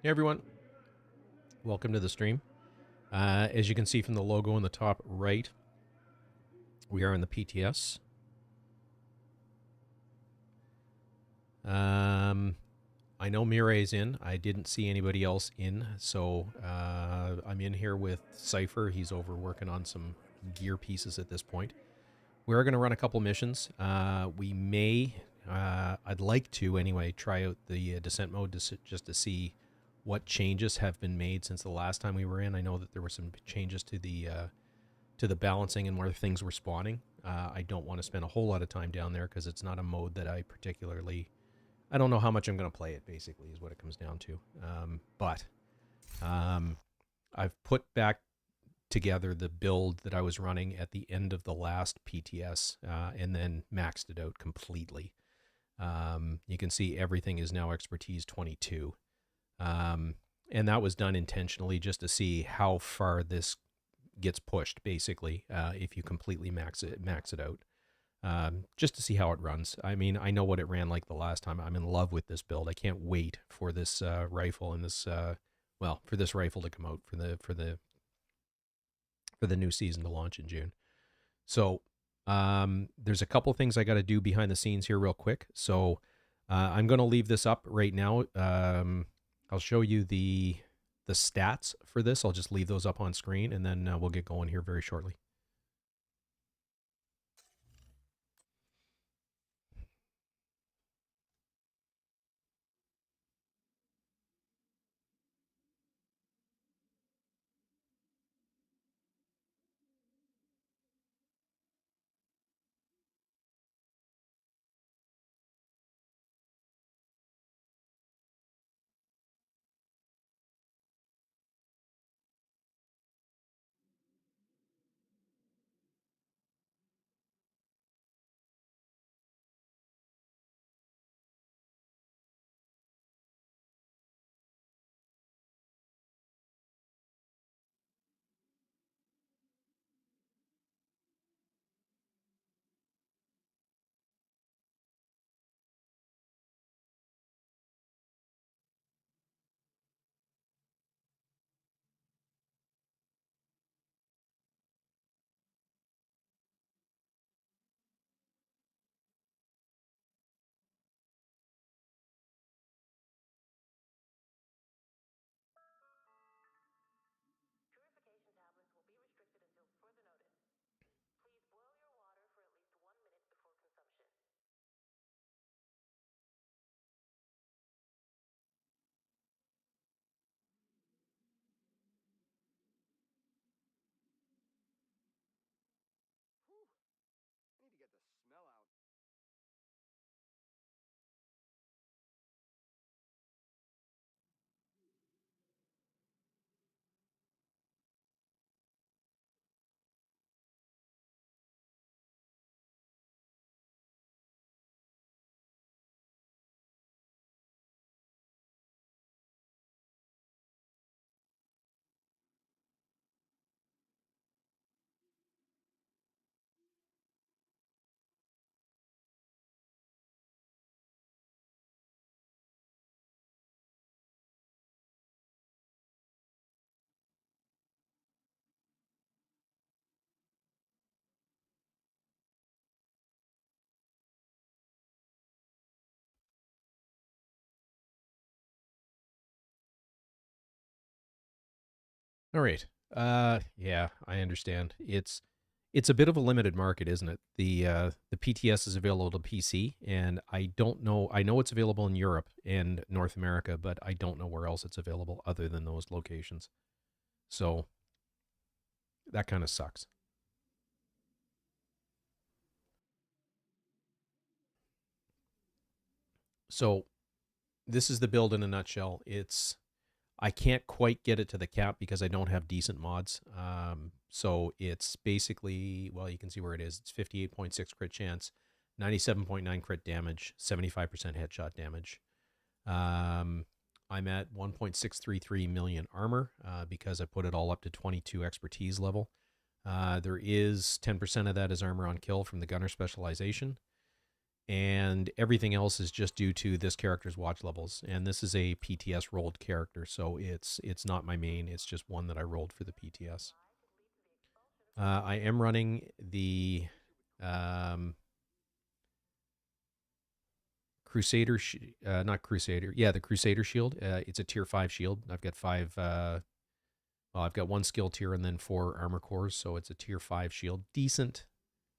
Hey everyone, welcome to the stream. As you can see from the logo in the top right, we are in the PTS. I know Mirai's in. I didn't see anybody else in, so I'm in here with Cypher. He's over working on some gear pieces at this point. We're going to run a couple missions. We may, I'd like to anyway, try out the descent mode just to see what changes have been made since the last time we were in. I know that there were some changes to the balancing and where things were spawning. I don't want to spend a whole lot of time down there because it's not a mode that I particularly. I don't know how much I'm going to play it. Basically, is what it comes down to. But I've put back together the build that I was running at the end of the last PTS and then maxed it out completely. You can see everything is now expertise 22. And that was done intentionally just to see how far this gets pushed, basically, if you completely max it out. Just to see how it runs. I mean, I know what it ran like the last time. I'm in love with this build. I can't wait for this rifle and this for this rifle to come out for the new season to launch in June. So there's a couple things I got to do behind the scenes here real quick. So I'm going to leave this up right now. I'll show you the stats for this. I'll just leave those up on screen, and then we'll get going here very shortly. All right. Yeah, I understand. It's a bit of a limited market, isn't it? The PTS is available to PC, and I don't know. I know it's available in Europe and North America, but I don't know where else it's available other than those locations. So that kind of sucks. So this is the build in a nutshell. I can't quite get it to the cap because I don't have decent mods. So it's basically, well, you can see where it is. It's 58.6 crit chance, 97.9 crit damage, 75% headshot damage. I'm at 1.633 million armor because I put it all up to 22 expertise level. There is 10% of that is armor on kill from the gunner specialization. and everything else is just due to this character's watch levels. And this is a PTS rolled character, so it's not my main. It's just one that I rolled for the PTS. I am running the Crusader, not Crusader. Yeah, the Crusader shield. It's a tier 5 shield. I've got 5. Well, I've got 1 skill tier and then 4 armor cores, so it's a tier 5 shield. Decent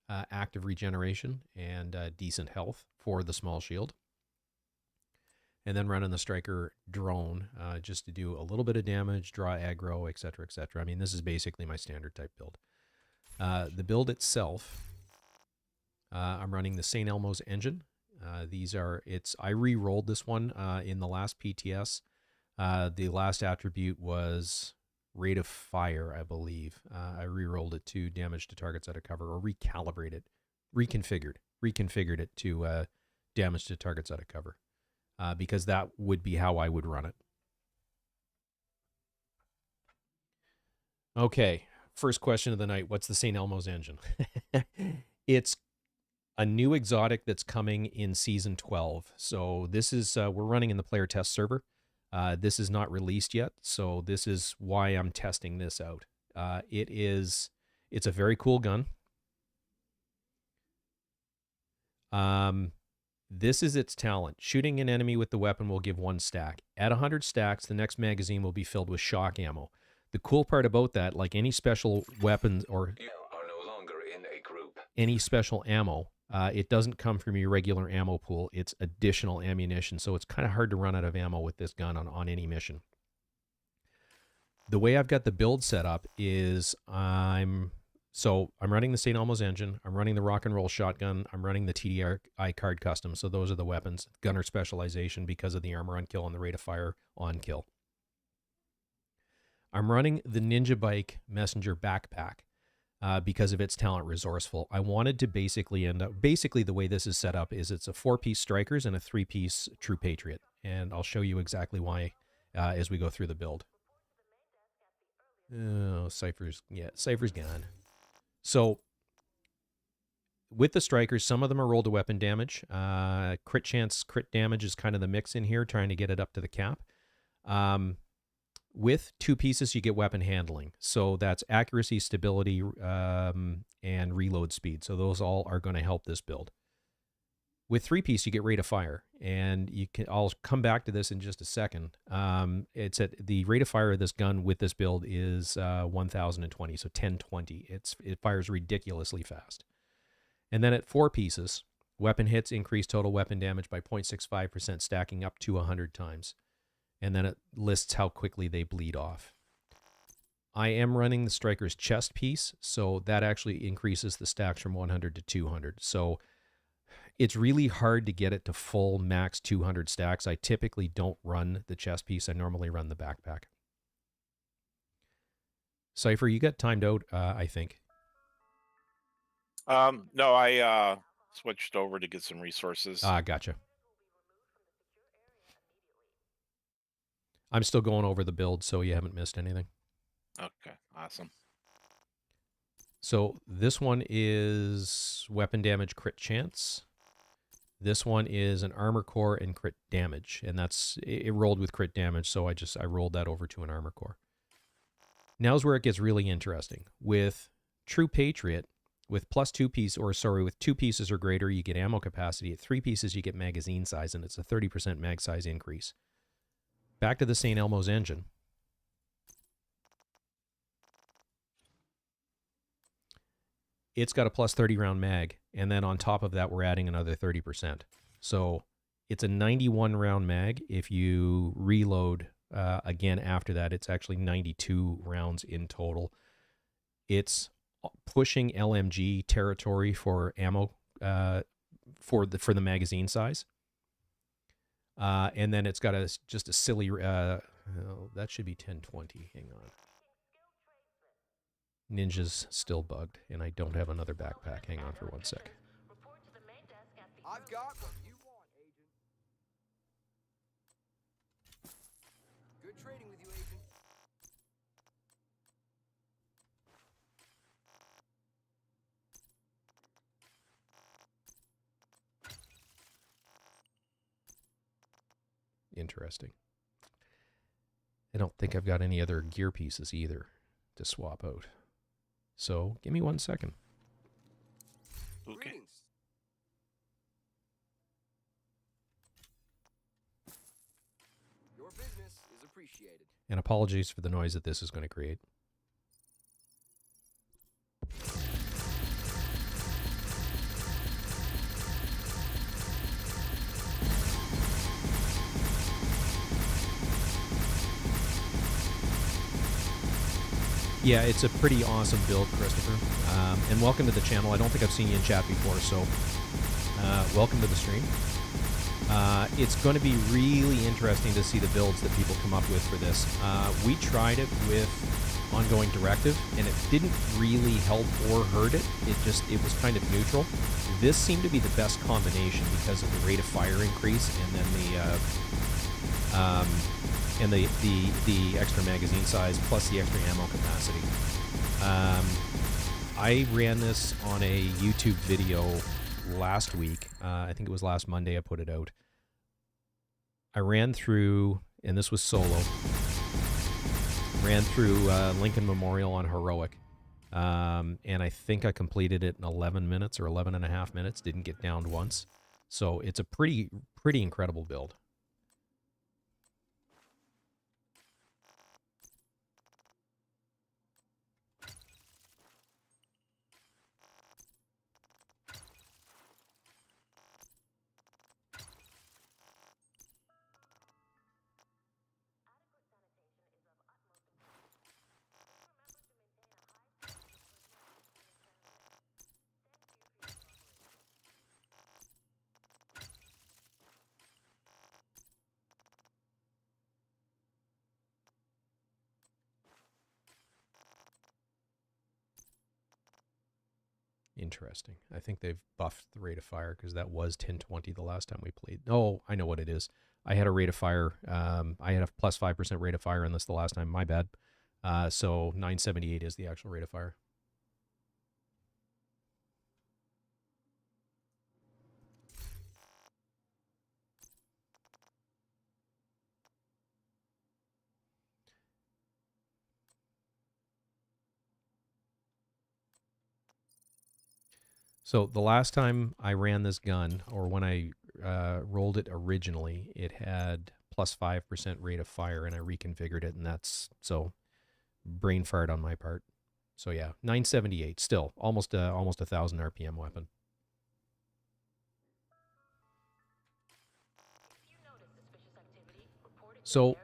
active regeneration and decent health for the small shield. And then running the Striker drone just to do a little bit of damage, draw aggro, etc., etc. I mean, this is basically my standard type build. The build itself, I'm running the St. Elmo's engine. I re-rolled this one in the last PTS. The last attribute was rate of fire, I believe. I re-rolled it to damage to targets out of cover, or recalibrated, reconfigured it to damage to targets out of cover, because that would be how I would run it. Okay, first question of the night. What's the St. Elmo's engine? It's a new exotic that's coming in Season 12. So this is, we're running in the player test server. This is not released yet, so this is why I'm testing this out. It's a very cool gun. This is its talent. Shooting an enemy with the weapon will give 1 stack. At 100 stacks, the next magazine will be filled with shock ammo. The cool part about that, like any special weapons or You are no longer in a group. any special ammo, it doesn't come from your regular ammo pool. It's additional ammunition, so it's kind of hard to run out of ammo with this gun on any mission. The way I've got the build set up is I'm running the St. Elmo's engine, I'm running the rock and roll shotgun, I'm running the TDI card custom, so those are the weapons. Gunner specialization because of the armor on kill and the rate of fire on kill. I'm running the Ninja Bike Messenger backpack because of its talent resourceful. I wanted to basically the way this is set up is it's a 4-piece Strikers and a 3-piece True Patriot. And I'll show you exactly why as we go through the build. Oh, Cypher's gone. So with the Strikers, some of them are roll to weapon damage. Crit chance, crit damage is kind of the mix in here, trying to get it up to the cap. With 2 pieces, you get weapon handling. So that's accuracy, stability, and reload speed. So those all are going to help this build. With 3-piece, you get rate of fire. And I'll come back to this in just a second. It's at the rate of fire of this gun with this build is 1020, so 1020. It fires ridiculously fast. And then at 4 pieces, weapon hits increase total weapon damage by 0.65%, stacking up to 100 times. And then it lists how quickly they bleed off. I am running the Striker's chest piece, so that actually increases the stacks from 100 to 200. So it's really hard to get it to full max 200 stacks. I typically don't run the chest piece. I normally run the backpack. Cypher, you got timed out, I think. No, I switched over to get some resources. Gotcha. I'm still going over the build, so you haven't missed anything. Okay, awesome. So this one is weapon damage crit chance. This one is an armor core and crit damage, and it rolled with crit damage, so I rolled that over to an armor core. Now's where it gets really interesting. With True Patriot, with plus 2 piece, with 2 pieces or greater, you get ammo capacity. At 3 pieces, you get magazine size, and it's a 30% mag size increase. Back to the St. Elmo's engine. It's got a plus 30 round mag, and then on top of that, we're adding another 30%. So it's a 91 round mag. If you reload again after that, it's actually 92 rounds in total. It's pushing LMG territory for ammo for the magazine size. And then it's got just a silly, that should be 1020. Hang on. Ninja's still bugged, and I don't have another backpack. Hang on for 1 sec. I've got what you want, Agent. Good trading with you, Agent. Interesting. I don't think I've got any other gear pieces either to swap out. So give me 1 second. Okay. Greetings. Your business is appreciated. And apologies for the noise that this is going to create. Yeah, it's a pretty awesome build, Christopher. And welcome to the channel. I don't think I've seen you in chat before, so welcome to the stream. It's going to be really interesting to see the builds that people come up with for this. We tried it with ongoing directive, and it didn't really help or hurt it. It was kind of neutral. This seemed to be the best combination because of the rate of fire increase, and then the extra magazine size plus the extra ammo capacity. I ran this on a YouTube video last week. I think it was last Monday I put it out. I ran through, and this was solo, ran through Lincoln Memorial on Heroic. And I think I completed it in 11 minutes or 11 and a half minutes. Didn't get downed once. So it's a pretty incredible build. Interesting. I think they've buffed the rate of fire because that was 1020 the last time we played. Oh, I know what it is. I had a rate of fire. I had a plus 5% rate of fire in this the last time. My bad. So 978 is the actual rate of fire. So the last time I ran this gun, or when I rolled it originally, it had plus 5% rate of fire, and I reconfigured it, and that's, so brain fart on my part. So yeah, 978, still almost a 1,000 RPM weapon. So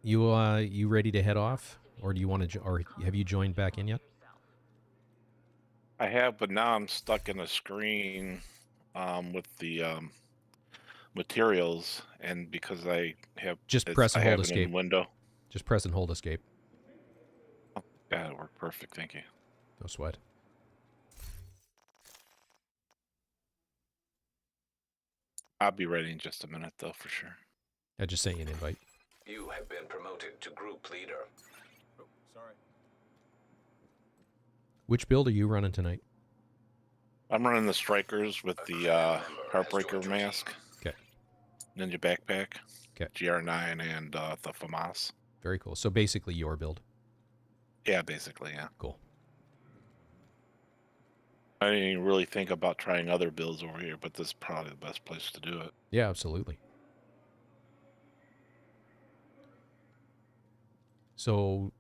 you ready to head off, or do you want to, or have you joined back in yet? I have, but now I'm stuck in a screen with the materials, and because I have Just press and I hold have it escape. in window. Just press and hold escape. Oh, yeah, it worked perfect. Thank you. No sweat. I'll be ready in just a minute, though, for sure. I just sent you an invite. You have been promoted to group leader. Oh, sorry. Which build are you running tonight? I'm running the strikers with the Heartbreaker mask. Okay. Ninja backpack. Okay. GR9 and the FAMAS. Very cool. So basically your build. Yeah, basically, yeah. Cool. I didn't even really think about trying other builds over here, but this is probably the best place to do it. Yeah, absolutely. So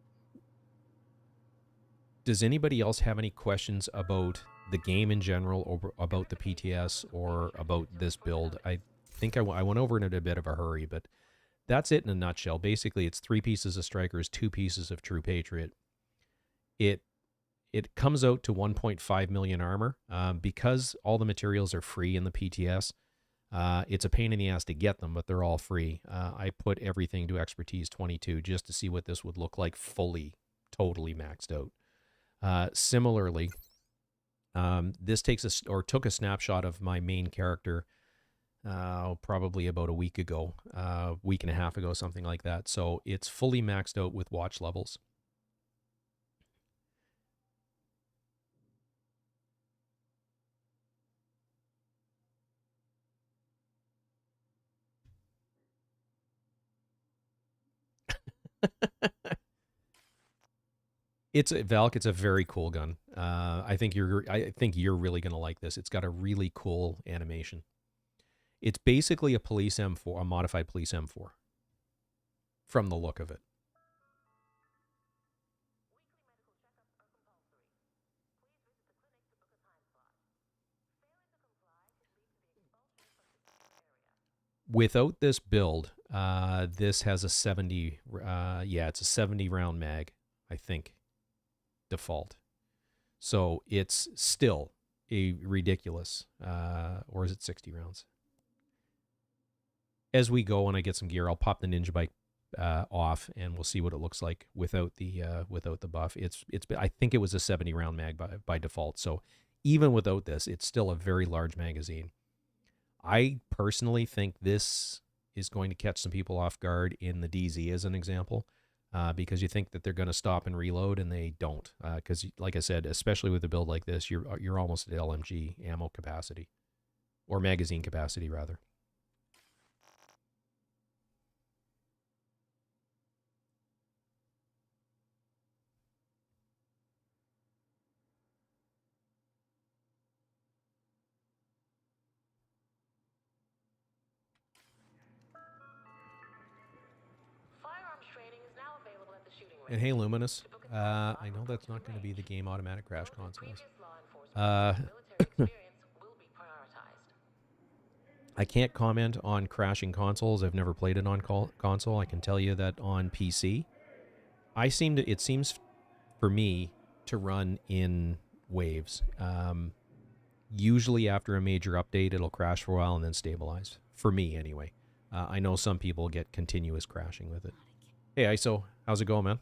does anybody else have any questions about the game in general, or about the PTS, or about this build? I think I went over it in a bit of a hurry, but that's it in a nutshell. Basically, it's 3 pieces of Strikers, 2 pieces of True Patriot. It comes out to 1.5 million armor. Because all the materials are free in the PTS, it's a pain in the ass to get them, but they're all free. I put everything to Expertise 22 just to see what this would look like fully, totally maxed out. Similarly, this took a snapshot of my main character probably about a week ago, week and a half ago, something like that. So it's fully maxed out with watch levels. It's a Valk. It's a very cool gun. I think you're really gonna like this. It's got a really cool animation. It's basically a police M4, a modified police M4, from the look of it. Without this build, this has a 70. Yeah, it's a 70 round mag, I think, default. So it's still a ridiculous, or is it 60 rounds? As we go and I get some gear, I'll pop the Ninja Bike off and we'll see what it looks like without the buff. I think it was a 70 round mag by default. So even without this, it's still a very large magazine. I personally think this is going to catch some people off guard in the DZ as an example, because you think that they're going to stop and reload and they don't. Because like I said, especially with a build like this, you're almost at LMG ammo capacity, or magazine capacity rather. Firearms training is now available at the shooting range. And hey, Luminous, I know that's not going to be the game automatic crash consoles. Law enforcement military experience will be prioritized. I can't comment on crashing consoles. I've never played it on console. I can tell you that on PC, it seems for me to run in waves. Usually after a major update, it'll crash for a while and then stabilize. For me, anyway. I know some people get continuous crashing with it. Hey, ISO, how's it going, man?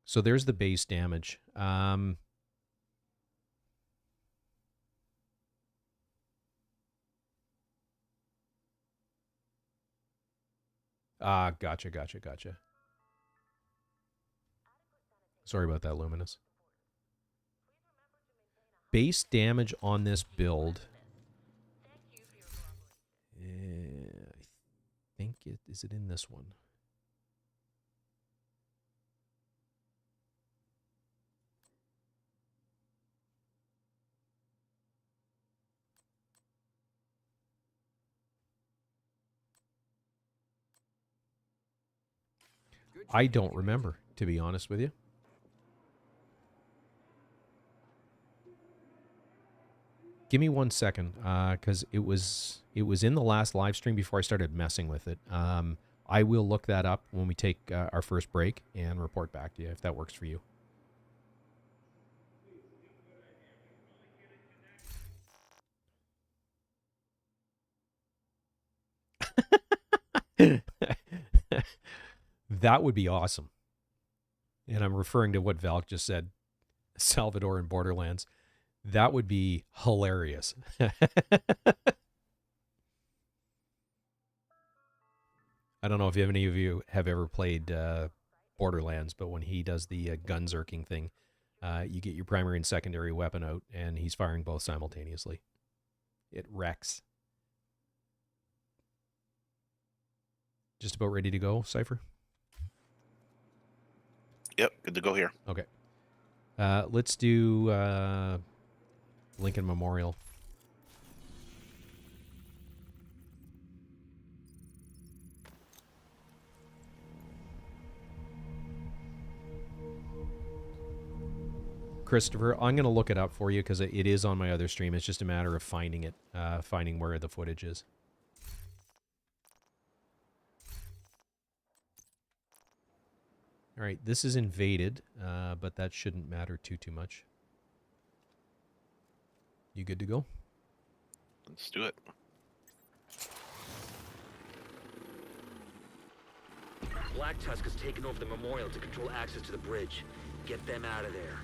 So there's the base damage. Gotcha. Sorry about that, Luminous. Base damage on this build. I think is it in this one? I don't remember, to be honest with you. Give me 1 second, because it was in the last live stream before I started messing with it. I will look that up when we take our first break and report back to you if that works for you. That would be awesome. And I'm referring to what Valk just said, Salvador and Borderlands. That would be hilarious. I don't know if any of you have ever played Borderlands, but when he does the gun zerking thing, you get your primary and secondary weapon out, and he's firing both simultaneously. It wrecks. Just about ready to go, Cypher? Yep, good to go here. Okay. Let's do Lincoln Memorial. Christopher, I'm going to look it up for you because it is on my other stream. It's just a matter of finding it, finding where the footage is. All right, this is invaded, but that shouldn't matter too much. You good to go? Let's do it. Black Tusk has taken over the memorial to control access to the bridge. Get them out of there.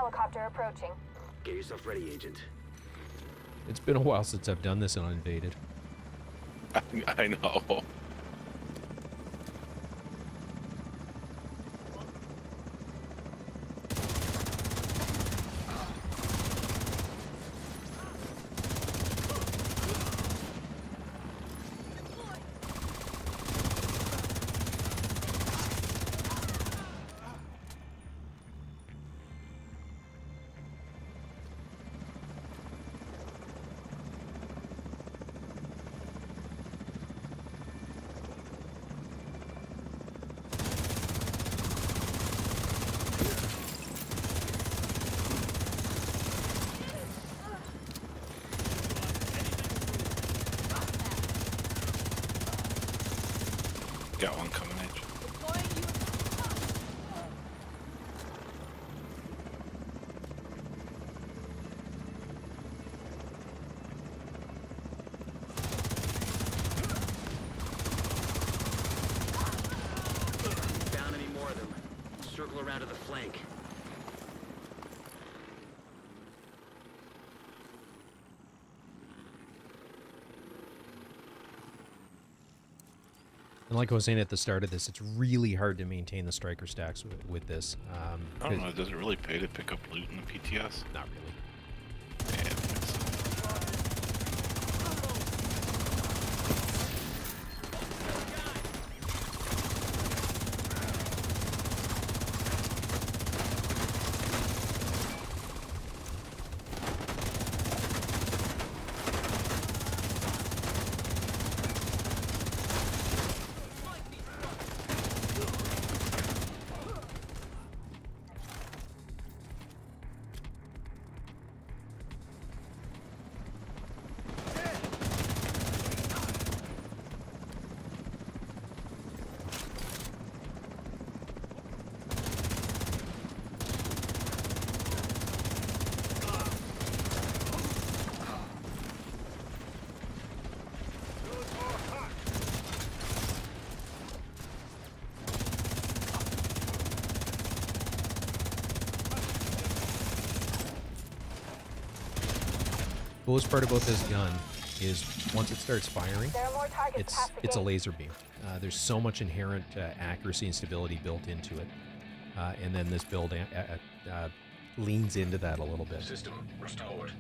helicopter approaching. Get yourself ready, Agent. It's been a while since I've done this on Invaded. I know. Got one coming at you. Found any more of them? Circle around to the flank. And like I was saying at the start of this, it's really hard to maintain the striker stacks with this. I don't know. Does it really pay to pick up loot in the PTS? Not really. Yeah, I think so. Coolest part about this gun is once it starts firing, There are more targets past the it's a gate. laser beam. There's so much inherent accuracy and stability built into it, and then this build leans into that a little bit. System restored.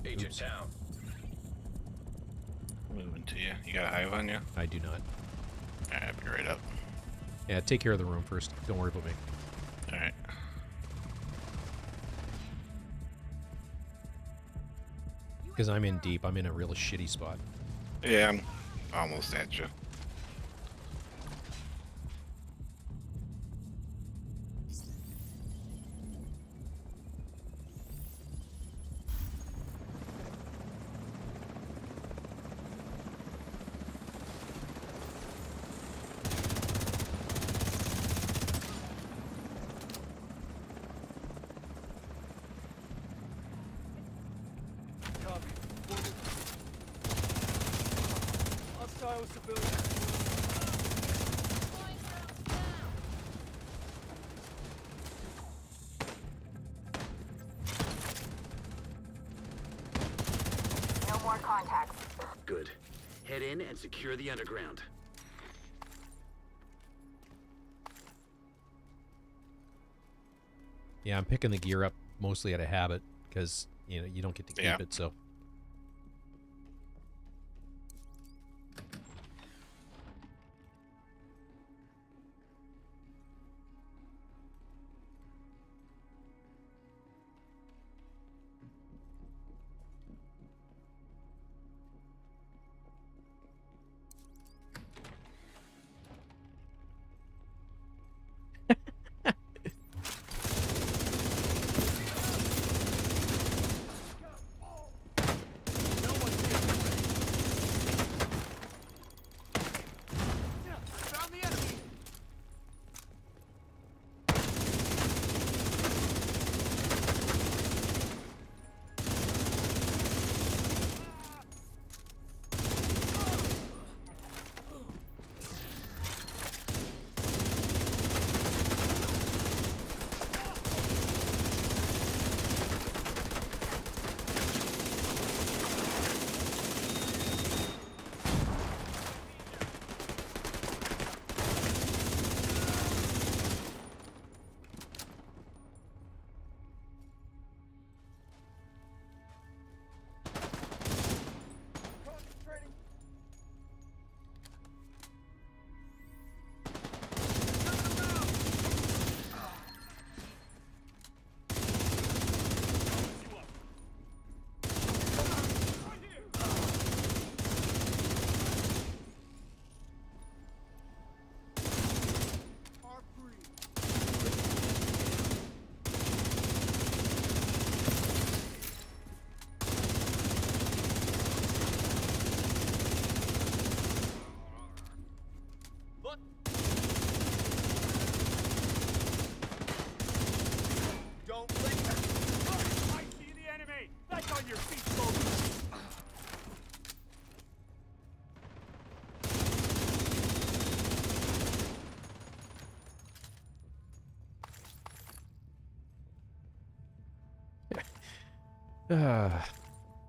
Agent down. Moving to you. You got a hive on you? I do not. Alright, I'll be right up. Yeah, take care of the room first. Don't worry about me. Alright. Because I'm in deep. I'm in a real shitty spot. Yeah, I'm almost at you. Hostile civilian. No more contacts. Good. Head in and secure the underground. Yeah, I'm picking the gear up mostly out of habit because, you know, you don't get to keep Yeah. it, so. Found the enemy! Concentrating. Look! Don't linger! Look! I see the enemy! Back on your feet, folks!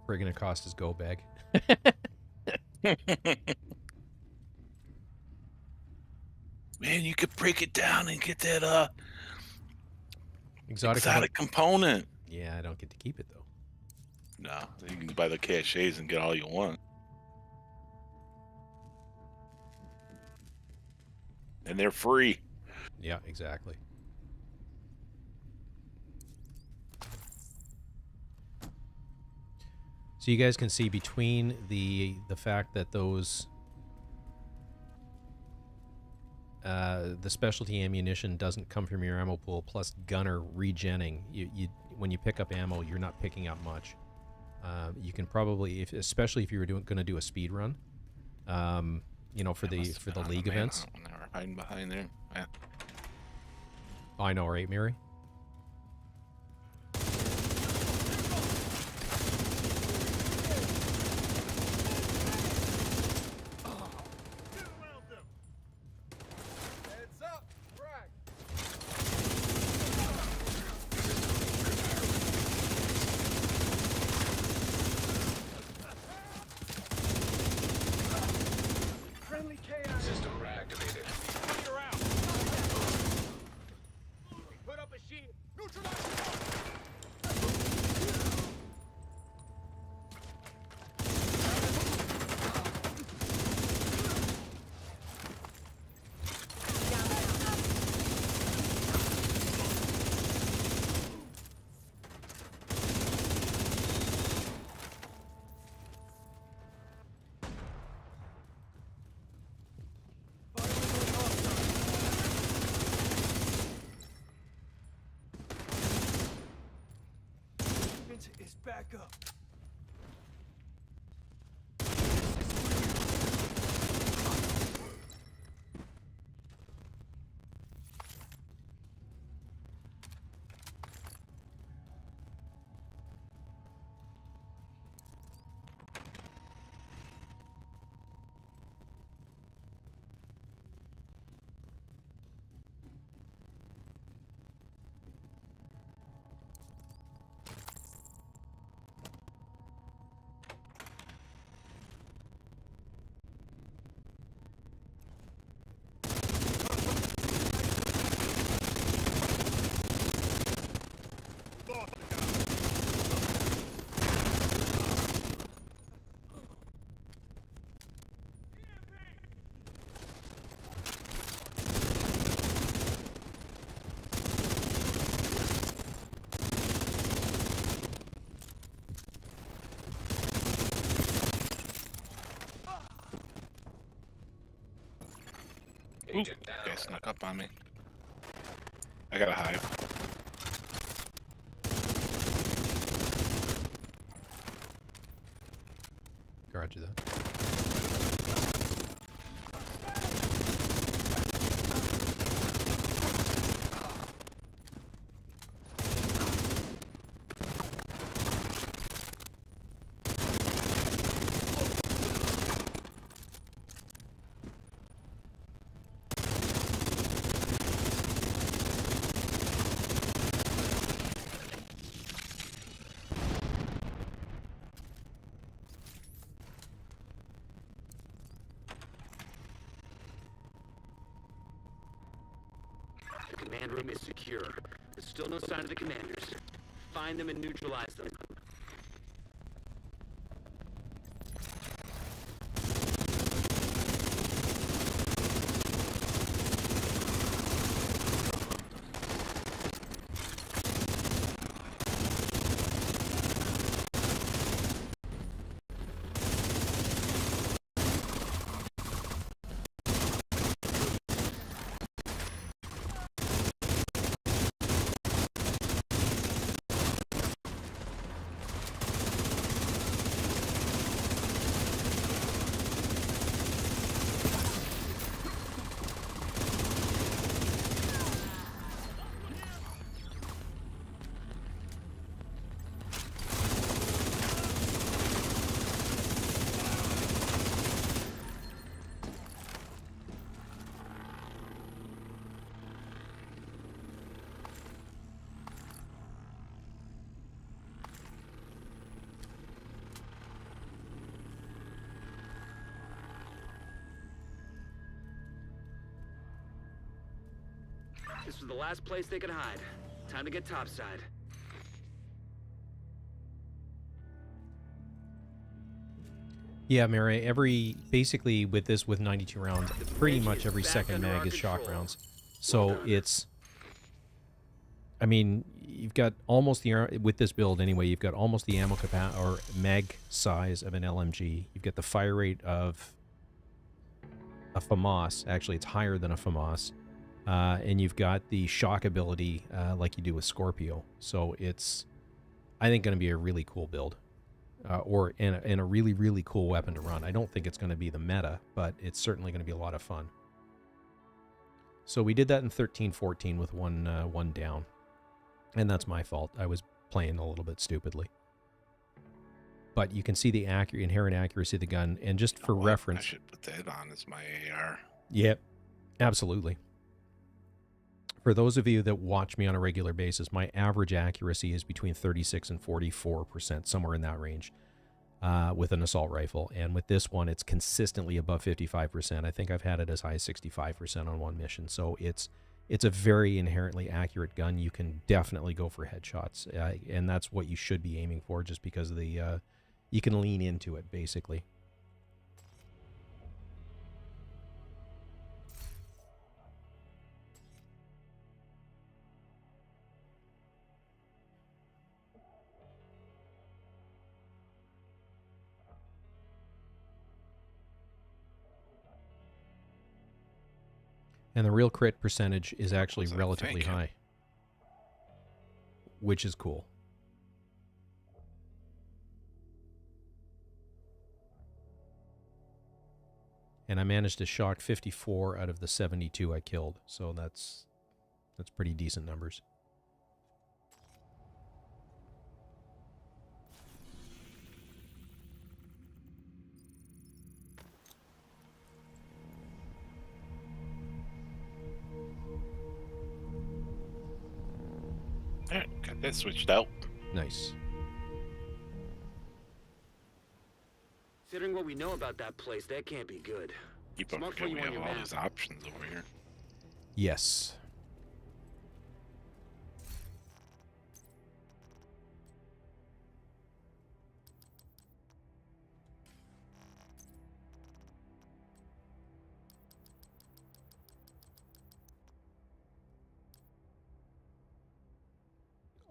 Friggin' Acosta's go bag. Man, you could break it down and get that Exotic. exotic component. Yeah, I don't get to keep it though. No, you can buy the caches and get all you want. And they're free. Yeah, exactly. So you guys can see between the fact that those the specialty ammunition doesn't come from your ammo pool, plus gunner regenning. You when you pick up ammo, you're not picking up much. You can probably, especially if you were going to do a speed run, you know, for That the must have been on league the events. manhunt when they were hiding behind there. Yeah. Oh, I know, right, Mary? Heads up! Frag! Friendly KI! System reactivated. You're out! Put up a shield! Neutralize! Is back up. snuck up on me. I got a hive. Roger that. The command room is secure. There's still no sign of the commanders. Find them and neutralize them. This was the last place they could hide. Time to get topside. Yeah, Mary, basically with this, with 92 rounds, pretty much every second mag is shock rounds. So it's, I mean, you've got almost the, with this build anyway, you've got almost the ammo capacity, or mag size of an LMG. You've got the fire rate of a FAMAS. Actually, it's higher than a FAMAS. And you've got the shock ability like you do with Scorpio. So it's, I think, going to be a really cool build. And a really, really cool weapon to run. I don't think it's going to be the meta, but it's certainly going to be a lot of fun. So we did that in 13-14 with one down. And that's my fault. I was playing a little bit stupidly. But you can see the inherent accuracy of the gun. And just for reference... I should put that on as my AR. Yep, absolutely. For those of you that watch me on a regular basis, my average accuracy is between 36 and 44%, somewhere in that range, with an assault rifle. And with this one, it's consistently above 55%. I think I've had it as high as 65% on one mission. So it's a very inherently accurate gun. You can definitely go for headshots, and that's what you should be aiming for, just because of the you can lean into it, basically. And the real crit percentage is actually relatively high, which is cool. And I managed to shock 54 out of the 72 I killed, so that's pretty decent numbers. Alright, got that switched out. Nice. Considering what we know about that place, that can't be good. Keep up, Smart forget for we you on have your all map. these options over here. Yes.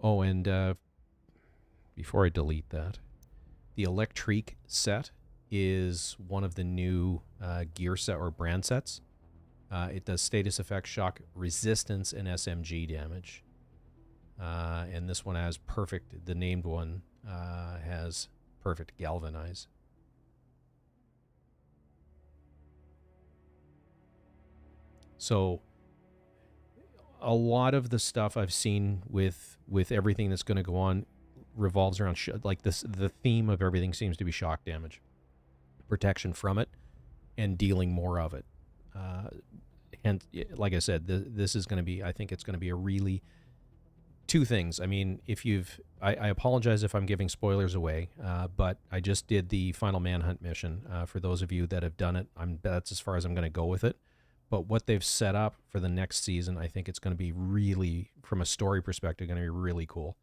Oh, and before I delete that, the Electrique set is one of the new gear set or brand sets. It does status effect, shock resistance, and SMG damage. And this one has perfect, the named one has perfect galvanize. So a lot of the stuff I've seen with everything that's going to go on revolves around like this. The theme of everything seems to be shock damage, protection from it, and dealing more of it. And like I said, this is going to be, I think it's going to be a really, two things. I mean, if you've, I apologize if I'm giving spoilers away, but I just did the final manhunt mission. For those of you that have done it, that's as far as I'm going to go with it. But what they've set up for the next season, I think it's going to be really, from a story perspective, going to be really cool.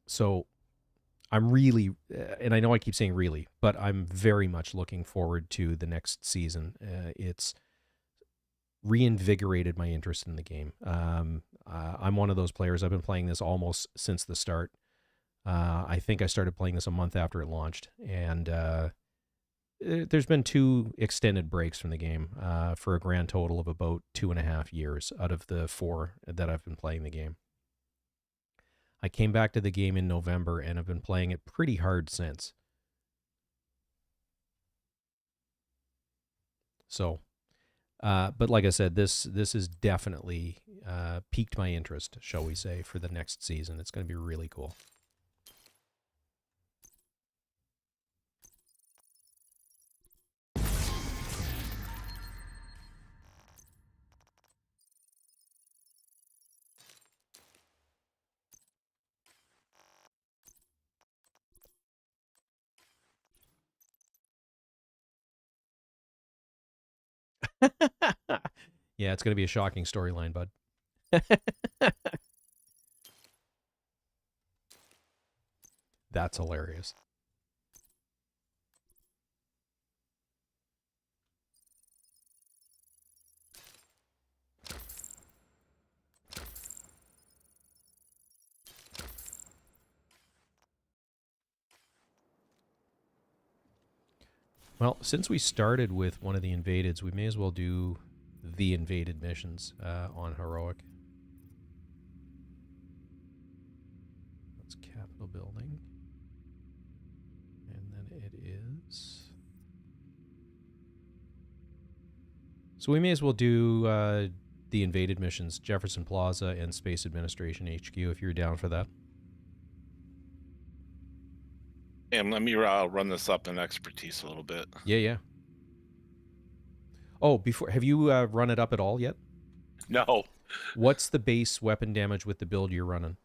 So I'm really, and I know I keep saying really, but I'm very much looking forward to the next season. It's reinvigorated my interest in the game. I'm one of those players. I've been playing this almost since the start. I think I started playing this a month after it launched, and there's been 2 extended breaks from the game for a grand total of about 2.5 years out of the 4 that I've been playing the game. I came back to the game in November and have been playing it pretty hard since. So, but like I said, this is definitely piqued my interest, shall we say, for the next season. It's going to be really cool. Yeah, it's going to be a shocking storyline, bud. That's hilarious. Well, since we started with one of the invadeds, we may as well do the invaded missions on heroic. That's Capitol building. And then it is... So we may as well do the invaded missions, Jefferson Plaza and Space Administration HQ, if you're down for that. And let me run this up in expertise a little bit. Yeah, yeah. Oh, have you run it up at all yet? No. What's the base weapon damage with the build you're running?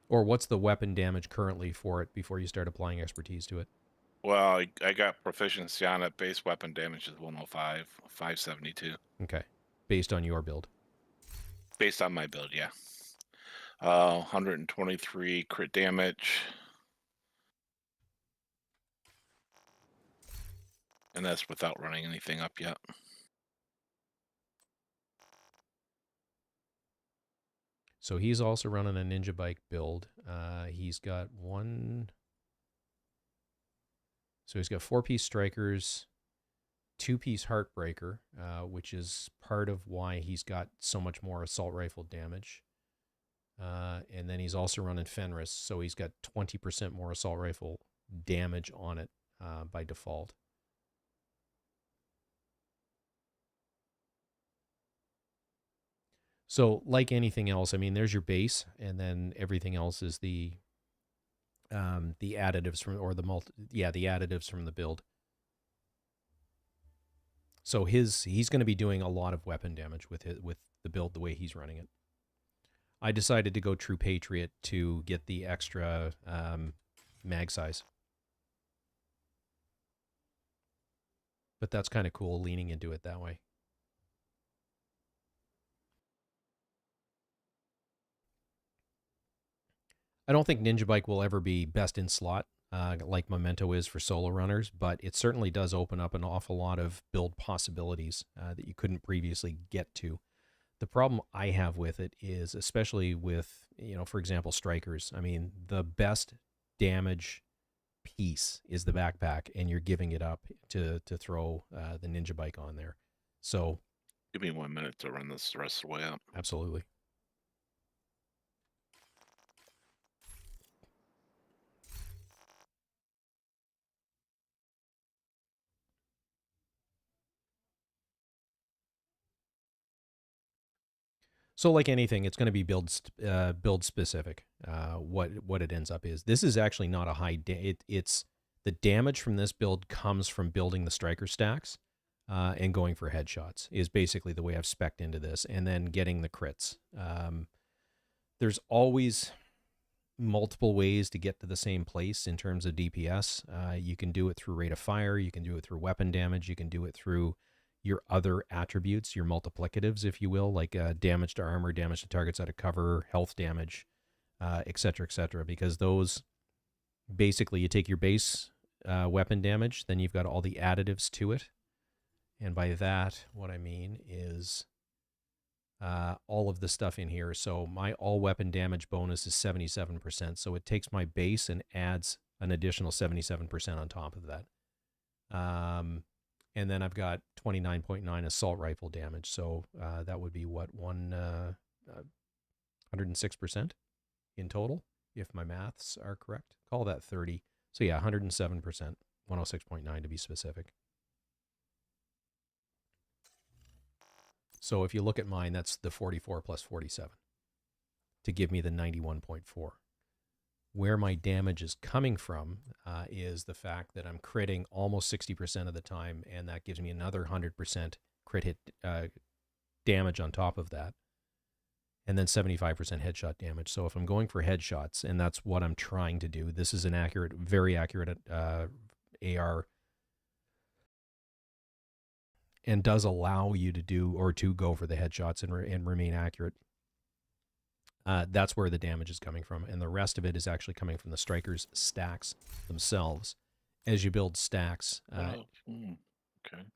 Or what's the weapon damage currently for it before you start applying expertise to it? Well, I got proficiency on it. Base weapon damage is 105, 572. Okay. Based on your build. Based on my build, yeah. 123 crit damage. And that's without running anything up yet. So he's also running a Ninja Bike build. He's got one... So he's got 4-piece strikers, 2-piece heartbreaker, which is part of why he's got so much more assault rifle damage. And then he's also running Fenris, so he's got 20% more assault rifle damage on it by default. So like anything else, I mean, there's your base, and then everything else is the additives from, or the additives from the build. So he's going to be doing a lot of weapon damage with the build the way he's running it. I decided to go True Patriot to get the extra mag size. But that's kind of cool, leaning into it that way. I don't think Ninja Bike will ever be best in slot like Memento is for solo runners, but it certainly does open up an awful lot of build possibilities that you couldn't previously get to. The problem I have with it is, especially with, for example, strikers, I mean, the best damage piece is the backpack, and you're giving it up to throw the ninja bike on there. So Give me 1 minute to run this the rest of the way up. absolutely. So like anything, it's going to be build specific. What it ends up is, this is actually not a high. It's the damage from this build comes from building the striker stacks, and going for headshots is basically the way I've spec'd into this, and then getting the crits. There's always multiple ways to get to the same place in terms of DPS. You can do it through rate of fire. You can do it through weapon damage. You can do it through your other attributes, your multiplicatives, if you will, like damage to armor, damage to targets out of cover, health damage, et cetera, because those, basically, you take your base weapon damage, then you've got all the additives to it. And by that, what I mean is all of the stuff in here. So my all weapon damage bonus is 77%. So it takes my base and adds an additional 77% on top of that. And then I've got 29.9 assault rifle damage. So that would be what, 106% in total, if my maths are correct. Call that 30. So yeah, 107%, 106.9 to be specific. So if you look at mine, that's the 44 plus 47 to give me the 91.4. Where my damage is coming from is the fact that I'm critting almost 60% of the time, and that gives me another 100% crit hit damage on top of that, and then 75% headshot damage. So if I'm going for headshots, and that's what I'm trying to do, this is an accurate, very accurate AR, and does allow you to do or to go for the headshots and remain accurate. That's where the damage is coming from, and the rest of it is actually coming from the strikers' stacks themselves. As you build stacks, Okay.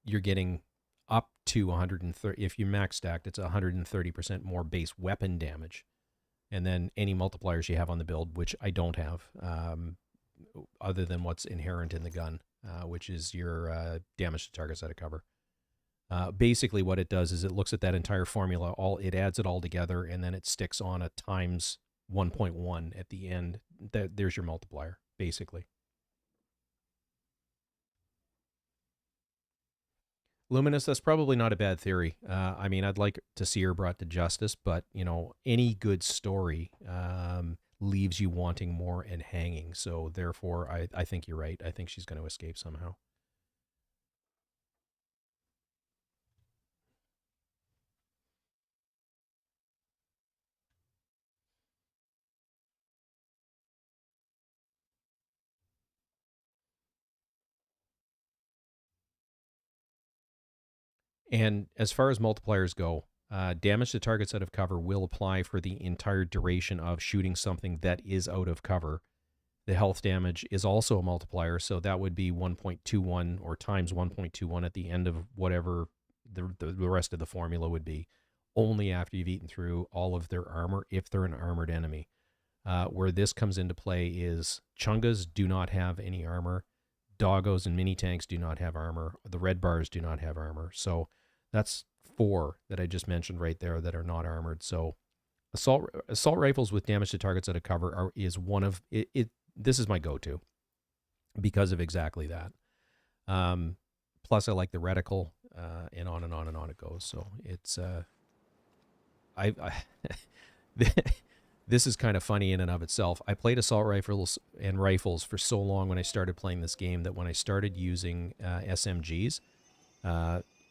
you're getting up to 130. If you max stacked, it's 130% more base weapon damage, and then any multipliers you have on the build, which I don't have, other than what's inherent in the gun, which is your damage to targets out of cover. Basically what it does is it looks at that entire formula, it adds it all together, and then it sticks on a times 1.1 at the end. There's your multiplier, basically. Luminous, that's probably not a bad theory. I mean, I'd like to see her brought to justice, but, you know, any good story leaves you wanting more and hanging. So therefore, I think you're right. I think she's going to escape somehow. And as far as multipliers go, damage to targets out of cover will apply for the entire duration of shooting something that is out of cover. The health damage is also a multiplier, so that would be 1.21 or times 1.21 at the end of whatever the rest of the formula would be, only after you've eaten through all of their armor, if they're an armored enemy. Where this comes into play is Chungas do not have any armor. Doggos and mini tanks do not have armor. The red bars do not have armor. So that's 4 that I just mentioned right there that are not armored. So assault rifles with damage to targets out of cover is one of it. This is my go-to because of exactly that. Plus, I like the reticle, and on and on and on it goes. So it's this is kind of funny in and of itself. I played assault rifles and rifles for so long when I started playing this game that when I started using SMGs,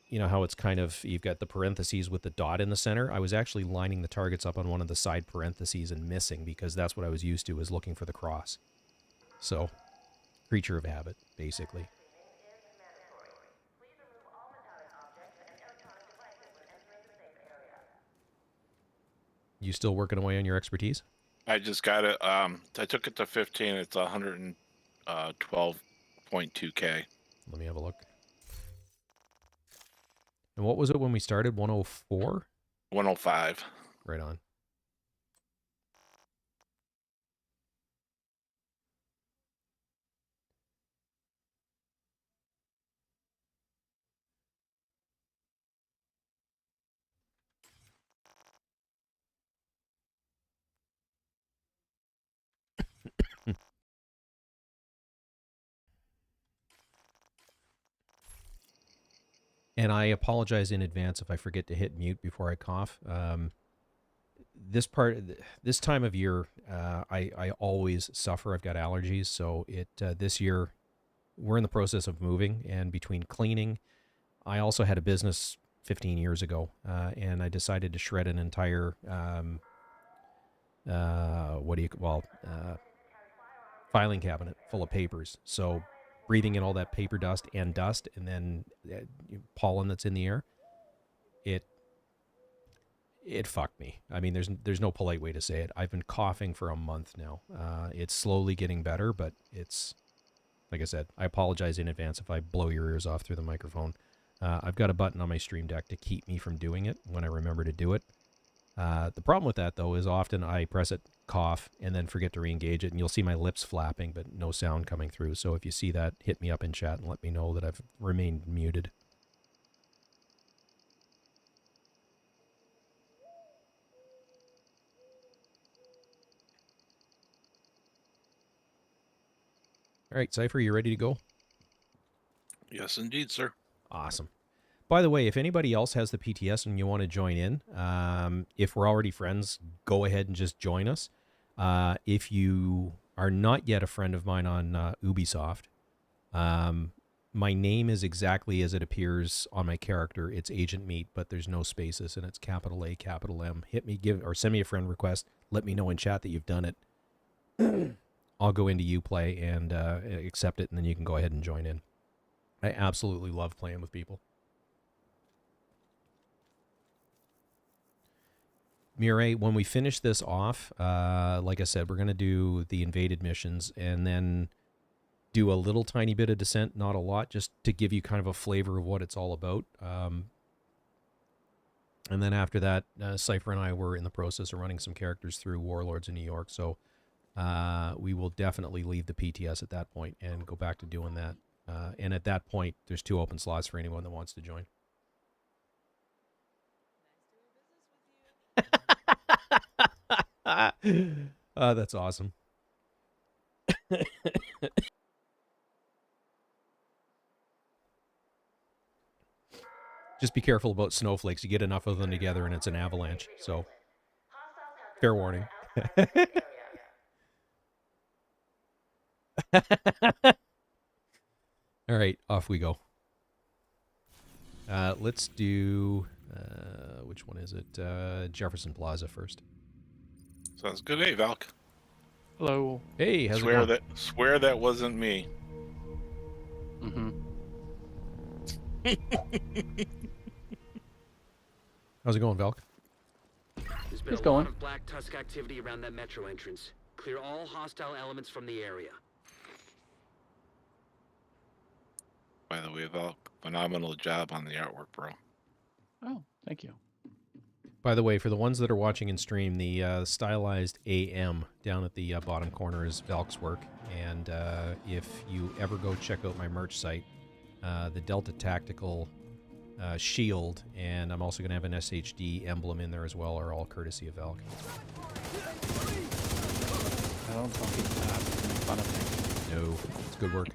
you know how it's kind of, you've got the parentheses with the dot in the center. I was actually lining the targets up on one of the side parentheses and missing, because that's what I was used to, was looking for the cross. So, creature of habit, basically. You still working away on your expertise? I just got it. I took it to 15. It's 112.2K. Let me have a look. And what was it when we started? 104? 105. Right on. And I apologize in advance if I forget to hit mute before I cough. This time of year, I always suffer. I've got allergies, so this year we're in the process of moving, and between cleaning, I also had a business 15 years ago, and I decided to shred an entire filing cabinet full of papers. So breathing in all that paper dust, and then pollen that's in the air, it fucked me. I mean, there's no polite way to say it. I've been coughing for a month now. It's slowly getting better, but it's, like I said, I apologize in advance if I blow your ears off through the microphone. I've got a button on my Stream Deck to keep me from doing it when I remember to do it. The problem with that, though, is often I press it, cough, and then forget to re-engage it, and you'll see my lips flapping, but no sound coming through. So if you see that, hit me up in chat and let me know that I've remained muted. All right, Cypher, you ready to go? Yes, indeed, sir. Awesome. By the way, if anybody else has the PTS and you want to join in, if we're already friends, go ahead and just join us. If you are not yet a friend of mine on Ubisoft, my name is exactly as it appears on my character. It's Agent Meat, but there's no spaces, and it's capital A, capital M. Hit me, send me a friend request. Let me know in chat that you've done it. I'll go into Uplay and accept it, and then you can go ahead and join in. I absolutely love playing with people. Mireille, when we finish this off, like I said, we're going to do the invaded missions and then do a little tiny bit of Descent, not a lot, just to give you kind of a flavor of what it's all about. And then after that, Cypher and I were in the process of running some characters through Warlords in New York, so we will definitely leave the PTS at that point and go back to doing that. And at that point, there's 2 open slots for anyone that wants to join. That's awesome. Just be careful about snowflakes. You get enough of them together and it's an avalanche. So, fair warning. All right, off we go. Let's do, which one is it? Jefferson Plaza first. Sounds good. Hey, Valk. Hello. Hey, how's it going? Swear that wasn't me. Mm-hmm. How's it going, Valk? There's been It's a going. lot of Black Tusk activity around that metro entrance. Clear all hostile elements from the area. By the way, Valk, phenomenal job on the artwork, bro. Oh, thank you. By the way, for the ones that are watching in stream, the stylized AM down at the bottom corner is Valk's work. And if you ever go check out my merch site, the Delta Tactical shield, and I'm also going to have an SHD emblem in there as well, are all courtesy of Valk. I don't tell people that. It's making fun of me. No, it's good work.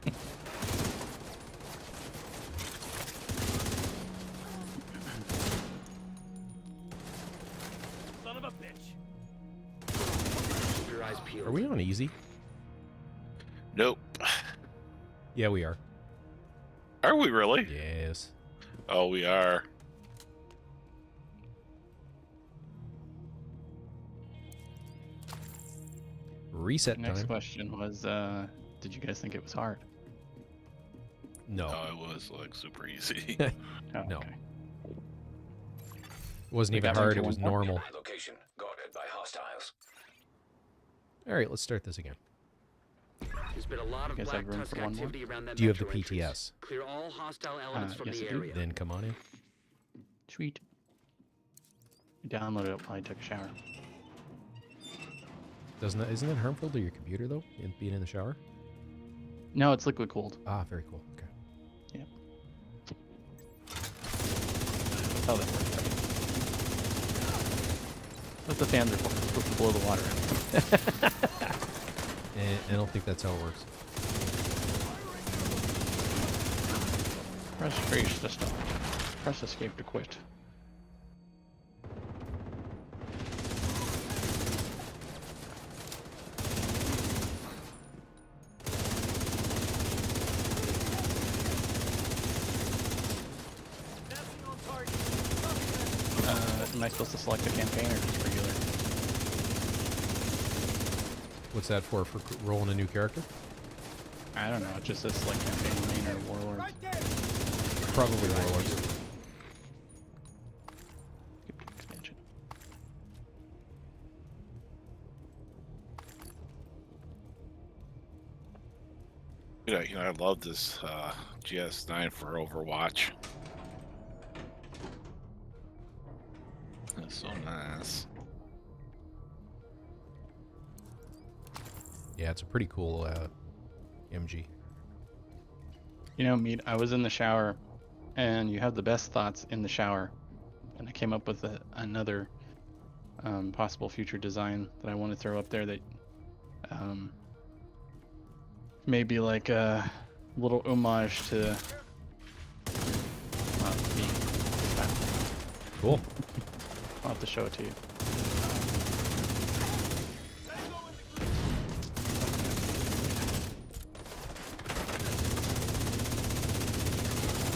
Son of a bitch. Keep your eyes peeled. Are we on easy? Nope. Yeah, we are. Are we really? Yes. Oh, we are. Reset Next time. question was, did you guys think it was hard? No, No, it was like super easy. Oh, No. okay. it wasn't We even got time hard. for It was one more? normal. Location guarded by hostiles. All right, let's start this again. There's been a lot of Guys Black have room Tusk for one more? activity around that Do you have the metro PTS? entrance. Clear all hostile elements from yes, the I do. area. Then come on in. Sweet. I downloaded it while I took a shower. Isn't that harmful to your computer though? Being in the shower? No, it's liquid cooled. Ah, very cool. Okay. Oh, that works. That's the fans are for. It's supposed to blow the water out. I don't think that's how it works. Frustration system. Press escape to quit. Nothing on target. Am I supposed to select a campaign or just regular? What's that for? For rolling a new character? I don't know. It just says select campaign, main, or warlords. Right there. Probably Warlords. Expansion. I love this GS9 for Overwatch. That's so nice. Yeah, it's a pretty cool MG. You know, Meat, I was in the shower, and you have the best thoughts in the shower, and I came up with another possible future design that I want to throw up there that maybe like a little homage to me. Cool. I'll have to show it to you.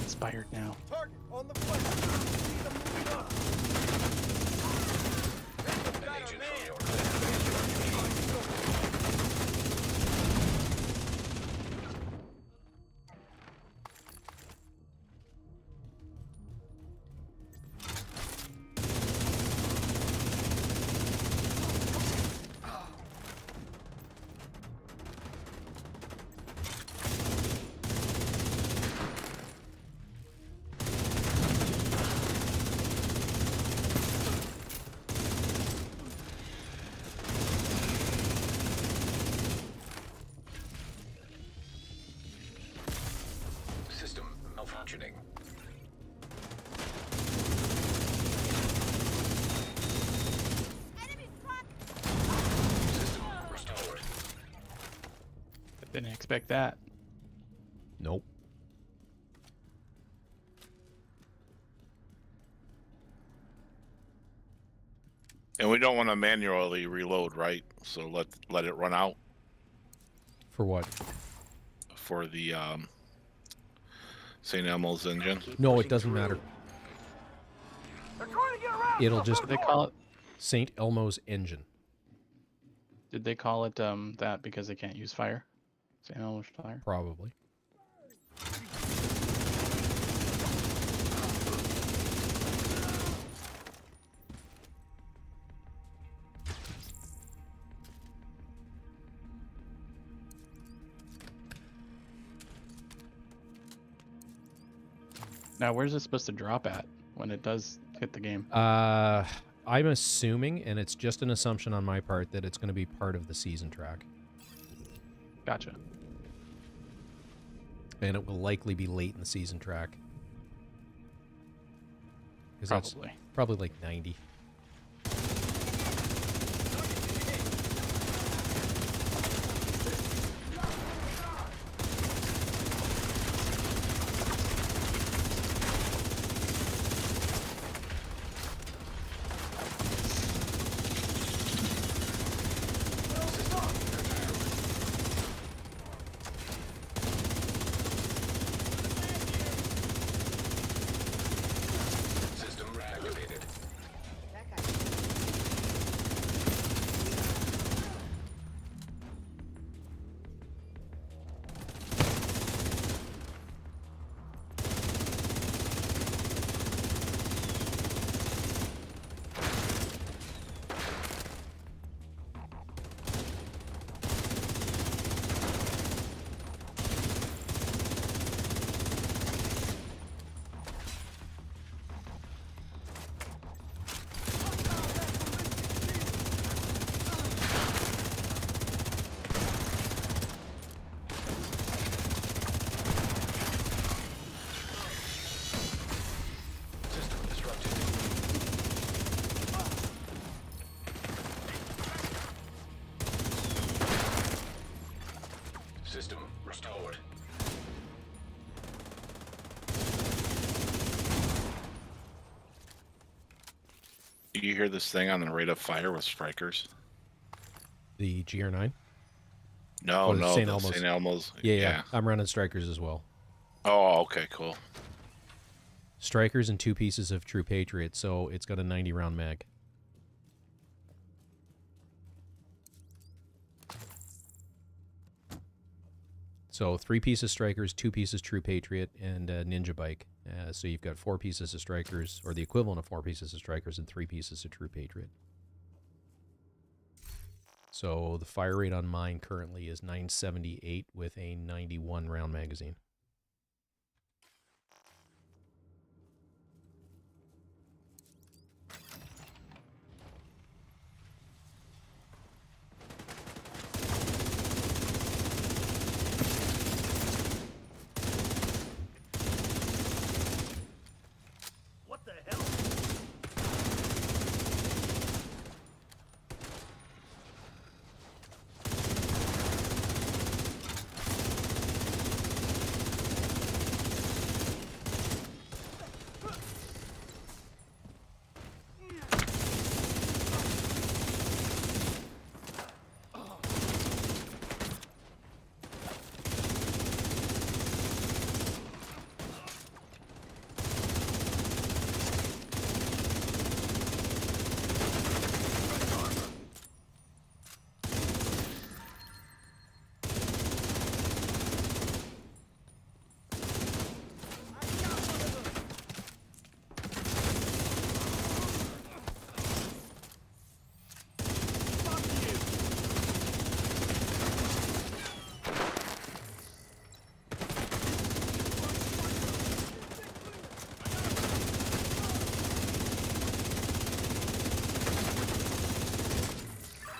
Inspired now. Target on the flank. See them moving up. An agent from your clan. System malfunctioning. System restored. Didn't expect that. Nope. And we don't want to manually reload, right? So let it run out For what? for the St. Elmo's engine. No, it doesn't matter. They're trying to get around. It'll just Did they call it? St. Elmo's engine. Did they call it that because they can't use fire? St. Elmo's fire. Probably. Now, where's it supposed to drop at when it does hit the game? I'm assuming, and it's just an assumption on my part, that it's going to be part of the season track. Gotcha. And it will likely be late in the season track. 'Cause that's Probably. probably like 90. System reactivated. you hear this thing on the rate of fire with strikers? The GR9. No, Oh, the no, St. the Elmo's. St. Elmo's. Yeah. I'm running strikers as well. Oh, okay, cool. Strikers and 2 pieces of True Patriot, so it's got a 90 round mag. So 3 pieces strikers, 2 pieces True Patriot, and a Ninja Bike. So you've got 4 pieces of strikers, or the equivalent of 4 pieces of strikers, and 3 pieces of True Patriot. So the fire rate on mine currently is 978 with a 91 round magazine. What the hell?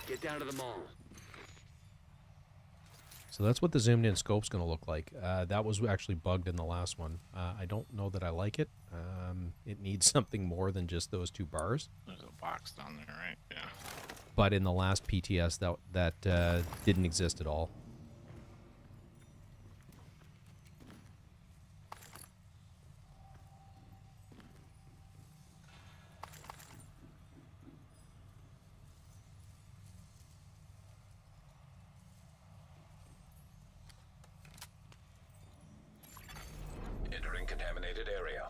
Get down to the mall. So that's what the zoomed in scope's going to look like. That was actually bugged in the last one. I don't know that I like it. It needs something more than just those 2 bars. There's a box down there, right? Yeah. But in the last PTS, that didn't exist at all. Entering contaminated area.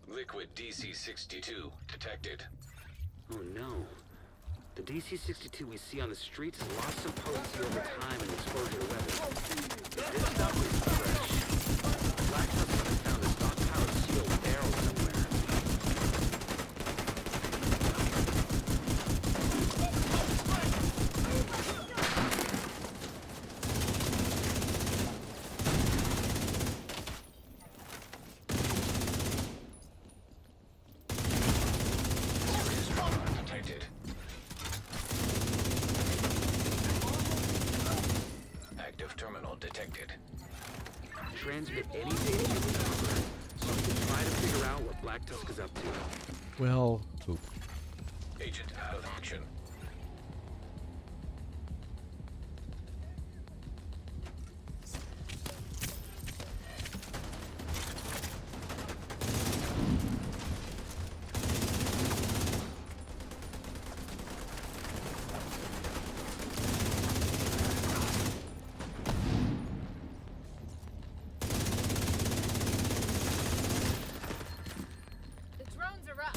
Liquid DC-62 detected. Oh no. The DC-62 we see on the streets has lost some potency over time and exposure to weapons. If this stuff is fresh, Black Tusk must have found a stockpile sealed barrel somewhere. Serious trauma detected. Active terminal detected. Transmit any data you recover, so we can try to figure out what Black Tusk is up to. Well, poop. Agent out of action. The drones are up.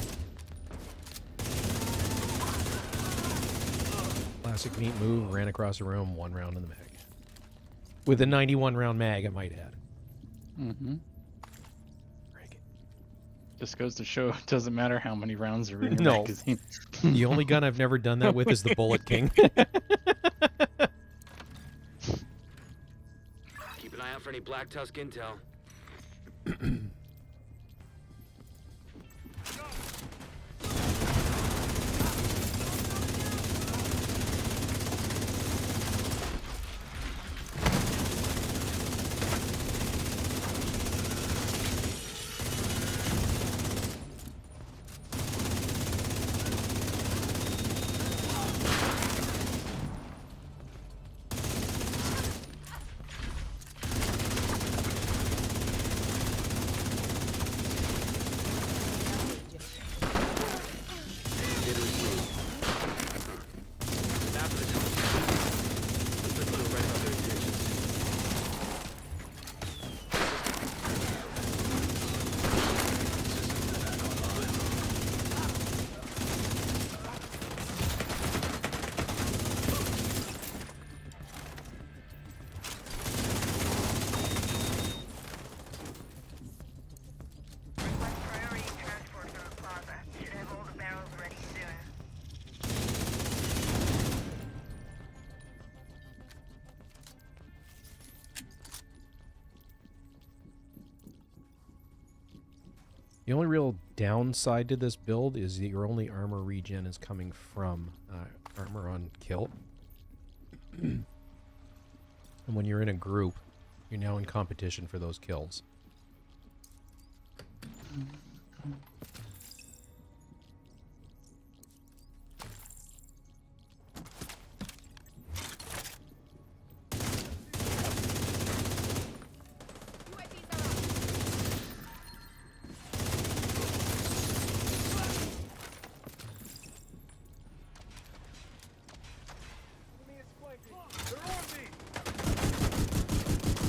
Classic neat move, ran across the room, 1 round in the mag. With a 91 round mag, I might add. Mm-hmm. Break it. Just goes to show it doesn't matter how many rounds are in your No. magazine. The only gun I've never done that with is the Bullet King. Keep an eye out for any Black Tusk intel. The only real downside to this build is that your only armor regen is coming from armor on kill. And when you're in a group, you're now in competition for those kills.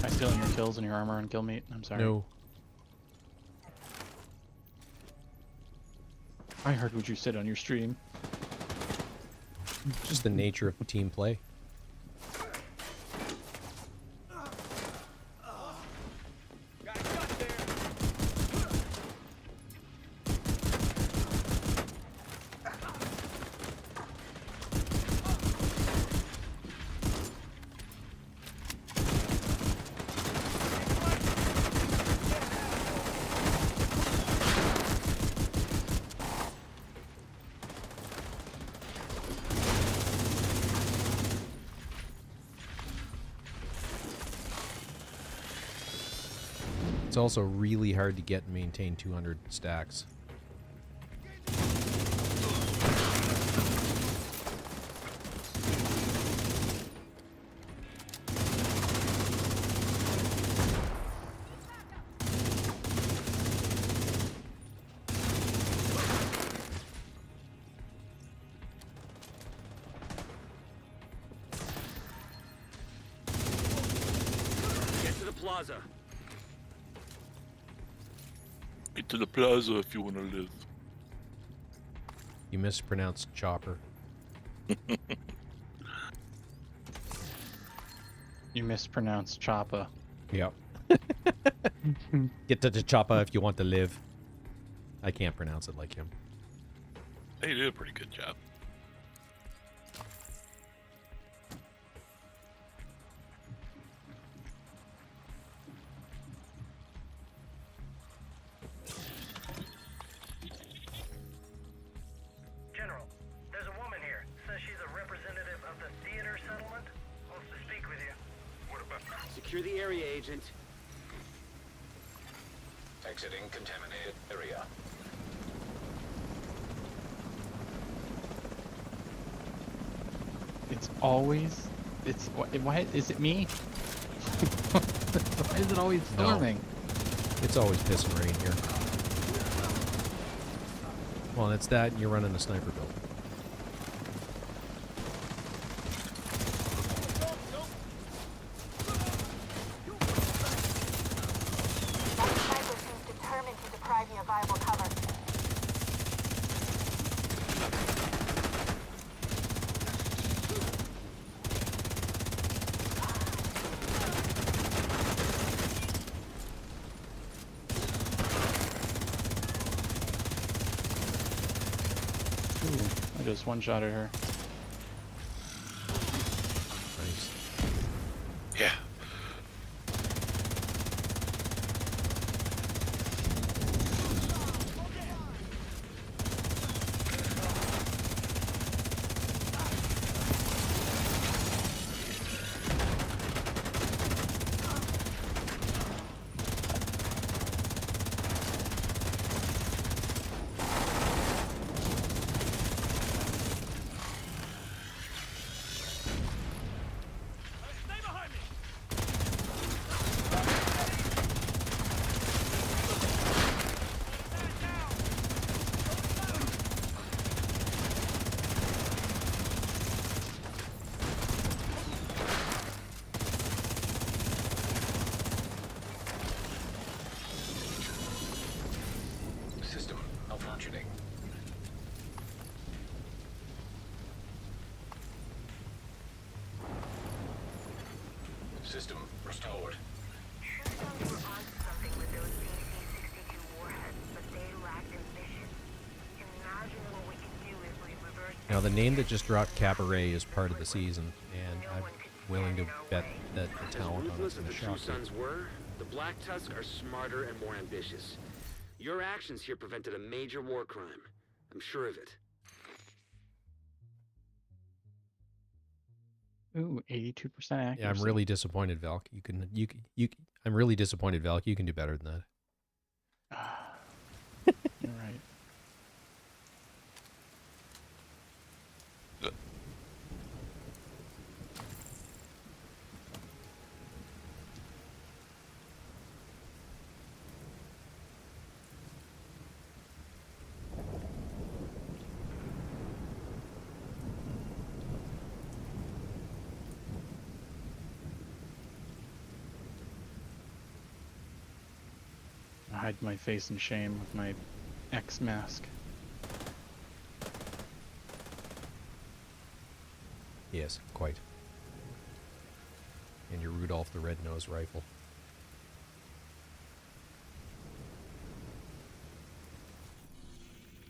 I stealing your kills and your armor and kill meat? I'm sorry. No. I heard what you said on your stream. Just the nature of team play. Got a gun there. It's also really hard to get and maintain 200 stacks. Get to the plaza. Get to the plaza if you want to live. You mispronounced chopper. You mispronounced Choppa. Yep. Get to the chopper if you want to live. I can't pronounce it like him. They did a pretty good job. General, there's a woman here. Says she's a representative of the theater settlement. Wants to speak with you. What about? Secure the area, Agent. Exiting contaminated area. It's always... It's... Why is it me? Why is it always No. storming? It's always pissing rain here. Well, and it's that and you're running a sniper build. That sniper seems determined to deprive you of viable cover. Ooh, I just one-shotted her. Nice. Yeah. Stay behind me. Man down. System malfunctioning. System restored. Should have known you were onto something with those DC-62 warheads, but they lacked ambition. Imagine what we could do if we reversed. Now, the name that just dropped Cabaret is part of the season, and I'm willing to bet that the As talent on it's ruthless as going the to True shock you. Sons were, the Black Tusk are smarter and more ambitious. Your actions here prevented a major war crime. I'm sure of it. Ooh, 82% accuracy. Yeah, I'm really disappointed, Valk. I'm really disappointed, Valk. You can do better than that. You're right. I hide my face in shame with my X mask. Yes, quite. And your Rudolph the Red-Nosed Rifle.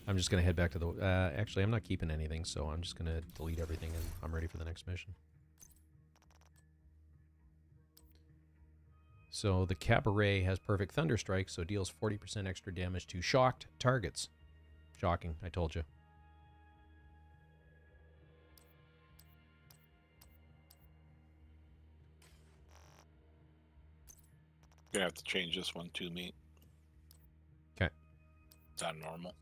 I'm just going to head back to the... actually, I'm not keeping anything, so I'm just going to delete everything and I'm ready for the next mission. So the Cabaret has perfect Thunderstrike, so deals 40% extra damage to shocked targets. Shocking, I told you. Gonna have to change this one to me. Okay. Is that normal?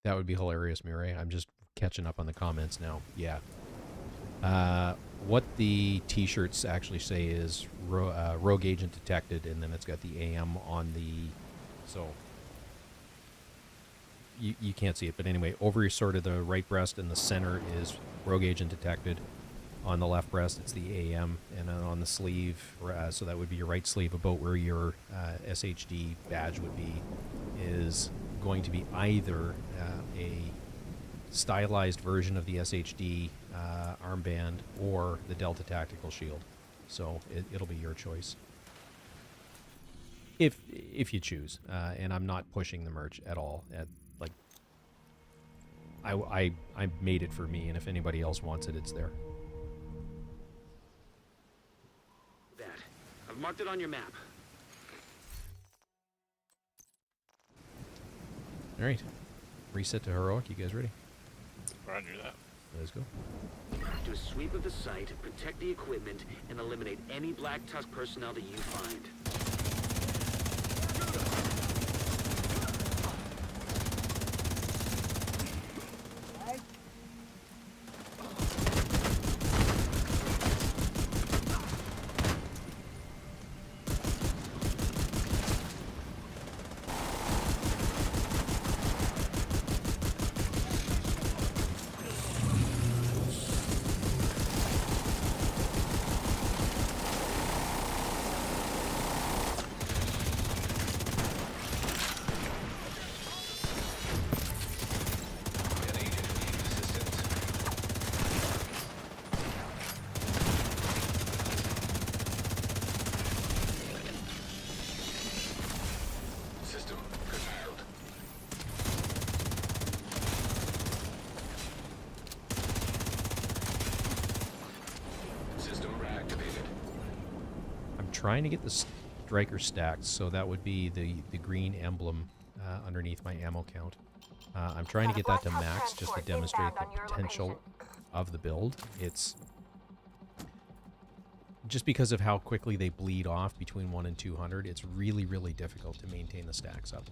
That would be hilarious, Mireille. I'm just catching up on the comments now. Yeah. What the t-shirts actually say is rogue agent detected, and then it's got the AM on the... So, you can't see it, but anyway, over sort of the right breast and the center is rogue agent detected. On the left breast, it's the AM, and then on the sleeve, so that would be your right sleeve, about where your SHD badge would be, is going to be either a stylized version of the SHD armband or the Delta Tactical Shield. So it'll be your choice, if you choose. And I'm not pushing the merch at all. I made it for me, and if anybody else wants it, it's there. That. I've marked it on your map. All right, reset to heroic. You guys ready? Roger that. Let's go. Do a sweep of the site, protect the equipment, and eliminate any Black Tusk personnel that you find. An agent needs assistance. System curtailed. System reactivated. I'm trying to get the striker stacked, so that would be the green emblem underneath my ammo count. I'm trying to get that to max just to demonstrate the potential of the build. It's just because of how quickly they bleed off between 1 and 200, it's really, really difficult to maintain the stacks up.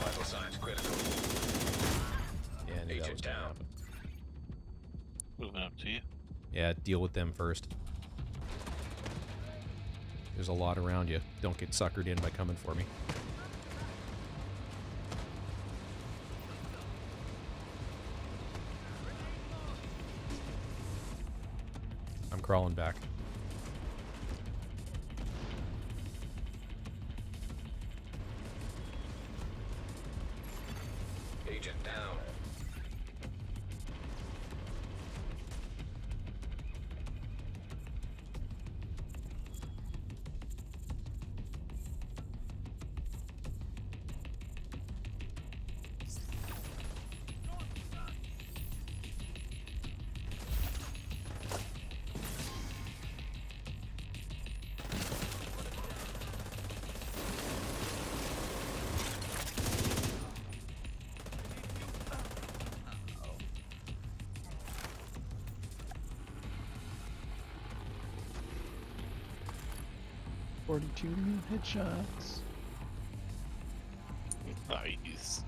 Vital signs critical. Yeah, I knew that Agent was gonna down. happen. Moving up to you. Yeah, deal with them first. There's a lot around you. Don't get suckered in by coming for me. I'm crawling back. Agent down. $42 headshots. Nice.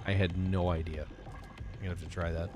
I had no idea. I'm gonna have to try that.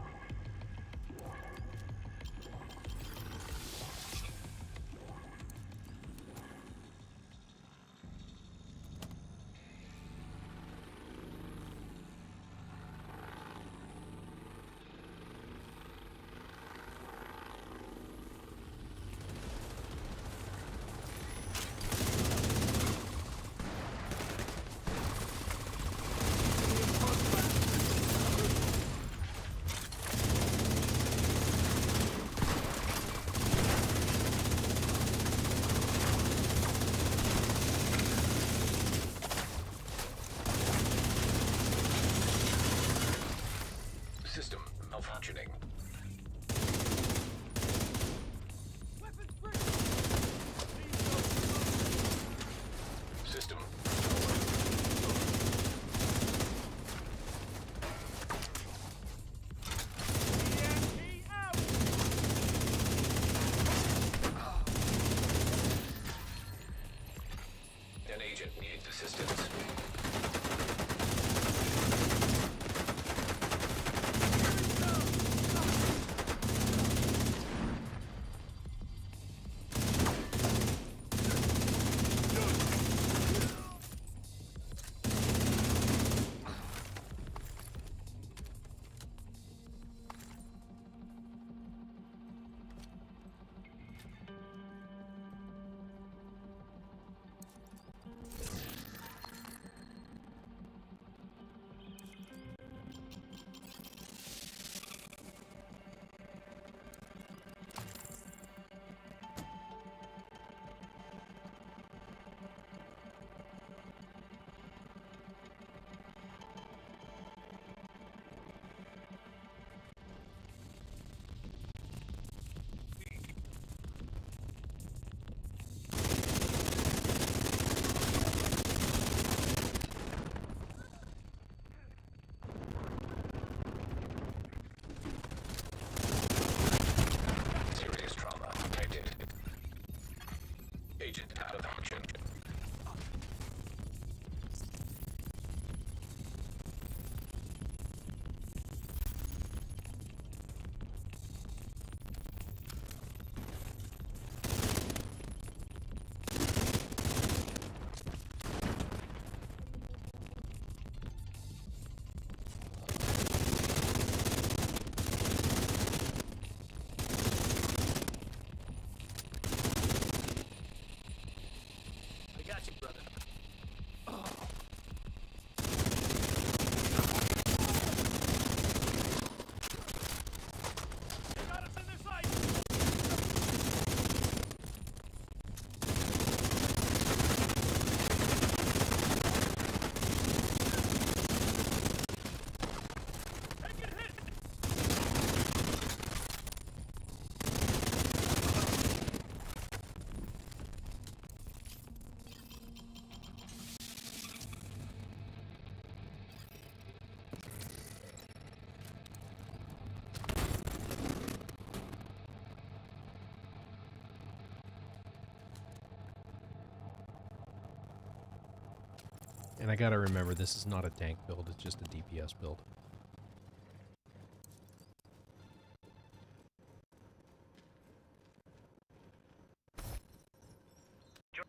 And I gotta remember, this is not a tank build, it's just a DPS build.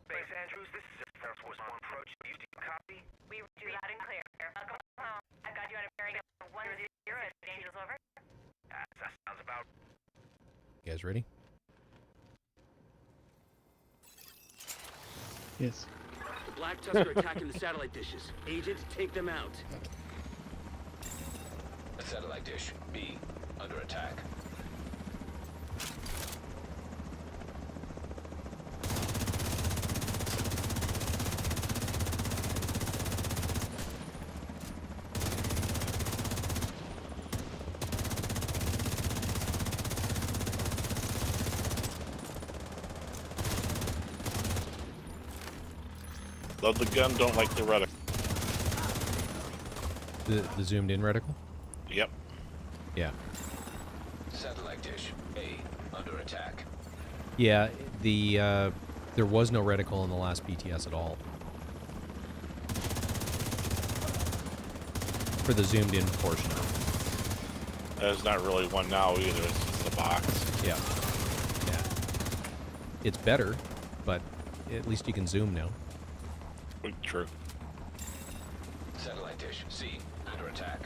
Base Andrews, this is Air Force One approach. Do you copy? We do loud and clear. Welcome home. I've got you on a bearing of 1-0 at Angels over. That sounds about. You guys ready? Yes. The Black Tusk are attacking the satellite dishes. Agent, take them out. Satellite dish B under attack. Love the gun, don't like the reticle. The zoomed in reticle? Yep. Yeah. Satellite dish A under attack. Yeah, there was no reticle in the last PTS at all. For the zoomed in portion of it. There's not really one now either, it's just a box. Yeah. Yeah. It's better, but at least you can zoom now. True. Satellite dish C under attack.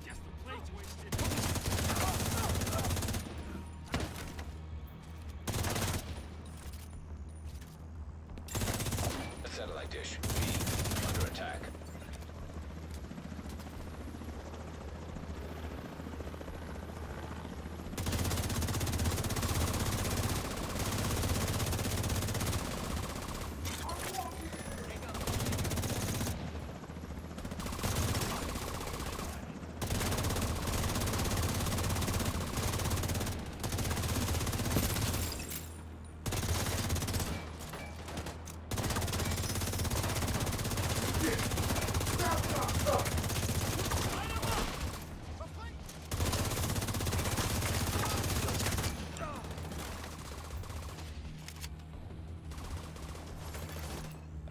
Just the plates wasted. Satellite dish B under attack.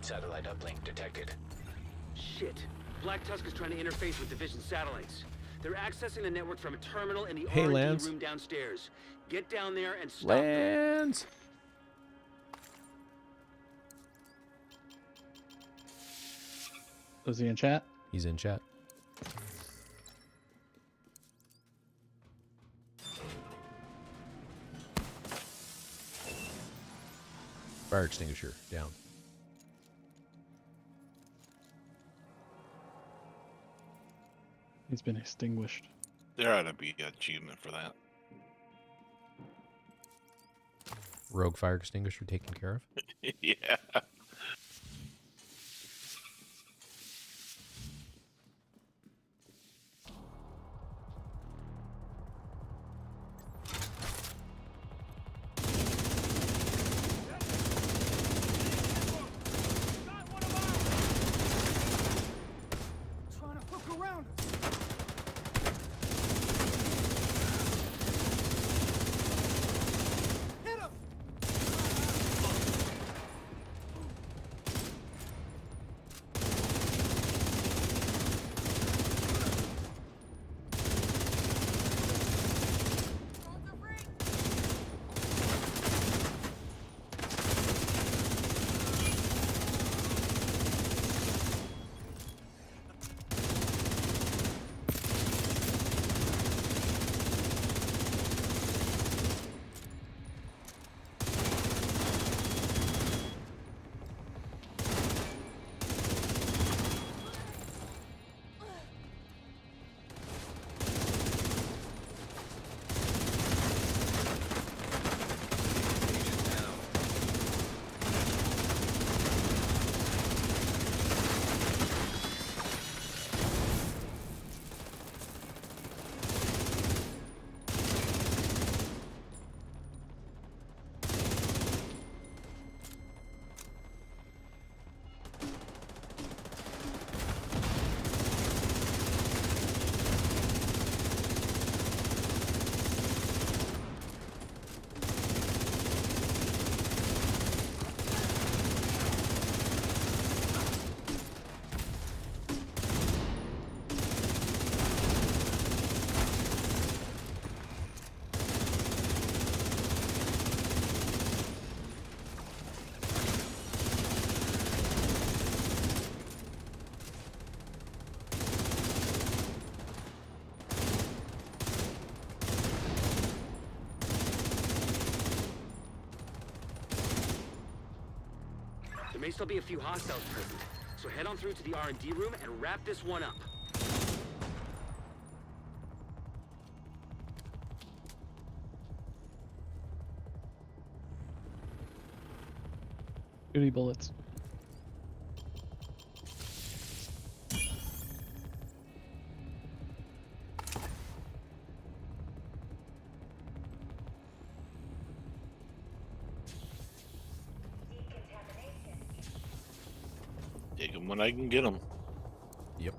Satellite uplink detected. Shit. Black Tusk is trying to interface with Division satellites. They're accessing the network from a terminal in the Hey, R&D Lance. room downstairs. Get down there and stop them. Lands! Was he in chat? He's in chat. Fire extinguisher down. He's been extinguished. There ought to be an achievement for that. Rogue fire extinguisher taken care of. Yeah. Got one of ours. Trying to hook around us. Hit him. There may still be a few hostiles present, so head on through to the R&D room and wrap this one up. Duty bullets. Take them when I can get them. Yep.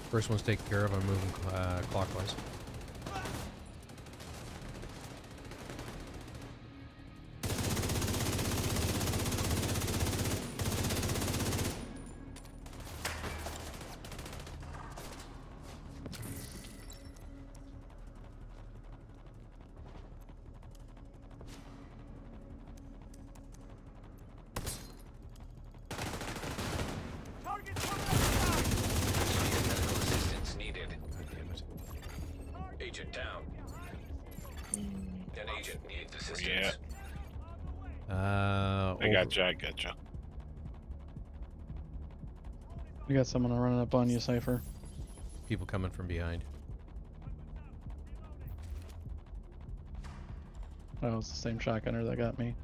First one's taken care of. I'm moving clockwise. Target coming outside! Medical assistance needed. God damn it. Agent down. An agent needs assistance. Yeah. Uh, I got you. I got you. We got someone running up on you, Cypher. people coming from behind. That was the same shotgunner that got me.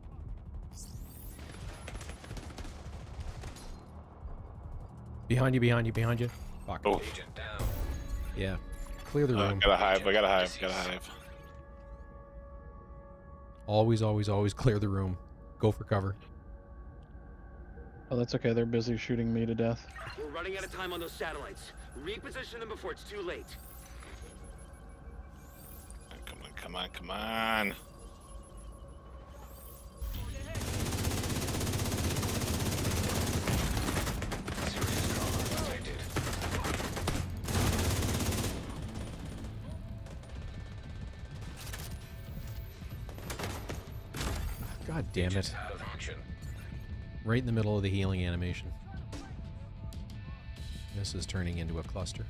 Behind you, behind you, behind you. Fuck. Oh, Agent down. Yeah. Clear the room. got a hive. I got a hive. Got a hive. Always, always, always clear the room. Go for cover. Oh, that's okay. They're busy shooting me to death. We're running out of time on those satellites. Reposition them before it's too late. Come on, come on, come on. Serious trauma detected. God damn it. Out of action. Right in the middle of the healing animation. This is turning into a cluster.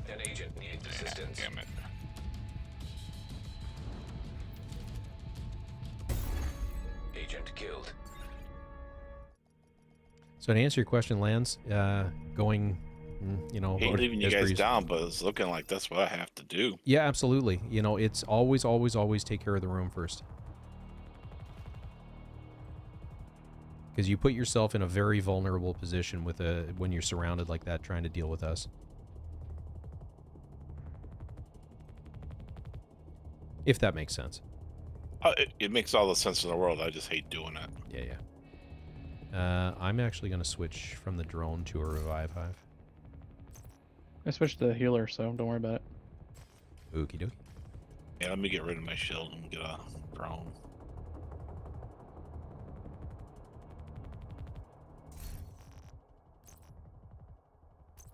An agent needs assistance. Damn it. Agent killed. So to answer your question, Lance, going, you know, Hate about leaving you as guys per- down, but it's looking like that's what I have to do. Yeah, absolutely. You know, it's always, always, always take care of the room first. Because you put yourself in a very vulnerable position with when you're surrounded like that, trying to deal with us. If that makes sense. It makes all the sense in the world. I just hate doing it. Yeah, yeah. I'm actually going to switch from the drone to a revive hive. I switched to the healer, so don't worry about it. Okie dokie. Yeah, let me get rid of my shield and get a drone.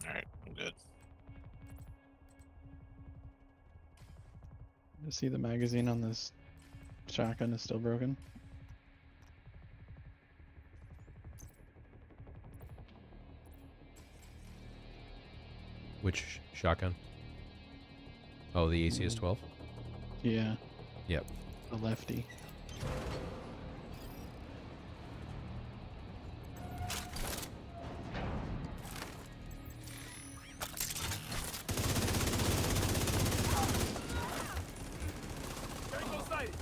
Alright, I'm good. I see the magazine on this shotgun is still broken. Which shotgun? Oh, the ACS-12? Yeah, Yep. the lefty. Tango sighted!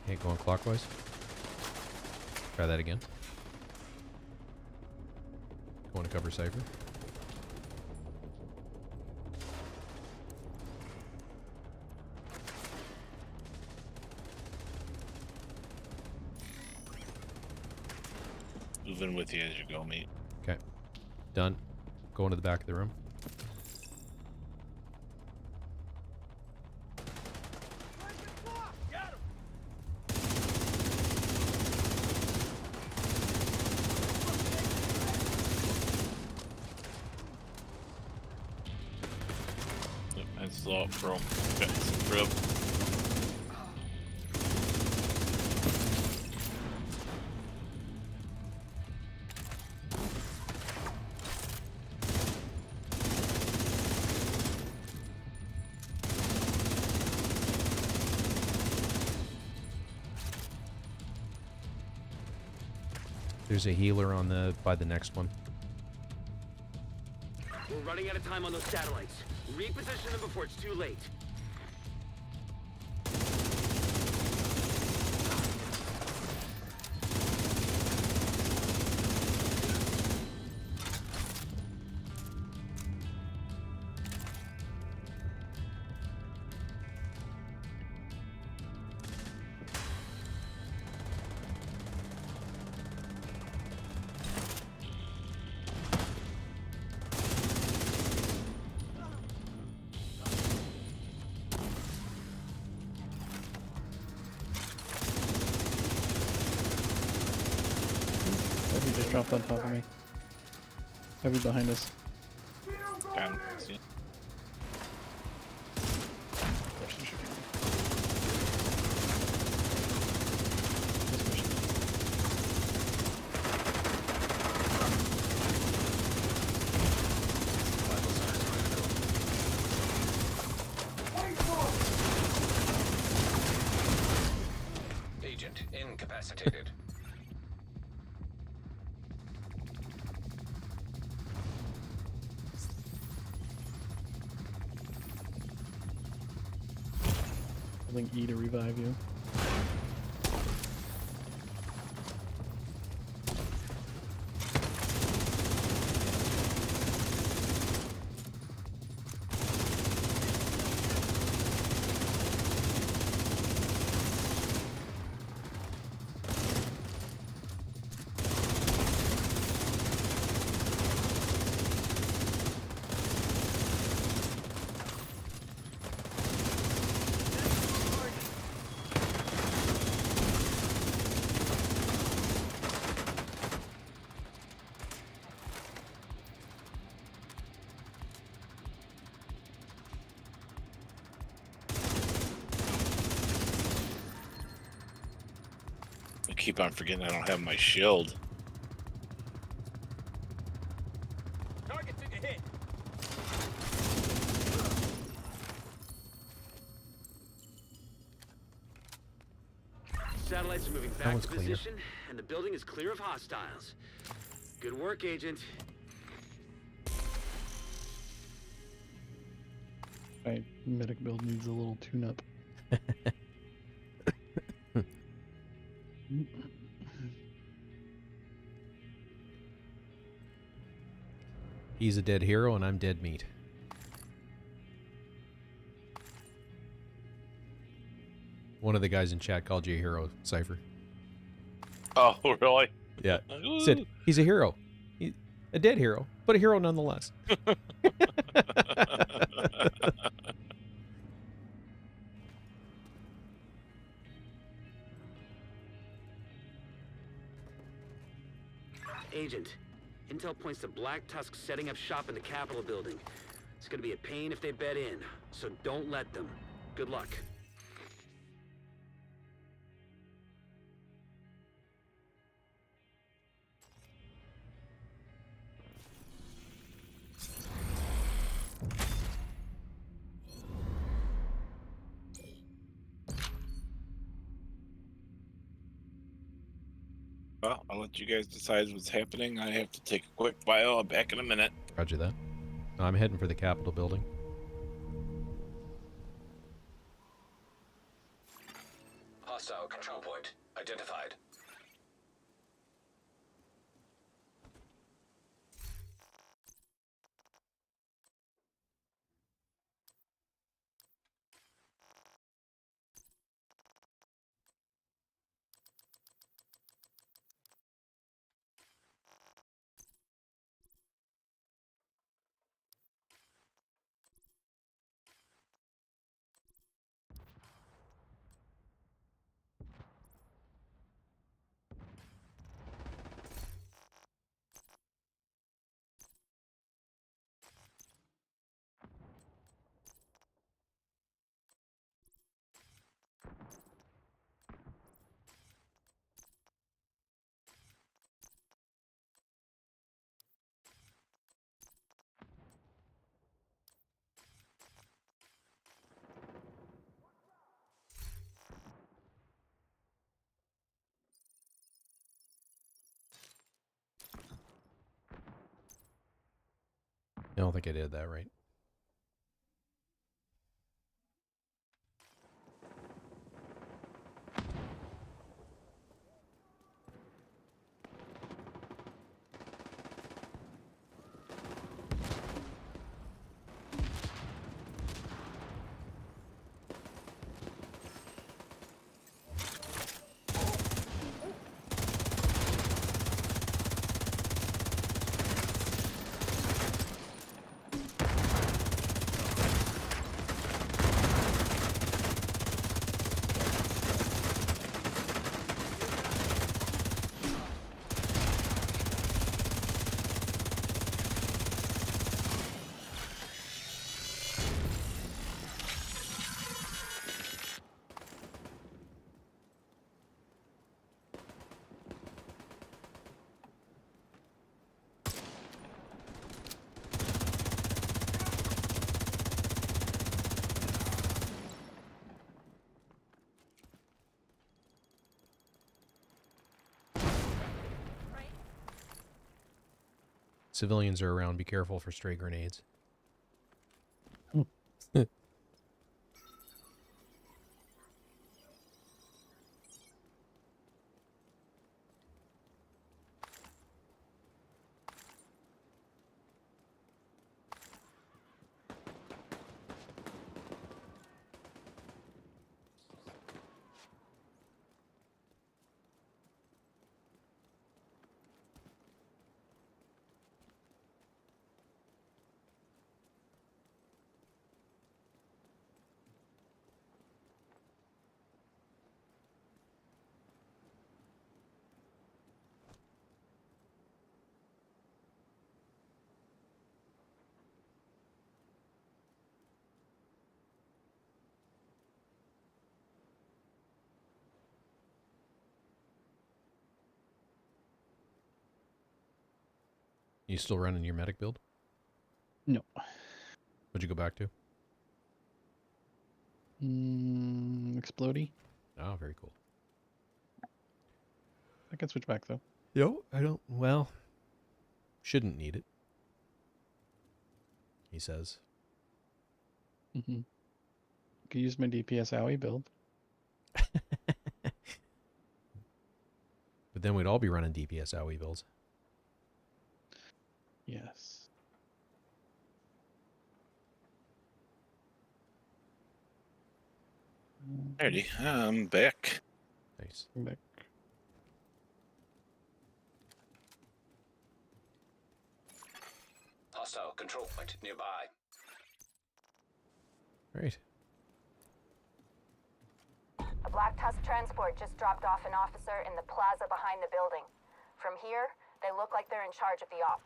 Okay, going clockwise. Try that again. Going to cover Cypher. Moving with you as you go, mate. Okay. Done. Go into the back of the room. Got him! Yep, I saw it, bro. Got some rib. There's a healer on the by the next one. We're running out of time on those satellites. Reposition them before it's too late. Heavy just dropped on top of me. Heavy behind us. Damn, see? Russian shooting. This mission. Vital signs critical. Agent incapacitated. Holding E to revive you. I keep on forgetting I don't have my shield. Target took a hit. Satellites are moving That back one's to clear. position, and the building is clear of hostiles. Good work, Agent. My medic build needs a little tune-up. He's a dead hero and I'm dead meat. One of the guys in chat called you a hero, Cypher. Oh, really? Yeah. Said he's a hero. He's a dead hero, but a hero nonetheless. Agent, intel points to Black Tusk setting up shop in the Capitol building. It's gonna be a pain if they bed in, so don't let them. Good luck. Well, I'll let you guys decide what's happening. I have to take a quick bio. I'm back in a minute. Roger that. I'm heading for the Capitol building. Hostile control point identified. don't think I did that right. Civilians are around. Be careful for stray grenades. You still running your medic build? No. What'd you go back to? Explodey. Oh, very cool. I can switch back though. Yo, I don't. Well, shouldn't need it. He says. Mm-hmm. Could use my DPS owie build. But then we'd all be running DPS owie builds. Yes. Alrighty, I'm back. Nice. Come back. Hostile control point nearby. Right. A Black Tusk transport just dropped off an officer in the plaza behind the building. From here, they look like they're in charge of the op.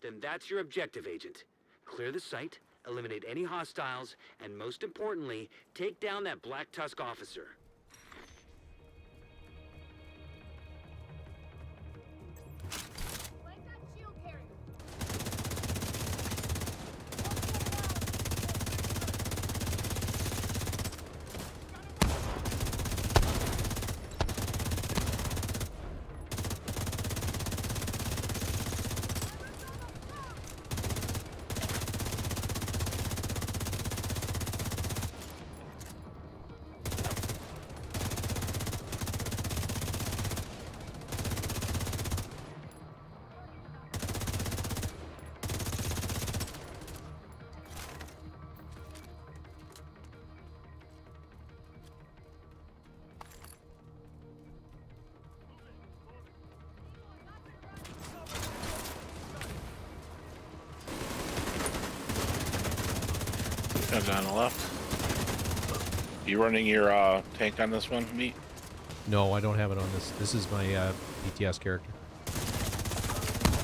Then that's your objective, Agent. Clear the site, eliminate any hostiles, and most importantly, take down that Black Tusk officer. Guys on the left. You running your tank on this one, Meat? No, I don't have it on this. This is my PTS character.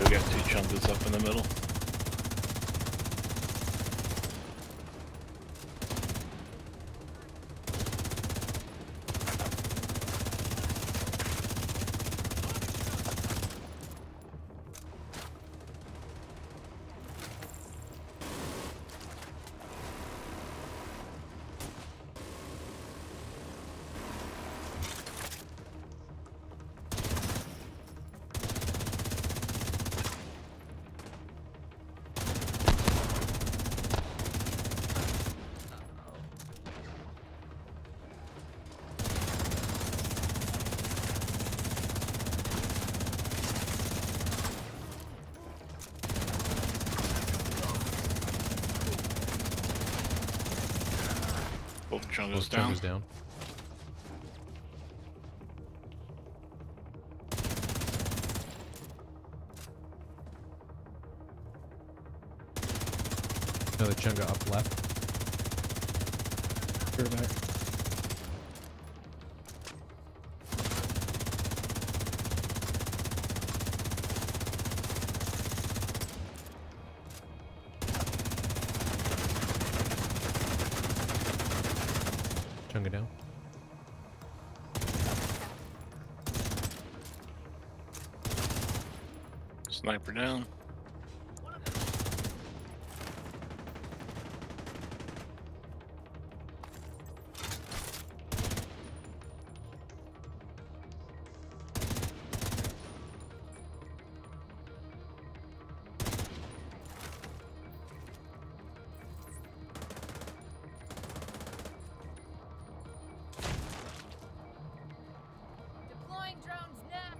We got two chunkers up in the middle. Both chungos Both down. Chungos down. Another Chunga up left. Clear back. Chunga down. Sniper down. Deploying drones now.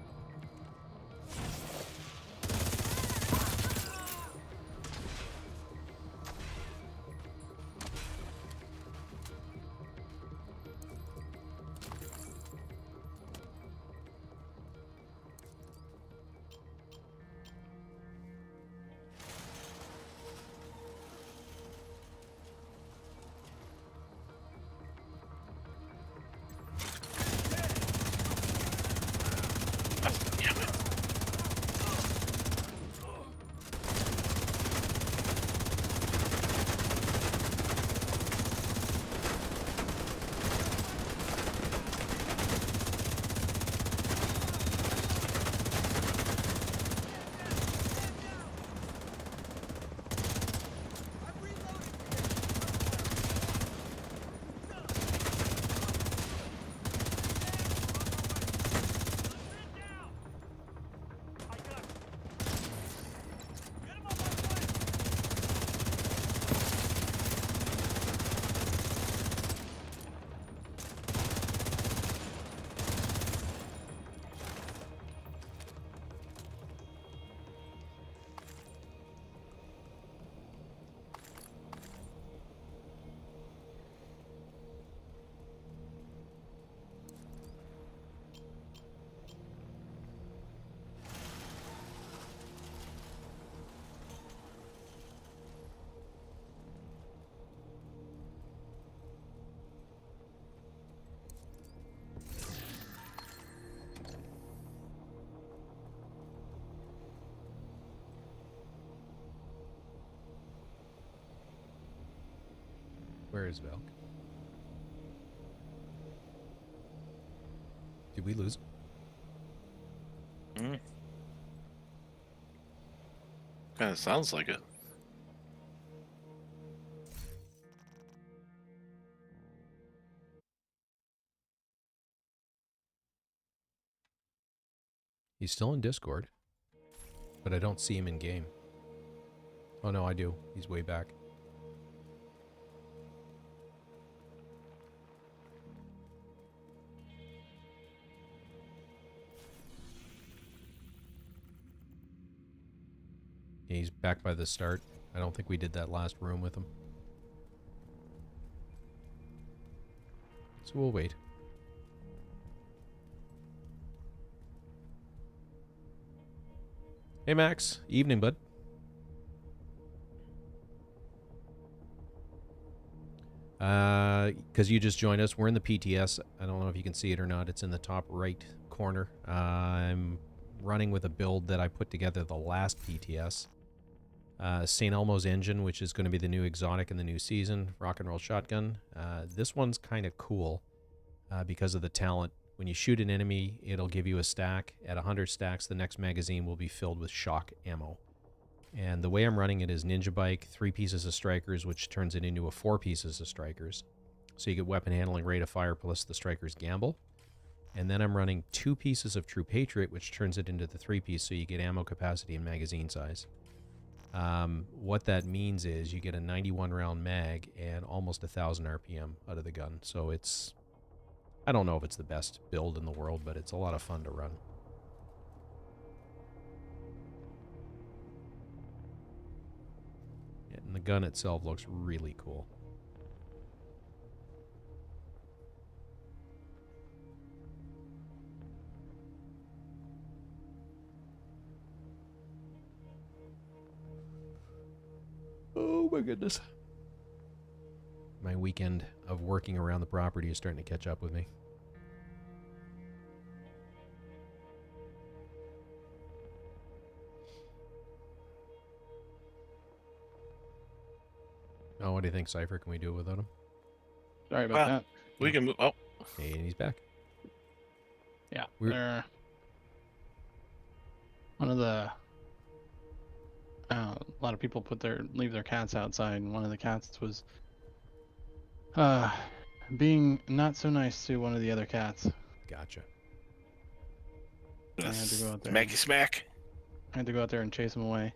Damn it. I got him. Get him on my way. Where is Valk? Did we lose him? Kind of sounds like it. He's still in Discord, but I don't see him in game. Oh no, I do. He's way back. Yeah, he's back by the start. I don't think we did that last room with him. So we'll wait. Hey Max, evening bud. Because you just joined us, we're in the PTS. I don't know if you can see it or not. It's in the top right corner. I'm running with a build that I put together the last PTS. St. Elmo's engine, which is going to be the new exotic in the new season. Rock and roll shotgun. This one's kind of cool because of the talent. When you shoot an enemy, it'll give you a stack. At 100 stacks, the next magazine will be filled with shock ammo. And the way I'm running it is Ninja Bike, 3 pieces of strikers, which turns it into a 4 pieces of strikers. So you get weapon handling, rate of fire, plus the strikers gamble. And then I'm running 2 pieces of True Patriot, which turns it into the 3-piece, so you get ammo capacity and magazine size. What that means is you get a 91 round mag and almost 1,000 RPM out of the gun. So it's, I don't know if it's the best build in the world, but it's a lot of fun to run. And the gun itself looks really cool. my goodness. My weekend of working around the property is starting to catch up with me. Oh, what do you think, Cypher? Can we do it without him? Sorry about Well, that. We can move. Oh, And he's back. Yeah, We're- they're one of the. A lot of people leave their cats outside, and one of the cats was being not so nice to one of the other cats. Gotcha. I had to go out there. smacky smack. I had to go out there and chase him away.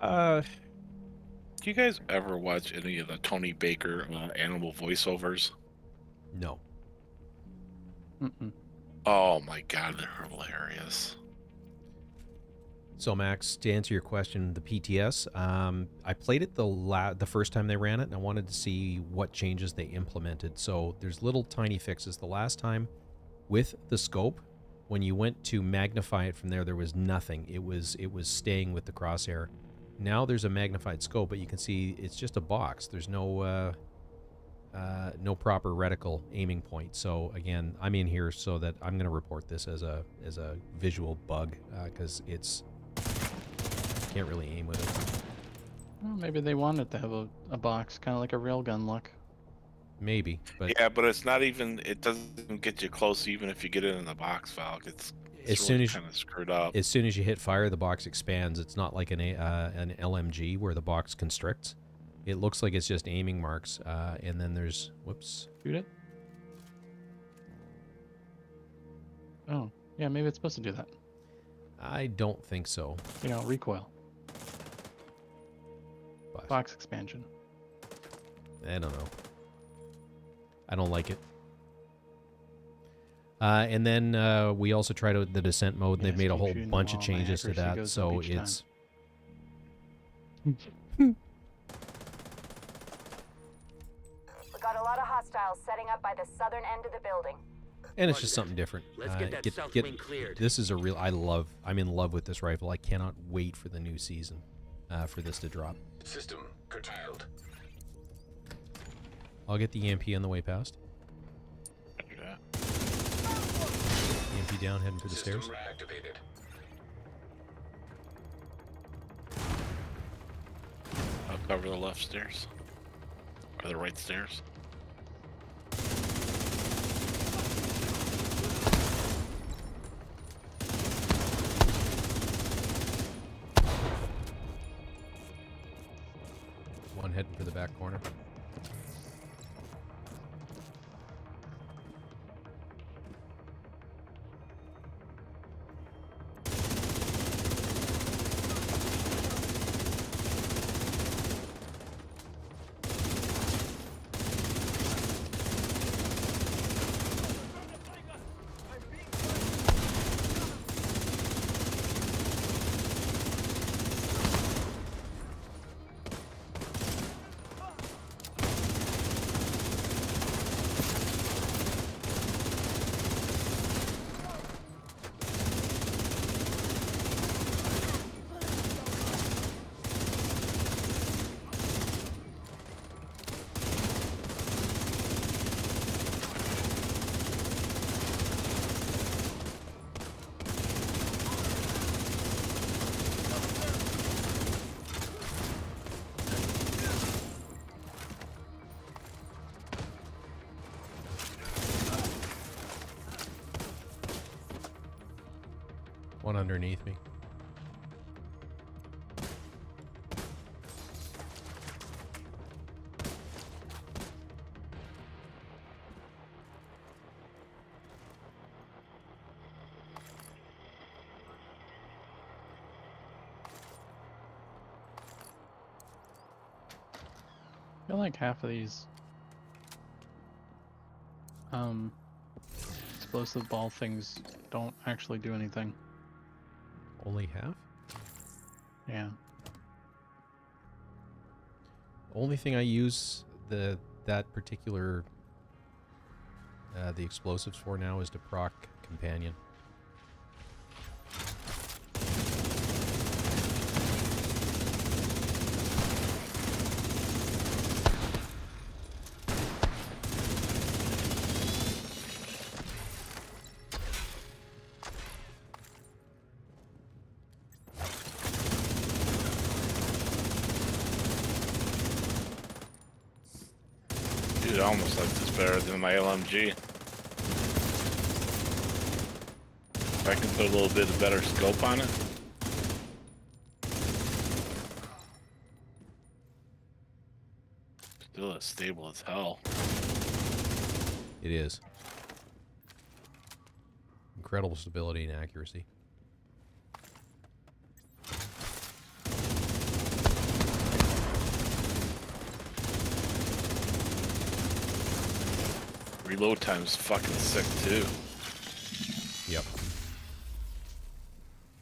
Do you guys ever watch any of the Tony Baker animal voiceovers? No. Mm-mm. Oh my god, they're hilarious. So, Max, to answer your question, the PTS, I played it the first time they ran it, and I wanted to see what changes they implemented. So there's little tiny fixes. The last time with the scope, when you went to magnify it from there was nothing. It was staying with the crosshair. Now there's a magnified scope, but you can see it's just a box. There's no proper reticle aiming point. So again, I'm in here so that I'm going to report this as a visual bug because it's can't really aim with it. Well, maybe they wanted to have a box, kind of like a railgun look. Maybe, but Yeah, but it's not even. It doesn't get you close, even if you get it in the box, Valk. It's as soon as kind of screwed up. as soon as you hit fire, the box expands. It's not like an LMG where the box constricts. It looks like it's just aiming marks, and then there's whoops. Shoot it. Oh, yeah, maybe it's supposed to do that. I don't think so. You know, recoil, But box expansion. I don't know. I don't like it. And then we also tried out the descent mode, and Yes, they've made a keep whole shooting the bunch of wall, my changes to accuracy that. goes So up each it's We got a lot of hostiles setting up by the southern end of the building. and it's just something different. Let's get that south wing cleared. This is a real. I'm in love with this rifle. I cannot wait for the new season, for this to drop. System curtailed. I'll get the EMP on the way past. Do that. EMP down, heading for the System stairs. reactivated. I'll cover the left stairs or the right stairs. One heading for the back corner. One underneath me. I feel like half of these explosive ball things don't actually do anything. Only half? Yeah. Only thing I use that particular the explosives for now is to proc companion. Dude, I almost like this better than my LMG. If I can put a little bit of better scope on it. Still as stable as hell. It is. Incredible stability and accuracy. Reload time's fucking sick too. Yep.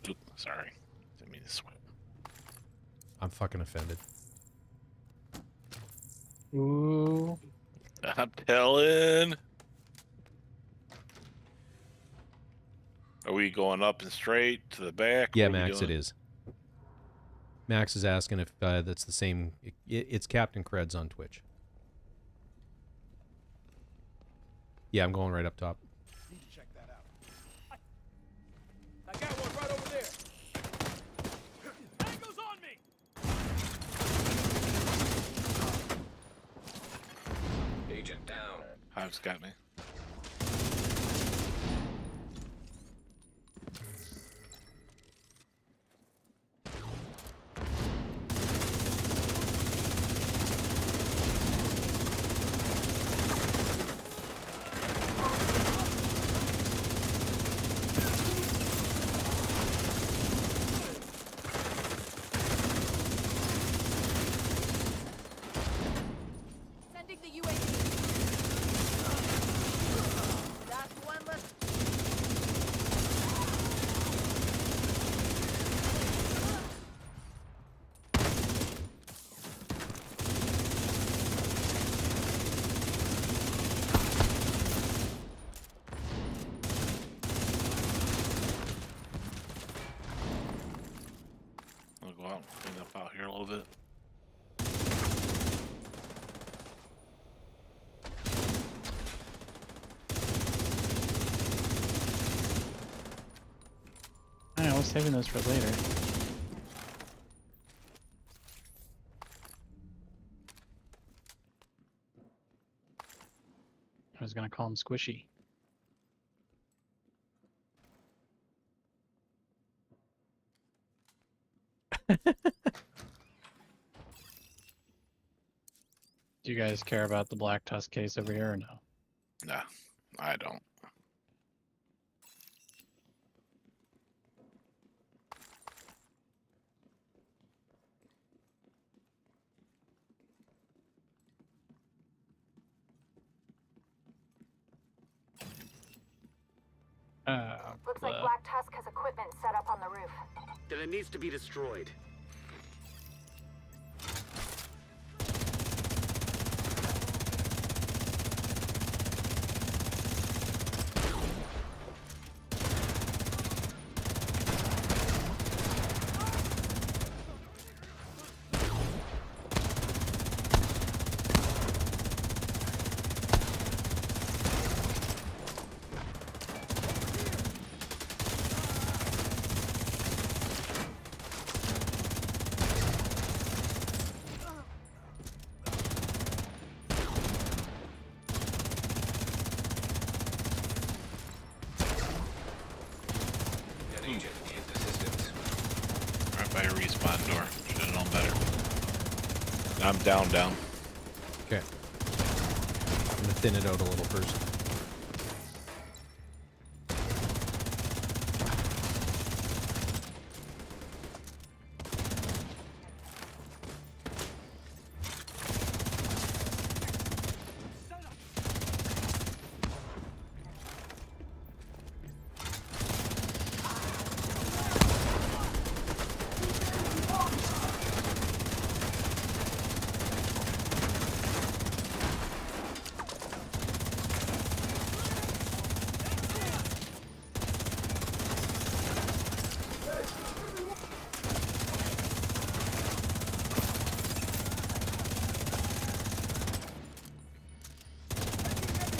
Oop, sorry. Didn't mean to sweat. I'm fucking offended. Ooh. I'm telling. Are we going up and straight to the back? Yeah, What are we Max, it doing? is. Max is asking if that's the same. It's Captain Creds on Twitch. Yeah, I'm going right up top. Need to check that out. I got one right over there. Angle's on me. Agent down. Hive's got me. Sending the UAV. That's one less. I'll go out and clean up out here a little bit. I was saving those for later. I was gonna call him Squishy. Do you guys care about the Black Tusk case over here or no? Nah, I don't. Looks like Black Tusk has equipment set up on the roof. Then it needs to be destroyed. An agent needs assistance. Right by your respawn door. Should have known better. I'm down. Okay. I'm gonna thin it out a little first.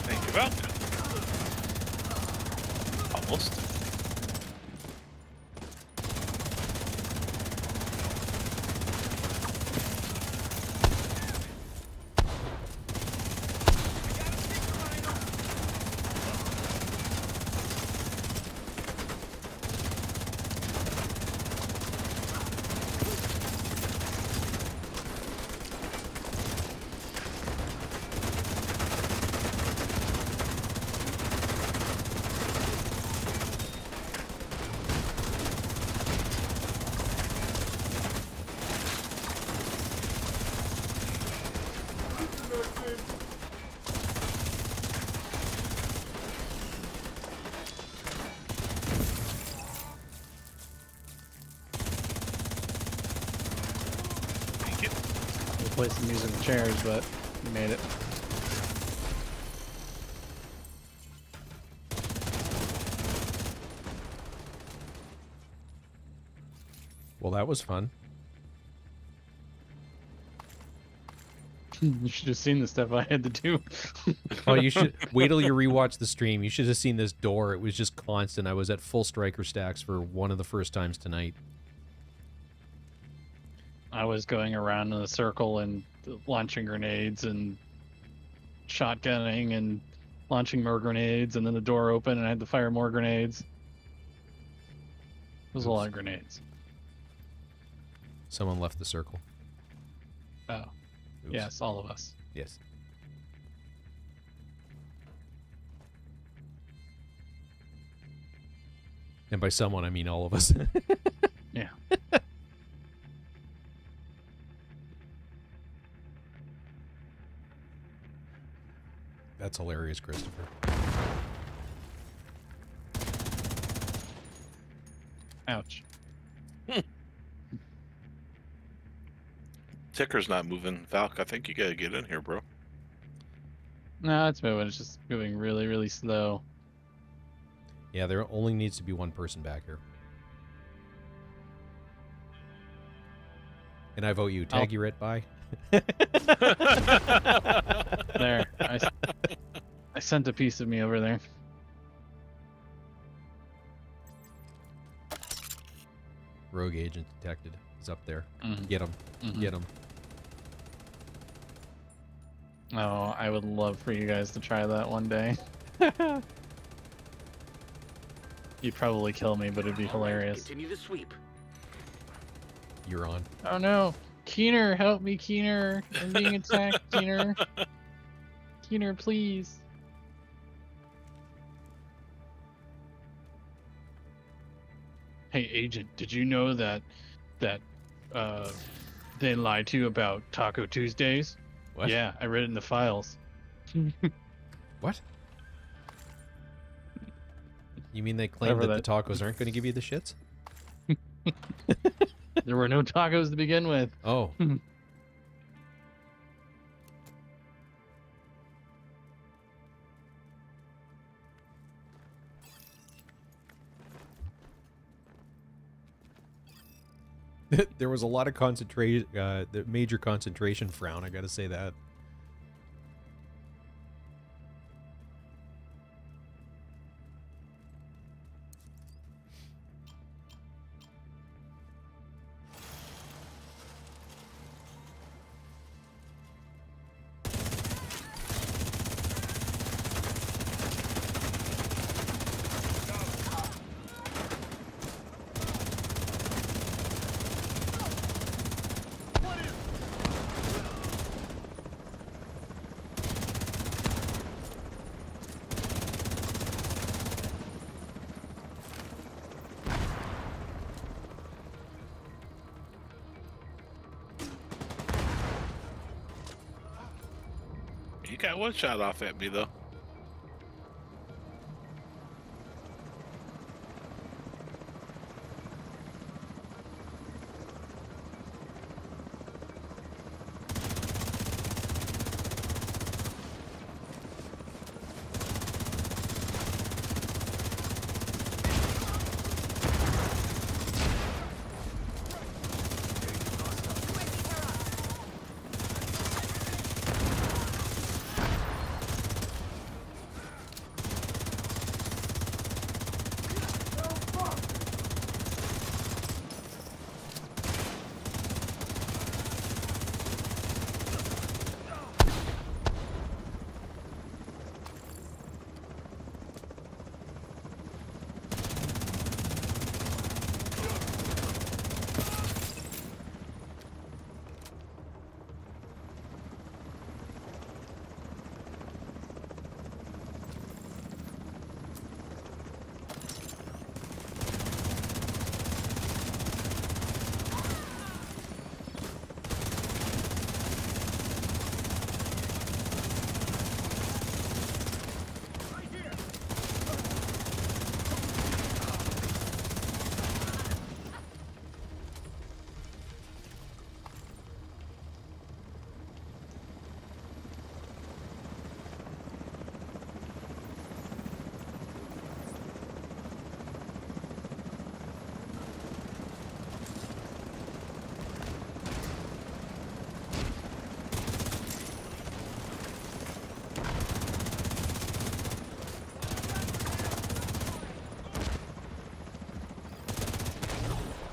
Thank you, Falcon. Almost. play some musical chairs, but we made it. Well, that was fun. You should have seen the stuff I had to do. Oh, you should wait till you rewatch the stream. You should have seen this door. It was just constant. I was at full striker stacks for one of the first times tonight. I was going around in a circle and launching grenades and shotgunning and launching more grenades, and then the door opened and I had to fire more grenades. It was a lot of grenades. Someone left the circle. Oh, Oops. yes, all of us. Yes. And by someone, I mean all of us. Yeah. That's hilarious, Christopher. Ouch. Ticker's not moving. Valk, I think you gotta get in here, bro. No, it's moving. It's just moving really, really slow. Yeah, there only needs to be one person back here. And I vote you. Tag you right by. There. I sent a piece of me over there. Rogue agent detected. He's up there. Mhm. Get him. Mhm. Get him. Oh, I would love for you guys to try that one day. You'd probably kill me, but it'd be All right, hilarious. continue to sweep. You're on. Oh no! Keener, help me, Keener! I'm being attacked, Keener! Keener, please! Hey, Agent, did you know that they lied to you about Taco Tuesdays? What? Yeah, I read it in the files. What? You mean they claimed Whatever that the tacos aren't going to give you the shits? There were no tacos to begin with. Oh. There was a lot of concentration, the major concentration frown, I gotta say that. He got one shot off at me though.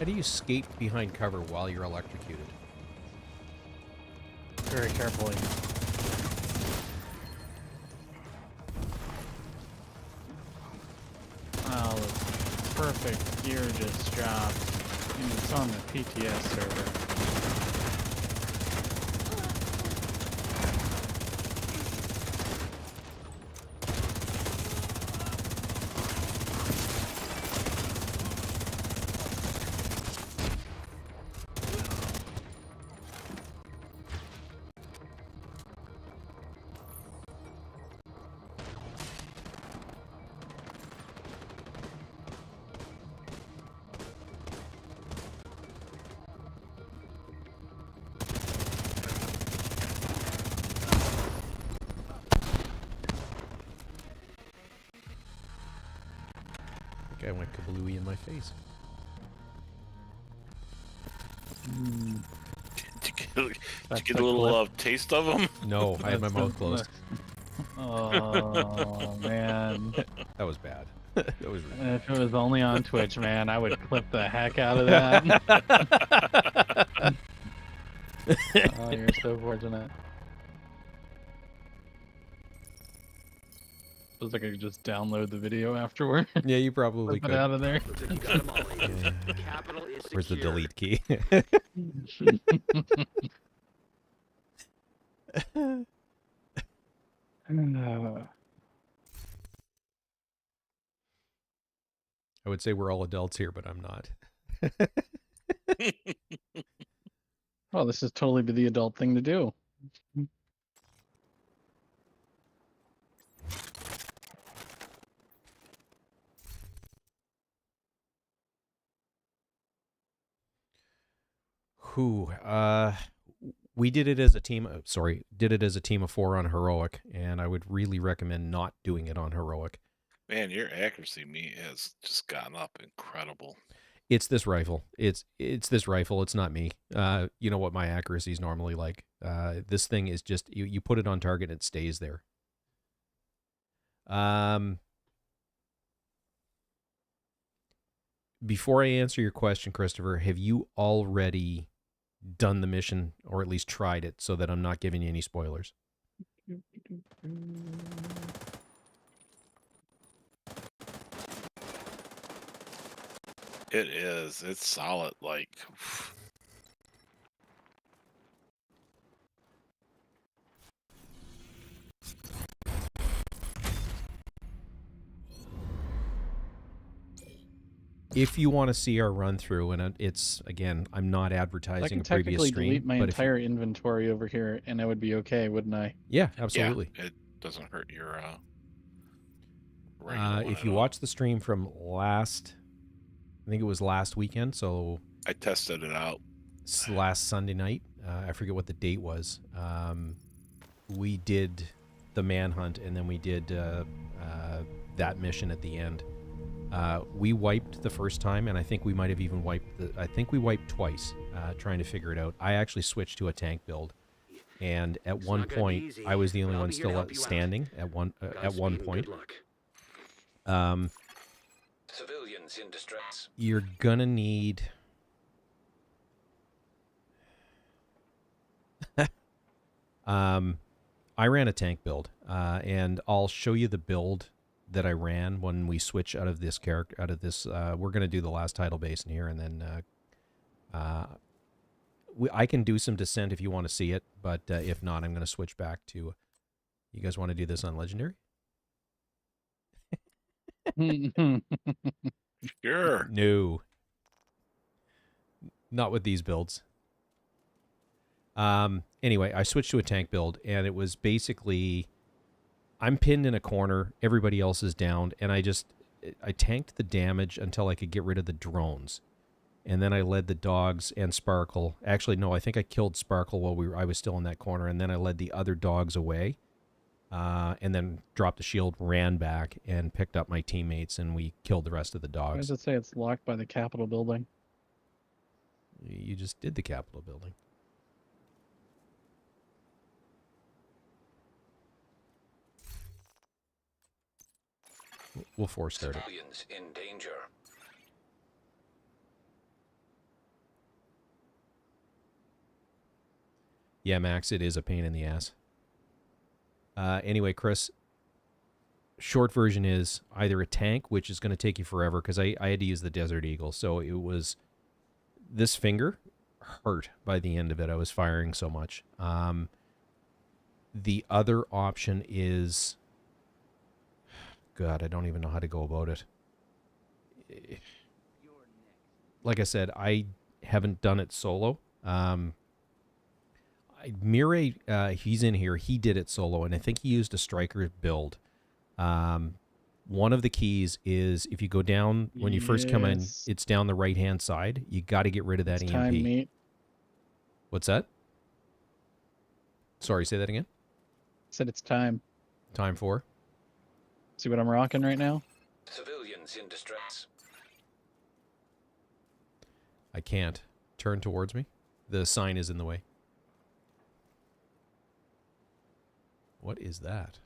How do you escape behind cover while you're electrocuted? Very carefully. Oh, the perfect gear just dropped. And it's on the PTS server. I think I went kablooey in my face. Did That's you get the a little clip. taste of them? No, I had my That's the- mouth closed. Oh, man. That was bad. That was really If it was only on Twitch, man, I would clip the heck out of that. Oh, you're so fortunate. Feels like I could just download the video afterward. Yeah, you probably Clip it could. out of there. Looks like you got 'em all, Agent. The capital is Where's the secure. delete key? I would say we're all adults here, but I'm not. Well, this is totally the adult thing to do. Who? We did it as a team. Did it as a team of 4 on heroic, and I would really recommend not doing it on heroic. Man, your accuracy meat has just gone up incredible. It's this rifle. It's this rifle. It's not me. You know what my accuracy is normally like. This thing is just you put it on target, and it stays there. Before I answer your question, Christopher, have you already done the mission, or at least tried it, so that I'm not giving you any spoilers? It is. It's solid. Like, If you want to see our run through, and it's again, I'm not I advertising can a previous technically stream, delete my but if you- entire inventory over here, and I would be okay, wouldn't I? yeah, absolutely. yeah, it doesn't hurt your regular one If at you all. watch the stream from last, I think it was last weekend, so I tested it out. last Sunday night. I forget what the date was. We did the manhunt, and then we did that mission at the end. We wiped the first time, and I think we might have even wiped I think we wiped twice, trying to figure it out. I actually switched to a tank build, and at It's one not gonna be point, easy, I was the only but I'll one be here to still help you out. standing at one Godspeed and point. Good luck. Civilians in distress. You're gonna need. I ran a tank build, and I'll show you the build that I ran when we switch out of this character. We're gonna do the last tidal basin here, and then I can do some descent if you want to see it, but if not, I'm gonna switch back to. You guys want to do this on legendary? Sure. No. Not with these builds. Anyway, I switched to a tank build, and it was basically I'm pinned in a corner, everybody else is down, and I tanked the damage until I could get rid of the drones. And then I led the dogs and Sparkle. Actually, no, I think I killed Sparkle while I was still in that corner, and then I led the other dogs away. And then dropped the shield, ran back, and picked up my teammates, and we killed the rest of the Why dogs. does it say it's locked by the Capitol building? You just did the Capitol building. We'll force start it. Civilians in danger. Yeah, Max, it is a pain in the ass. Anyway, Chris, short version is either a tank, which is going to take you forever, because I had to use the Desert Eagle. So it was, this finger hurt by the end of it. I was firing so much. The other option is, God, I don't even know how to go about it. Like I said, I haven't done it solo. Mirai, he's in here. He did it solo, and I think he used a striker build. One of the keys is if you go down when you first come in, it's down the right-hand side. You got to get rid of that EMP. Time, mate. What's that? Sorry, say that again. Said it's time. Time for? See what I'm rocking right now? Civilians in distress. I can't. Turn towards me. The sign is in the way. What is that?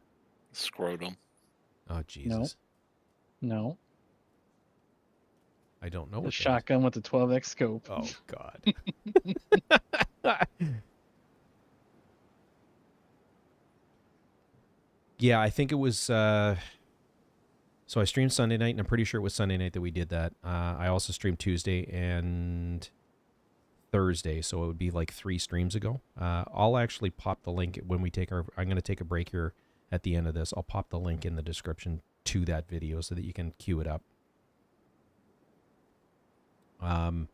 Scrotum. Oh, Jesus. No. I don't know. The What shotgun with the 12x scope. Oh, God. Yeah, I think it was... so I streamed Sunday night, and I'm pretty sure it was Sunday night that we did that. I also streamed Tuesday and Thursday, so it would be like 3 streams ago. I'll actually pop the link when we take our... I'm going to take a break here at the end of this. I'll pop the link in the description to that video so that you can queue it up. I'm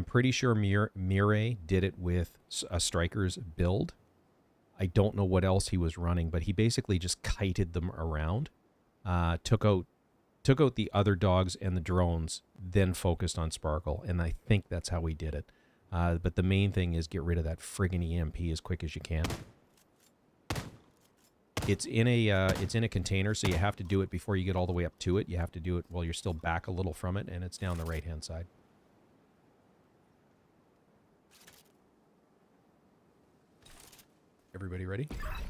pretty sure Mirai did it with a striker's build. I don't know what else he was running, but he basically just kited them around, took out the other dogs and the drones, then focused on Sparkle, and I think that's how he did it. But the main thing is get rid of that friggin' EMP as quick as you can. It's in a container, so you have to do it before you get all the way up to it. You have to do it while you're still back a little from it, and it's down the right-hand side. Everybody ready?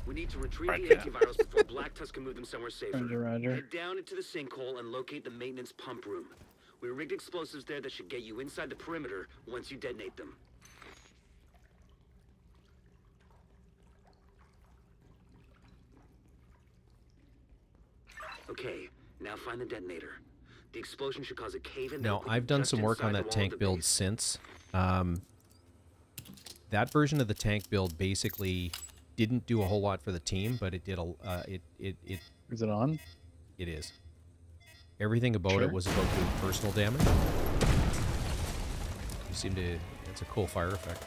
We need to retrieve Right, the yeah. antivirals before Black Tusk can move them somewhere safer. Roger. Head down into the sinkhole and locate the maintenance pump room. We rigged explosives there that should get you inside the perimeter once you detonate them. Okay, now find the detonator. The explosion should cause a cave-in. Now, I've done some work on that tank build since. That version of the tank build basically didn't do a whole lot for the team, but it did Is it on? it is. Everything about Sure. it was about doing personal damage. You seem to... It's a cool fire effect.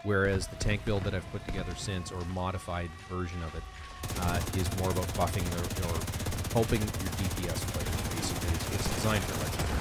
Whereas the tank build that I've put together since, or modified version of it, is more about buffing or helping your DPS players, basically. It's designed for Legendary.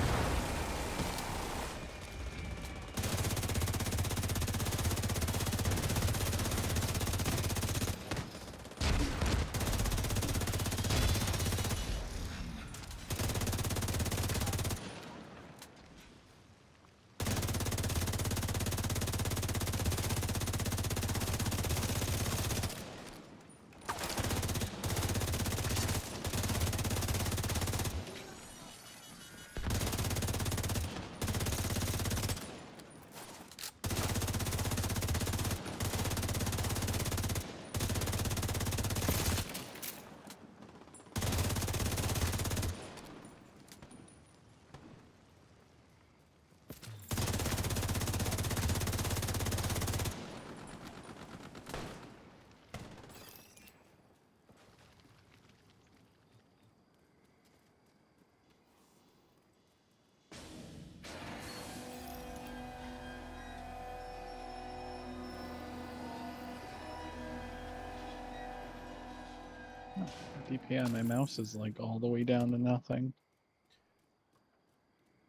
DPI on my mouse is like all the way down to nothing.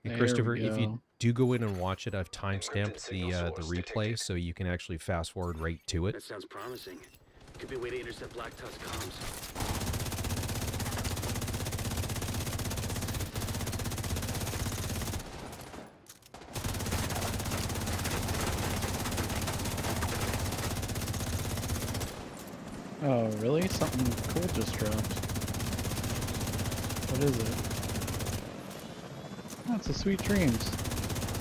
And There Christopher, we if you go. do go in and watch it, I've timestamped Emergency the signal source replay detected. so you can actually fast forward right to it. That sounds promising. Could be a way to intercept Black Tusk comms. Oh, really? Something cool just dropped. What is it? That's a Sweet Dreams.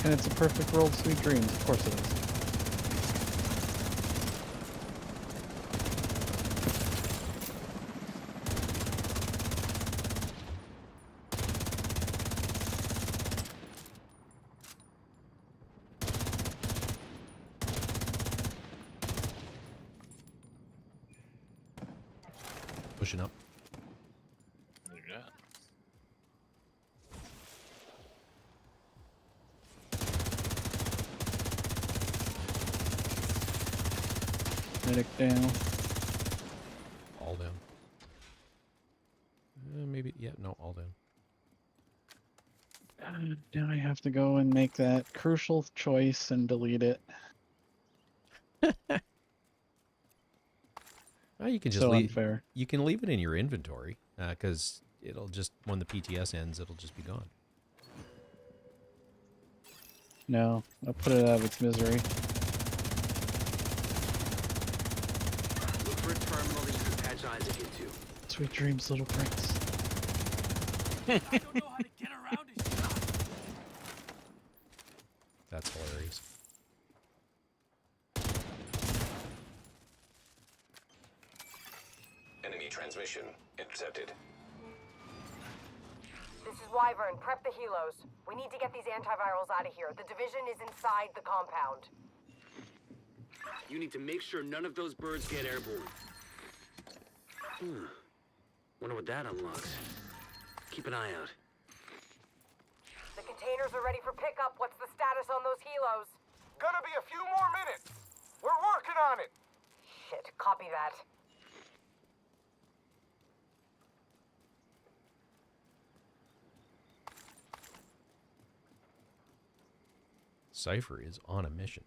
And it's a perfect rolled Sweet Dreams. Of course it is. Pushing up. Yeah. Medic down. All down. Maybe, yeah, no, all down. Now I have to go and make that crucial choice and delete it. Well, you can just So leave. unfair. You can leave it in your inventory because it'll just, when the PTS ends, it'll just be gone. No, I'll put it out of its misery. Look for a terminal that you can patch Isaac into. Sweet dreams, little prince. I don't know how to get around his shot. That's hilarious. Enemy transmission intercepted. This is Wyvern. Prep the helos. We need to get these antivirals out of here. The division is inside the compound. You need to make sure none of those birds get airborne. Wonder what that unlocks. Keep an eye out. The containers are ready for pickup. What's the status on those helos? Gonna be a few more minutes. We're working on it. Shit, copy that. Cypher is on a mission.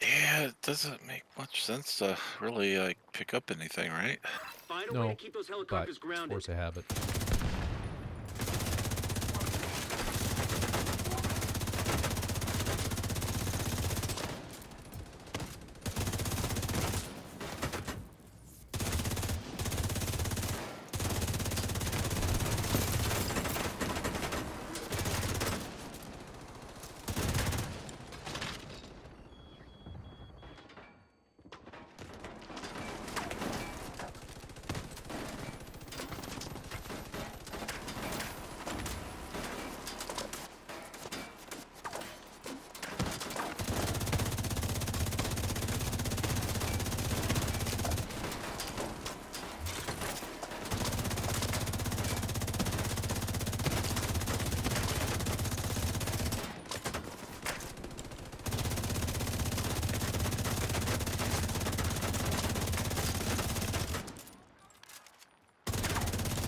Yeah, it doesn't make much sense to really like pick up anything, right? Find a way No, to keep those but helicopters it's grounded. force of habit.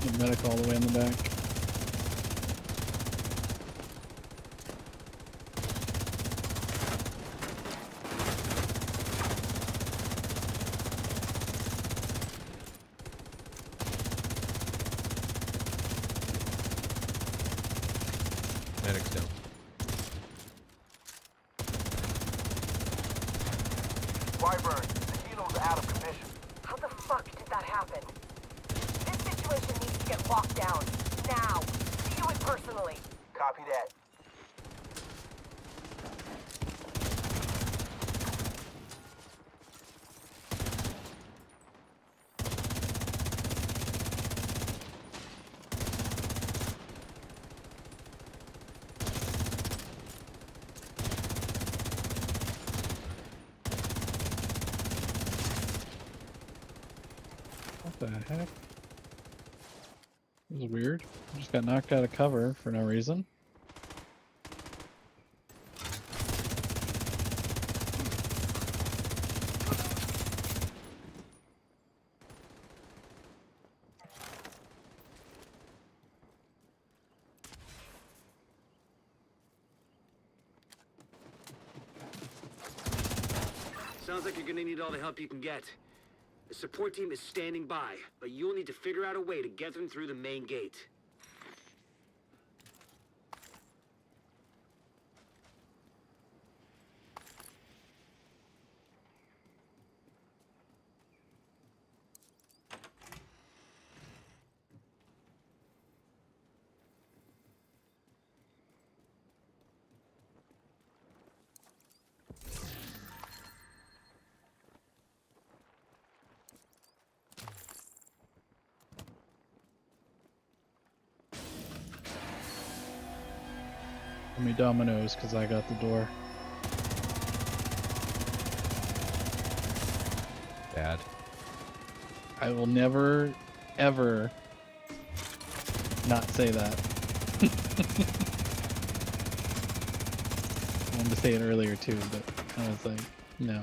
The medic all the way in the back. Medic's down. Wyvern, the helo's out of commission. How the fuck did that happen? This situation needs to get locked down. Now. See you in personally. Copy that. What the heck? This is weird. I just got knocked out of cover for no reason. Sounds like you're gonna need all the help you can get. The support team is standing by, but you'll need to figure out a way to get them through the main gate. Let me dominoes because I got the door. Bad. I will never, ever not say that. I wanted to say it earlier too, but I was like, no.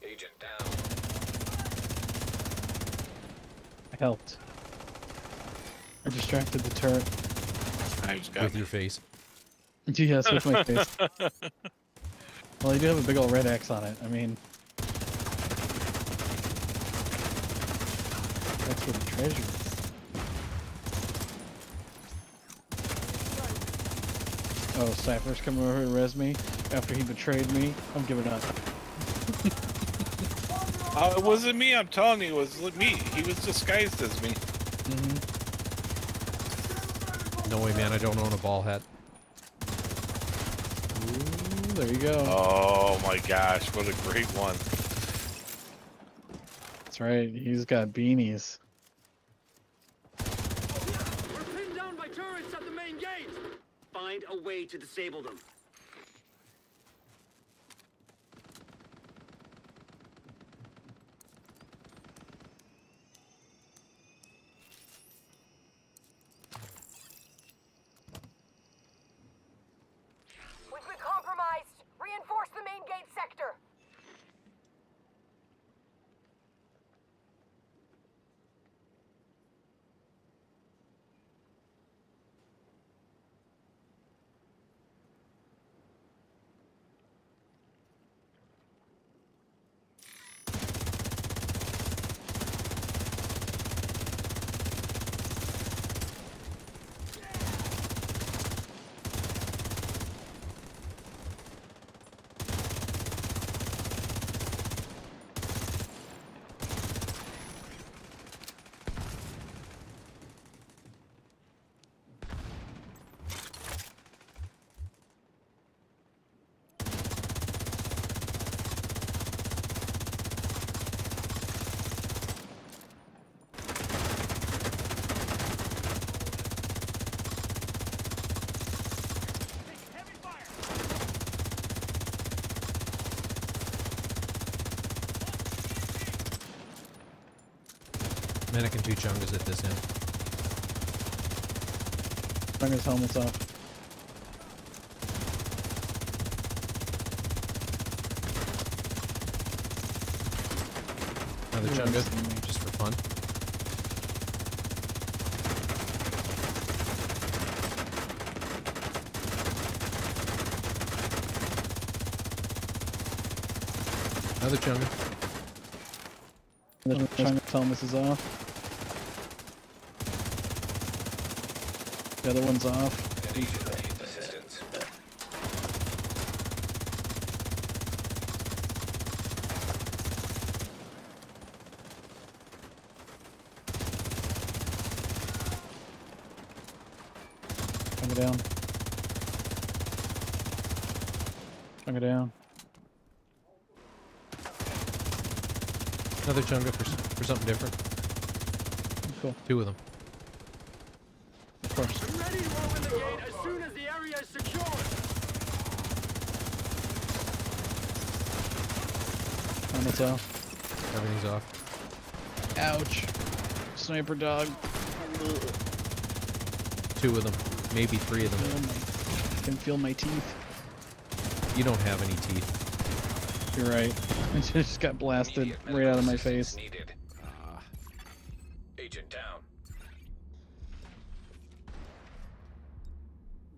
Agent down. I helped. I distracted the turret. I just got With your face. Yes, with my face. Well, you do have a big old red X on it. I mean, that's where the treasure is. Oh, Cypher's coming over to res me after he betrayed me. I'm giving up. It wasn't me. I'm telling you, it was me. He was disguised as me. No way, man. I don't own a ball hat. Ooh, there you go. Oh my gosh, what a great one! That's right. He's got beanies. We're pinned down by turrets at the main gate. Find a way to disable them. We've been compromised. Reinforce the main gate sector. Medic and 2 Chungas at this end. Bring his helmets off. Another You're Chunga, missing me. just for fun. Another Chunga. The Chunga's helmet is off. The other one's off. An agent needs assistance. Chunga down. Chunga down. Another Chunga for something different. Cool. 2 of them. Of course. Ready to open the gate as soon as the area is secured. Helmet's off. Everything's off. Ouch. Sniper dog. 2 of them. Maybe 3 of them. I can feel my teeth. You don't have any teeth. You're right. I just got blasted Immediate right out of my medical face. assistance needed. Agent down.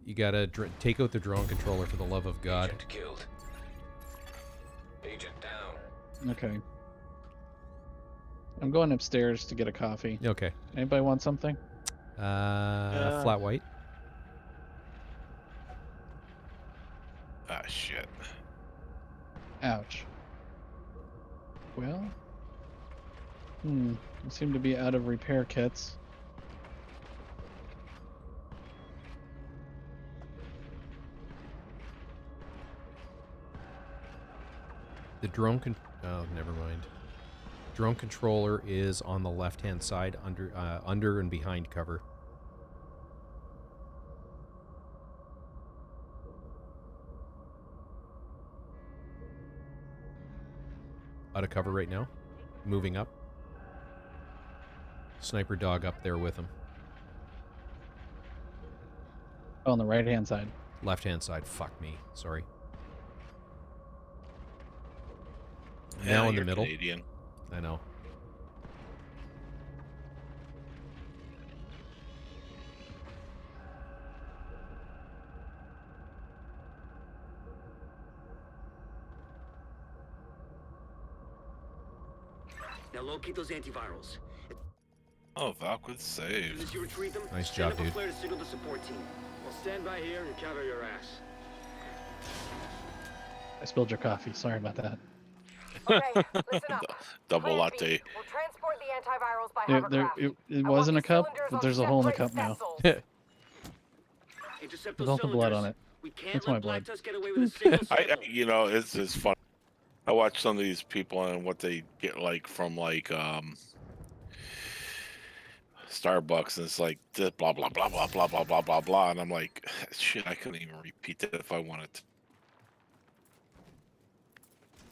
You gotta take out the drone controller for the love of God. Agent killed. Agent down. Okay. I'm going upstairs to get a coffee. Okay. Anybody want something? Flat white. Ah, shit. Ouch. Well, we seem to be out of repair kits. The drone oh, never mind. Drone controller is on the left-hand side, under and behind cover. Out of cover right now. Moving up. Sniper dog up there with him. Oh, on the right-hand side. Left-hand side. Fuck me. Sorry. Yeah, Now in the you're middle. Canadian. I know. Now locate those antivirals. Oh, Valk As saved. soon as you retrieve them, Nice send job, up a dude. flare to signal the support team. I'll stand by here and cover your ass. I spilled your coffee. Sorry about that. Okay, listen up. Double Plan latte. B. We'll transport the antivirals by There, hovercraft. it I was want in a these cup, cylinders but on there's a hole in the separate cup now. vessels. Intercept There's those also blood cylinders. on it. We can't That's let my Black blood. Tusk get away with a single I, sample. you know, it's fun. I watch some of these people and what they get like from like Starbucks, and it's like this blah blah blah blah blah blah blah blah blah, and I'm like, shit, I couldn't even repeat that if I wanted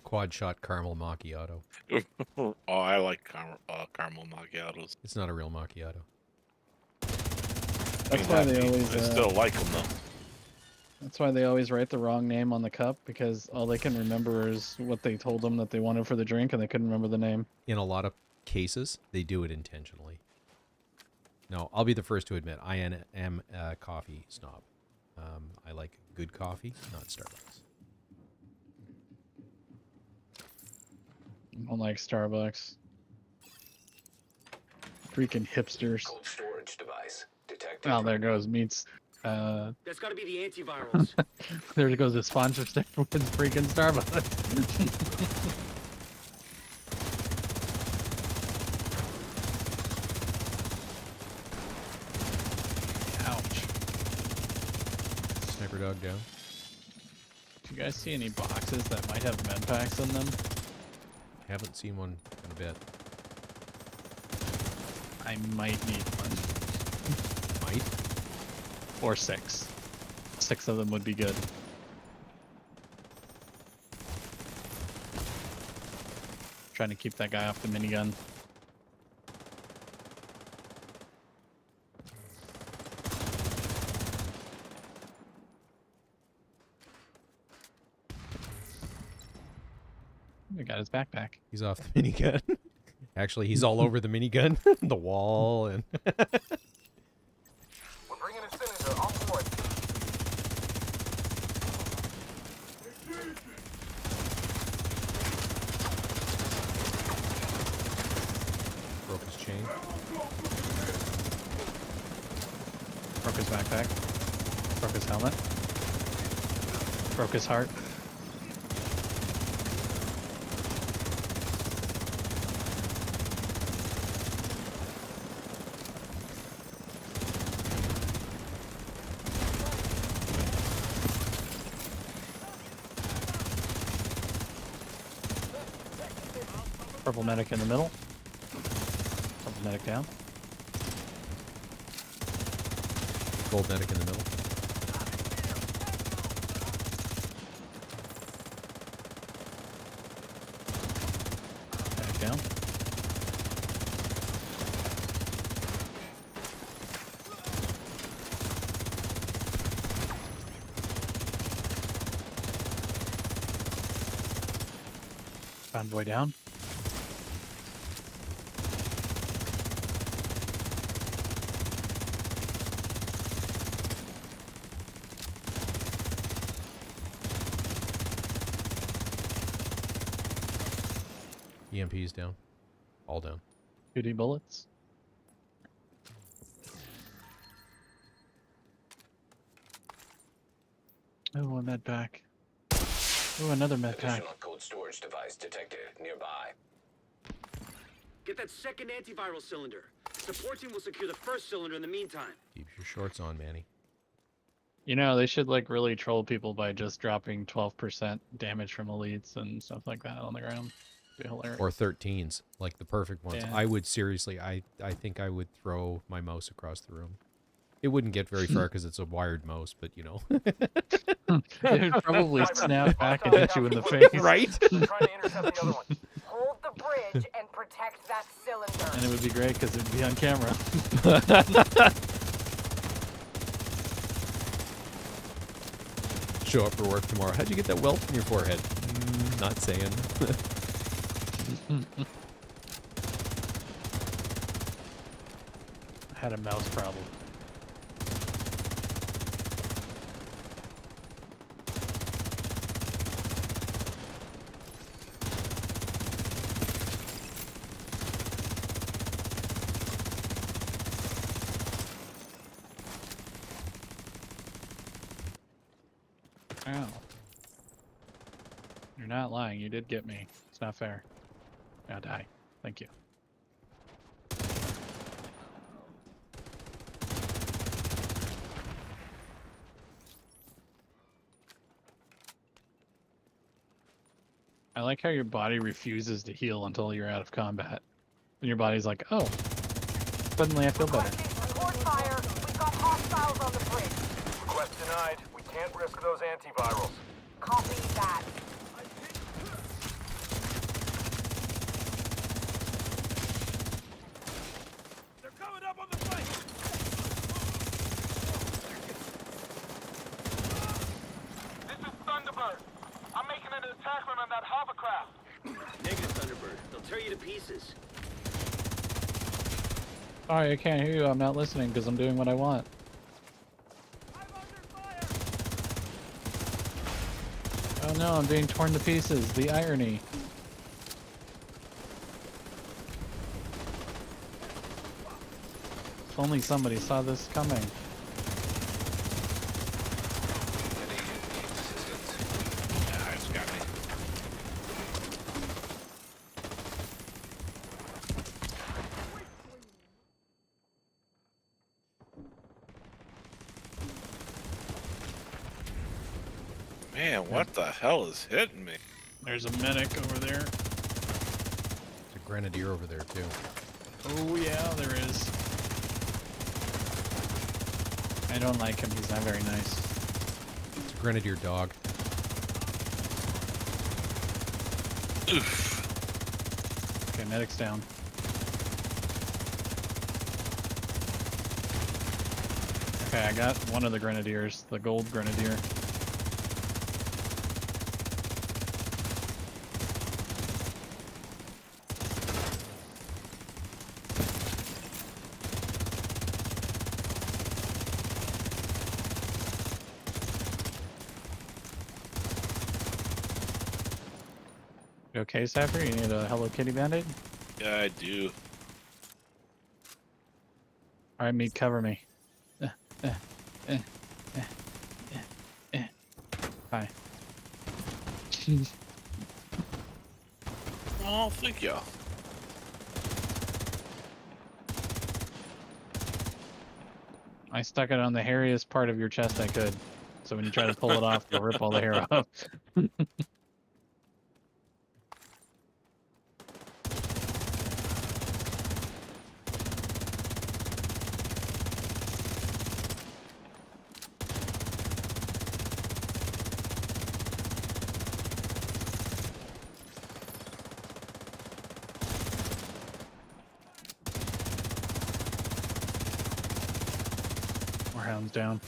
Quad shot caramel macchiato. to. Oh, I like caramel macchiatos. It's not a real macchiato. That's why they I always. still like them though. That's why they always write the wrong name on the cup, because all they can remember is what they told them that they wanted for the drink, and they couldn't remember the name. In a lot of cases, they do it intentionally. No, I'll be the first to admit I am a coffee snob. I like good coffee, not Starbucks. I don't like Starbucks. Freaking hipsters. Cold storage device detected. Oh, there goes Meats. That's got to be the antivirals. There goes the sponsorship with freaking Starbucks. Ouch. Sniper dog down. Do you guys see any boxes that might have med packs in them? Haven't seen one in a bit. I might need one. Might. Or 6. 6 of them would be good. Trying to keep that guy off the minigun. We got his backpack. He's off the minigun. Actually, he's all over the minigun, the wall, and We're bringing a cylinder on board. broke his chain. Broke his backpack. Broke his helmet. Broke his heart. Purple medic in the middle. Purple medic down. Gold medic in the middle. Medic down. Convoy down. EMP's down. All down. 50 bullets. Oh, a med pack. Oh, another med pack. Additional cold storage device detected nearby. Get that second antiviral cylinder. Support team will secure the first cylinder in the meantime. Keep your shorts on, Manny. You know, they should like really troll people by just dropping 12% damage from elites and stuff like that on the ground. Be hilarious. Or 13s, like the perfect ones. Yeah. I would seriously, I think I would throw my mouse across the room. It wouldn't get very far because it's a wired mouse, but you know. It would probably snap back and hit you in the face. Right? Trying to intercept the other one. Hold the bridge and protect that cylinder. And it would be great because it'd be on camera. Show up for work tomorrow. How'd you get that welt from your forehead? Not saying. I had a mouse problem. Ow. You're not lying. You did get me. It's not fair. Now die. Thank you. I like how your body refuses to heal until you're out of combat. And your body's like, oh, suddenly I feel better. Support fire. We've got hostiles on the bridge. Request denied. We can't risk those antivirals. Copy that. They're coming up on the flank. This is Thunderbird. I'm making an attack run on that hovercraft. Negative, Thunderbird. They'll tear you to pieces. Sorry, I can't hear you. I'm not listening because I'm doing what I want. I'm under fire. Oh no, I'm being torn to pieces. The irony. If only somebody saw this coming. An agent needs assistance. Yeah, it's got me. Man, what the hell is hitting me? There's a medic over there. There's a grenadier over there, too. Oh yeah, there is. I don't like him. He's not very nice. It's a grenadier dog. Oof. Okay, medic's down. Okay, I got one of the grenadiers, the gold grenadier. You okay, Sapper? You need a Hello Kitty band-aid? Yeah, I do. Alright, Meat, cover me. Hi. Oh, thank you. I stuck it on the hairiest part of your chest I could. So when you try to pull it off, you'll rip all the hair off. More hounds down.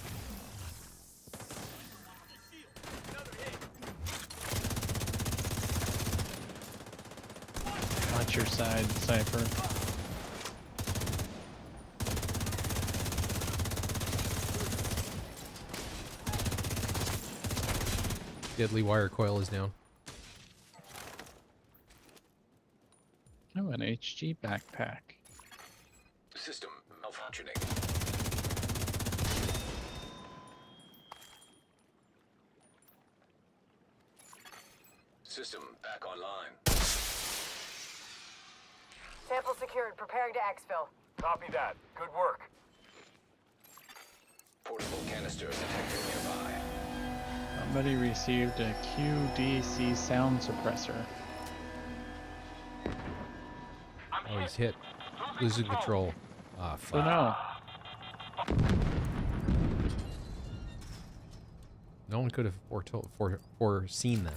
Watch your side, Cypher. Deadly wire coil is down. Oh, an HG backpack. System malfunctioning. System back online. Sample secured. Preparing to exfil. Copy that. Good work. Portable canister detected nearby. Somebody received a QDC sound suppressor. Oh, he's hit. Losing control. Ah, So fuck. no. No one could have foreseen that.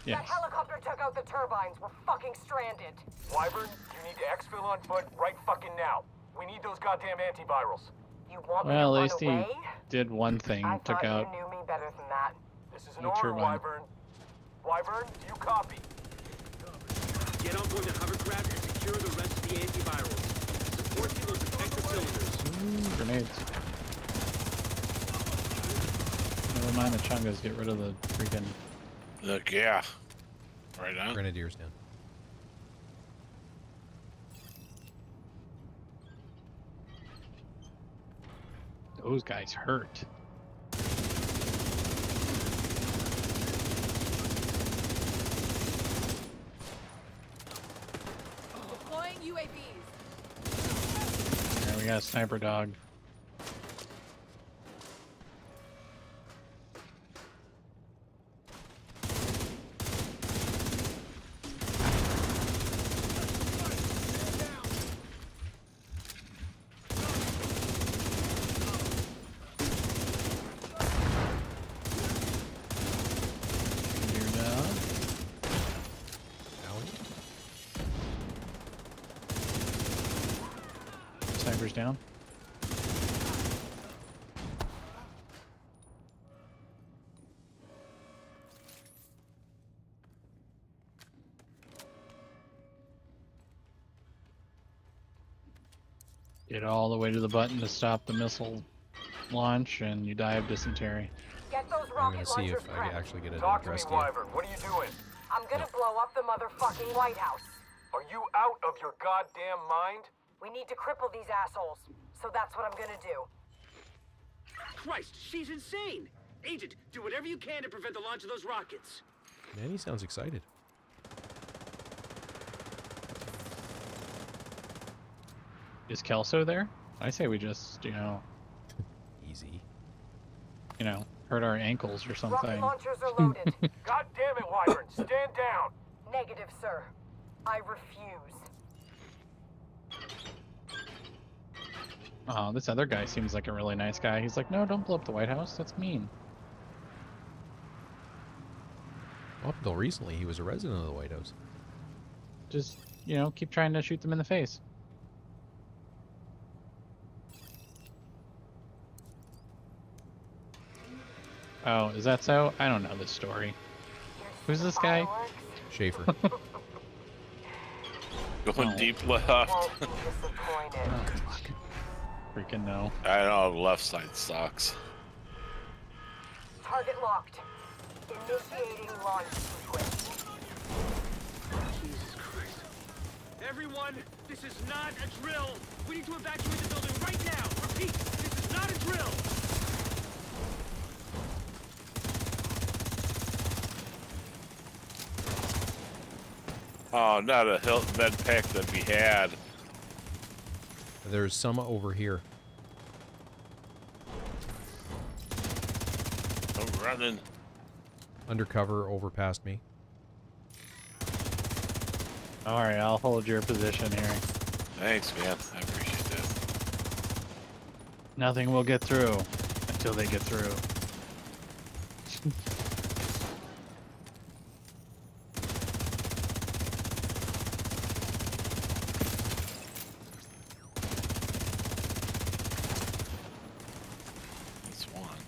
Yes. That helicopter took out the turbines. We're fucking stranded. Wyvern, you need to exfil on foot right fucking now. We need those goddamn antivirals. You want Well, me at to least run he away? did one thing. I Took thought out. you knew me better than that. This is an The order, turbine. Wyvern. Wyvern, do you copy? Get on board the hovercraft and secure the rest of the antivirals. Support team will protect the cylinders. Grenades. Never mind the chungas. Get rid of the freaking. Look, yeah. Right now. Grenadiers down. Those guys hurt. Deploying UAVs. There we got a sniper dog. You're down. Sniper's down. Get all the way to the button to stop the missile launch, and you die of dysentery. Get those I'm rocket gonna see launchers if I prepped. actually get it Talk to me, addressed yet. Wyvern. What are you doing? I'm gonna blow up the motherfucking White House. Are you out of your goddamn mind? We need to cripple these assholes. So that's what I'm gonna do. Christ, she's insane! Agent, do whatever you can to prevent the launch of those rockets. Man, he sounds excited. Is Kelso there? I say we just, Easy. hurt our ankles or Rocket something. launchers are loaded. God damn it, Wyvern. Stand down. Negative, sir. I refuse. Oh, this other guy seems like a really nice guy. He's like, no, don't blow up the White House. That's mean. Up until recently, he was a resident of the White House. Just, keep trying to shoot them in the face. Oh, is that so? I don't know this story. Who's this guy? Fireworks Schaefer. Going Oh. deep left. won't be disappointed. Freaking no. I know the left side sucks. Target locked. Initiating launch sequence. Jesus Christ. Everyone, this is not a drill! We need to evacuate the building right now! Repeat, this is not a drill! Oh, not a Hilton med pack that we had. There's some over here. I'm running. Undercover, over past me. Alright, I'll hold your position here. Thanks, man. I appreciate that. Nothing will get through until they get through. That's one.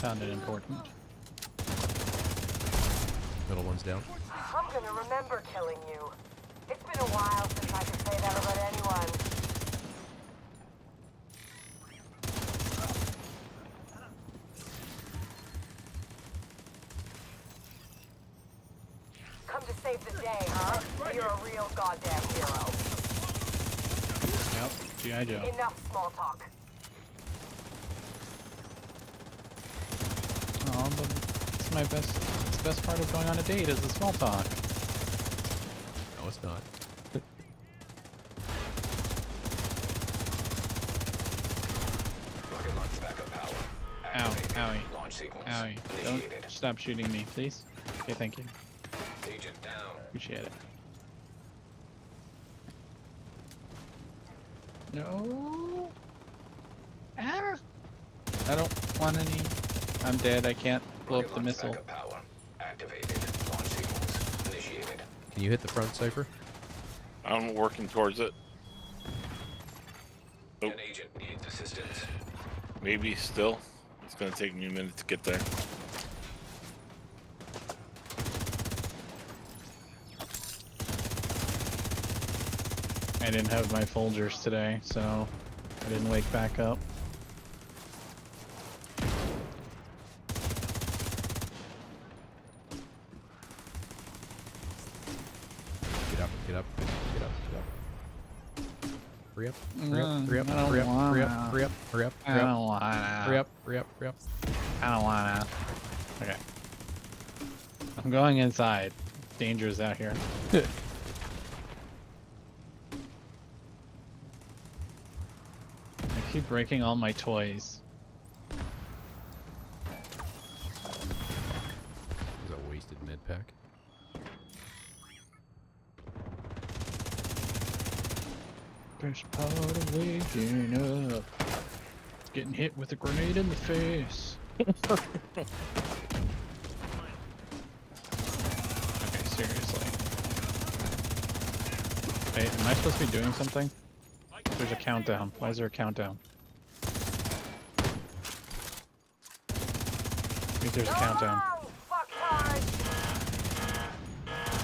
found it important. Middle one's down. I'm gonna remember killing you. It's been a while since I could say that about anyone. Come to save the day, huh? You're a real goddamn hero. Yep, G.I. Joe. Enough small talk. Oh, but it's my best. It's the best part of going on a date is the small talk. No, it's not. Rocket launch backup power. Ow, Activated. owie, Launch sequence owie. Don't initiated. stop shooting me, please. Okay, thank you. Agent down. Appreciate it. No. Ah. I don't want any. I'm dead. I can't blow Rocket up the launch missile. backup power. Activated. Launch sequence initiated. Can you hit the front, Cypher? I'm working towards it. Oh. An agent needs assistance. Maybe still. It's gonna take me a minute to get there. I didn't have my Folgers today, so I didn't wake back up. Get up, get up, get up, get up. Hurry up, hurry No, up, hurry up, I don't hurry up, hurry up, wanna. hurry up, hurry up, I hurry up, don't wanna. hurry up, hurry up, hurry up. I don't wanna. Okay. I'm going inside. Dangerous out here. I keep breaking all my toys. Is that a wasted med pack? First part of waking up. Getting hit with a grenade in the face. Okay, seriously. Wait, am I supposed to be doing something? There's a countdown. Why is there a countdown? I think there's a countdown. Oh, fucktard!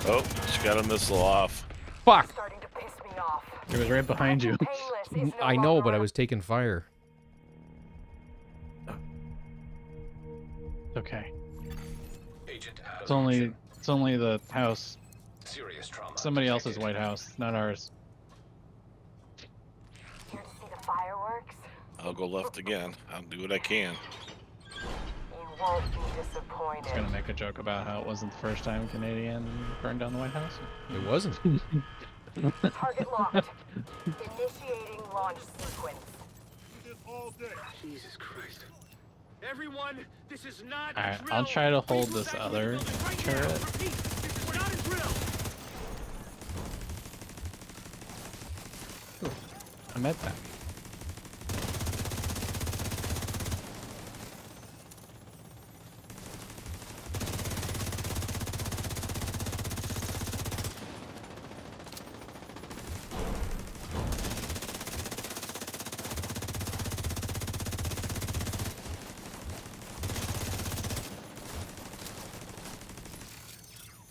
Oh, she got a missile off. Fuck! Starting to piss me off. It was right behind you. Painless is no I know, longer but I a- was taking fire. Okay. Agent out of It's only action. the house. Serious trauma. Somebody else's detected. White House, not ours. Here to see the fireworks? I'll go left again. I'll do what I can. You won't be I was disappointed. gonna make a joke about how it wasn't the first time a Canadian burned down the White House. It wasn't. Target locked. Initiating launch sequence. Do this all day. Jesus Christ. Everyone, this is not a Alright, drill. I'll try to hold Please this move back to the other building right now. turret. Repeat, this is not a drill. I met that.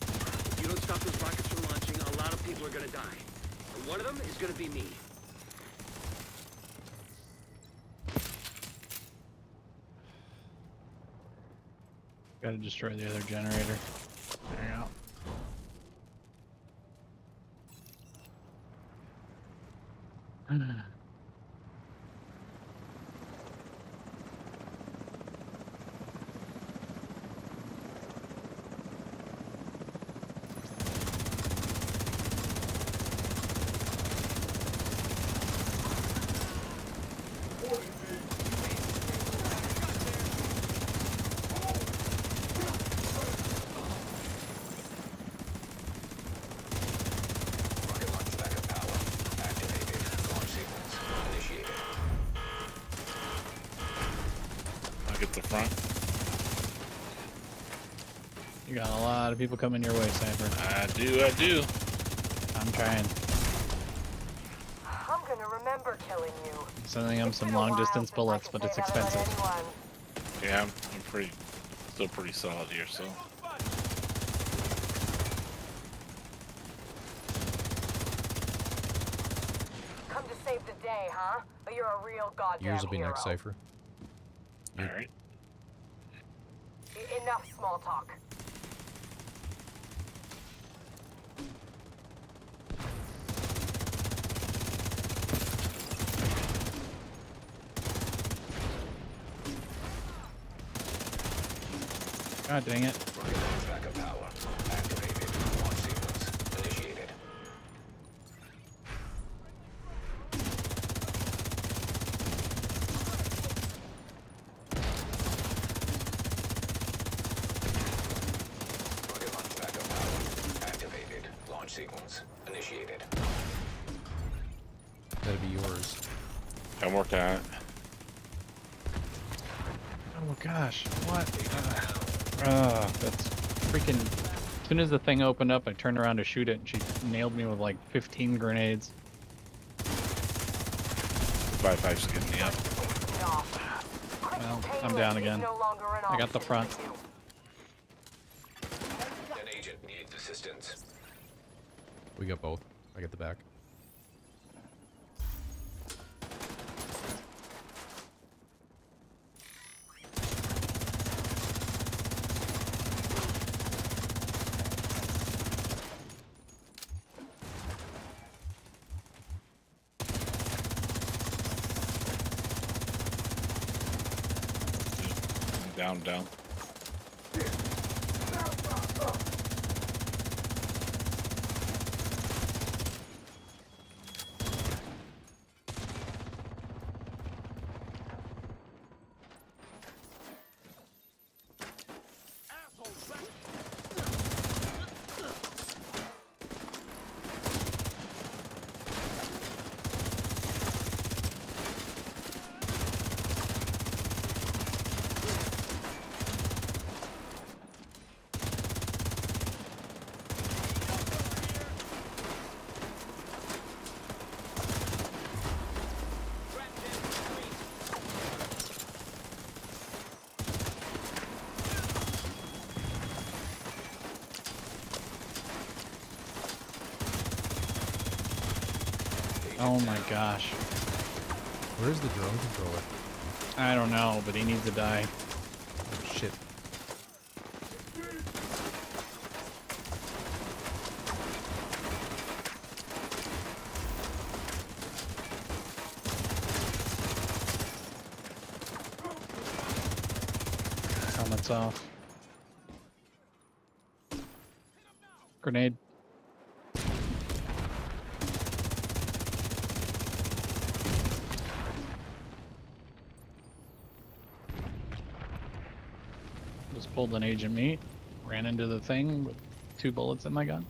If you don't stop those rockets from launching, a lot of people are gonna die. And one of them is gonna be me. Gotta destroy the other generator. There you go. Rocket launch backup power. Activated. Launch sequence initiated. I'll get the front. You got a lot of people coming your way, Cypher. I do. I'm trying. I'm gonna remember killing you. Sending them It's some been a long while distance since I bullets, could but it's say that about expensive. anyone. Yeah, I'm pretty, still pretty solid here. So Come to save the day, huh? But you're a real goddamn Yours will be hero. next, Cypher. all right. Enough small talk. God dang it. Backup power activated. Launch sequence initiated. Rocket launch backup power activated. Launch sequence initiated. That'd be yours. I'm working on it. Oh gosh, what? That's freaking. As soon as the thing opened up, I turned around to shoot it, and she nailed me with like 15 grenades. 5-5's getting me up. Well, I'm down again. I got the front. An agent needs assistance. We got both. I got the back. Down. Oh my gosh. Where's the drone controller? I don't know, but he needs to die. Oh, shit. Helmet's off. Grenade. Just pulled an agent meat, ran into the thing with 2 bullets in my gun.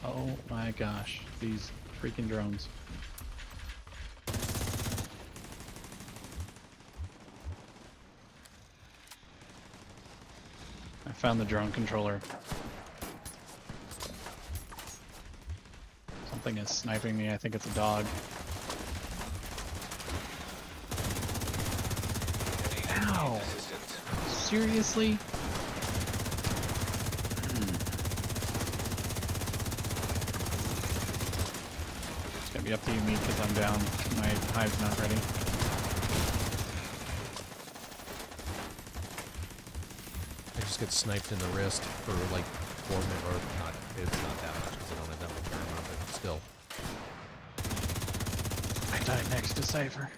Oh my gosh, these freaking drones. I found the drone controller. Something is sniping me. I think it's a dog. Ow! Seriously? It's gonna be up to you, me, because I'm down. My hive's not ready. I just get sniped in the wrist for like 4 minutes, or not. It's not that much because I don't have that much armor, but still. I died next to Cypher.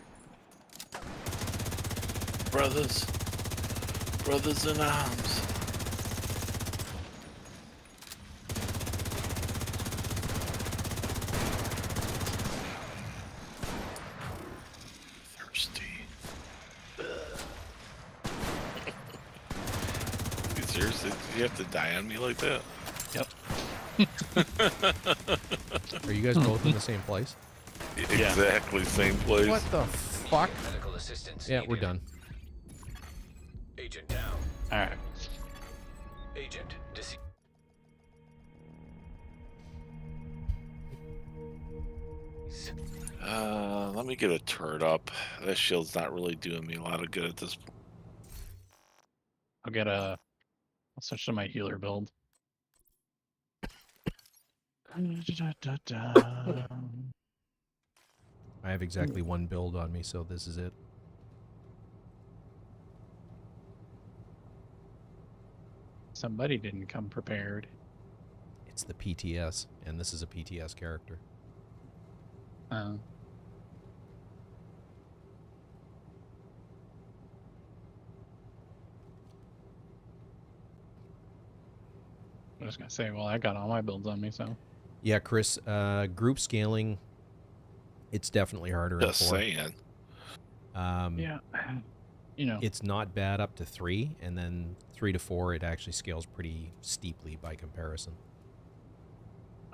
Brothers in arms. Thirsty. Seriously, did you have to die on me like that? Yep. Are you guys both in the same place? Exactly, same place. What the fuck? Medical assistance Yeah, needed. we're done. Agent down. Alright. Agent deceased. Let me get a turret up. That shield's not really doing me a lot of good at this point. I'll switch to my healer build. I have exactly one build on me, so this is it. Somebody didn't come prepared. It's the PTS, and this is a PTS character. Uh, I was gonna say, well, I got all my builds on me, so Yeah, Chris, group scaling, it's definitely harder in Just 4. saying. yeah, you know, It's not bad up to 3, and then 3 to 4, it actually scales pretty steeply by comparison.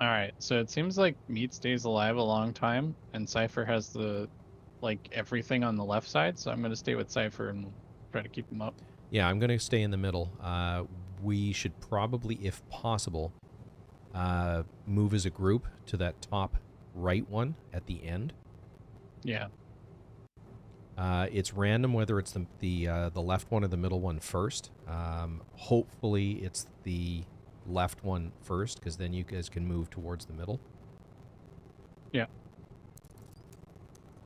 all right. So it seems like Meat stays alive a long time, and Cypher has everything on the left side. So I'm gonna stay with Cypher and try to keep him up. Yeah, I'm going to stay in the middle. We should probably, if possible, move as a group to that top right one at the end. Yeah. It's random whether it's the left one or the middle one first. Hopefully it's the left one first, because then you guys can move towards the middle. Yeah.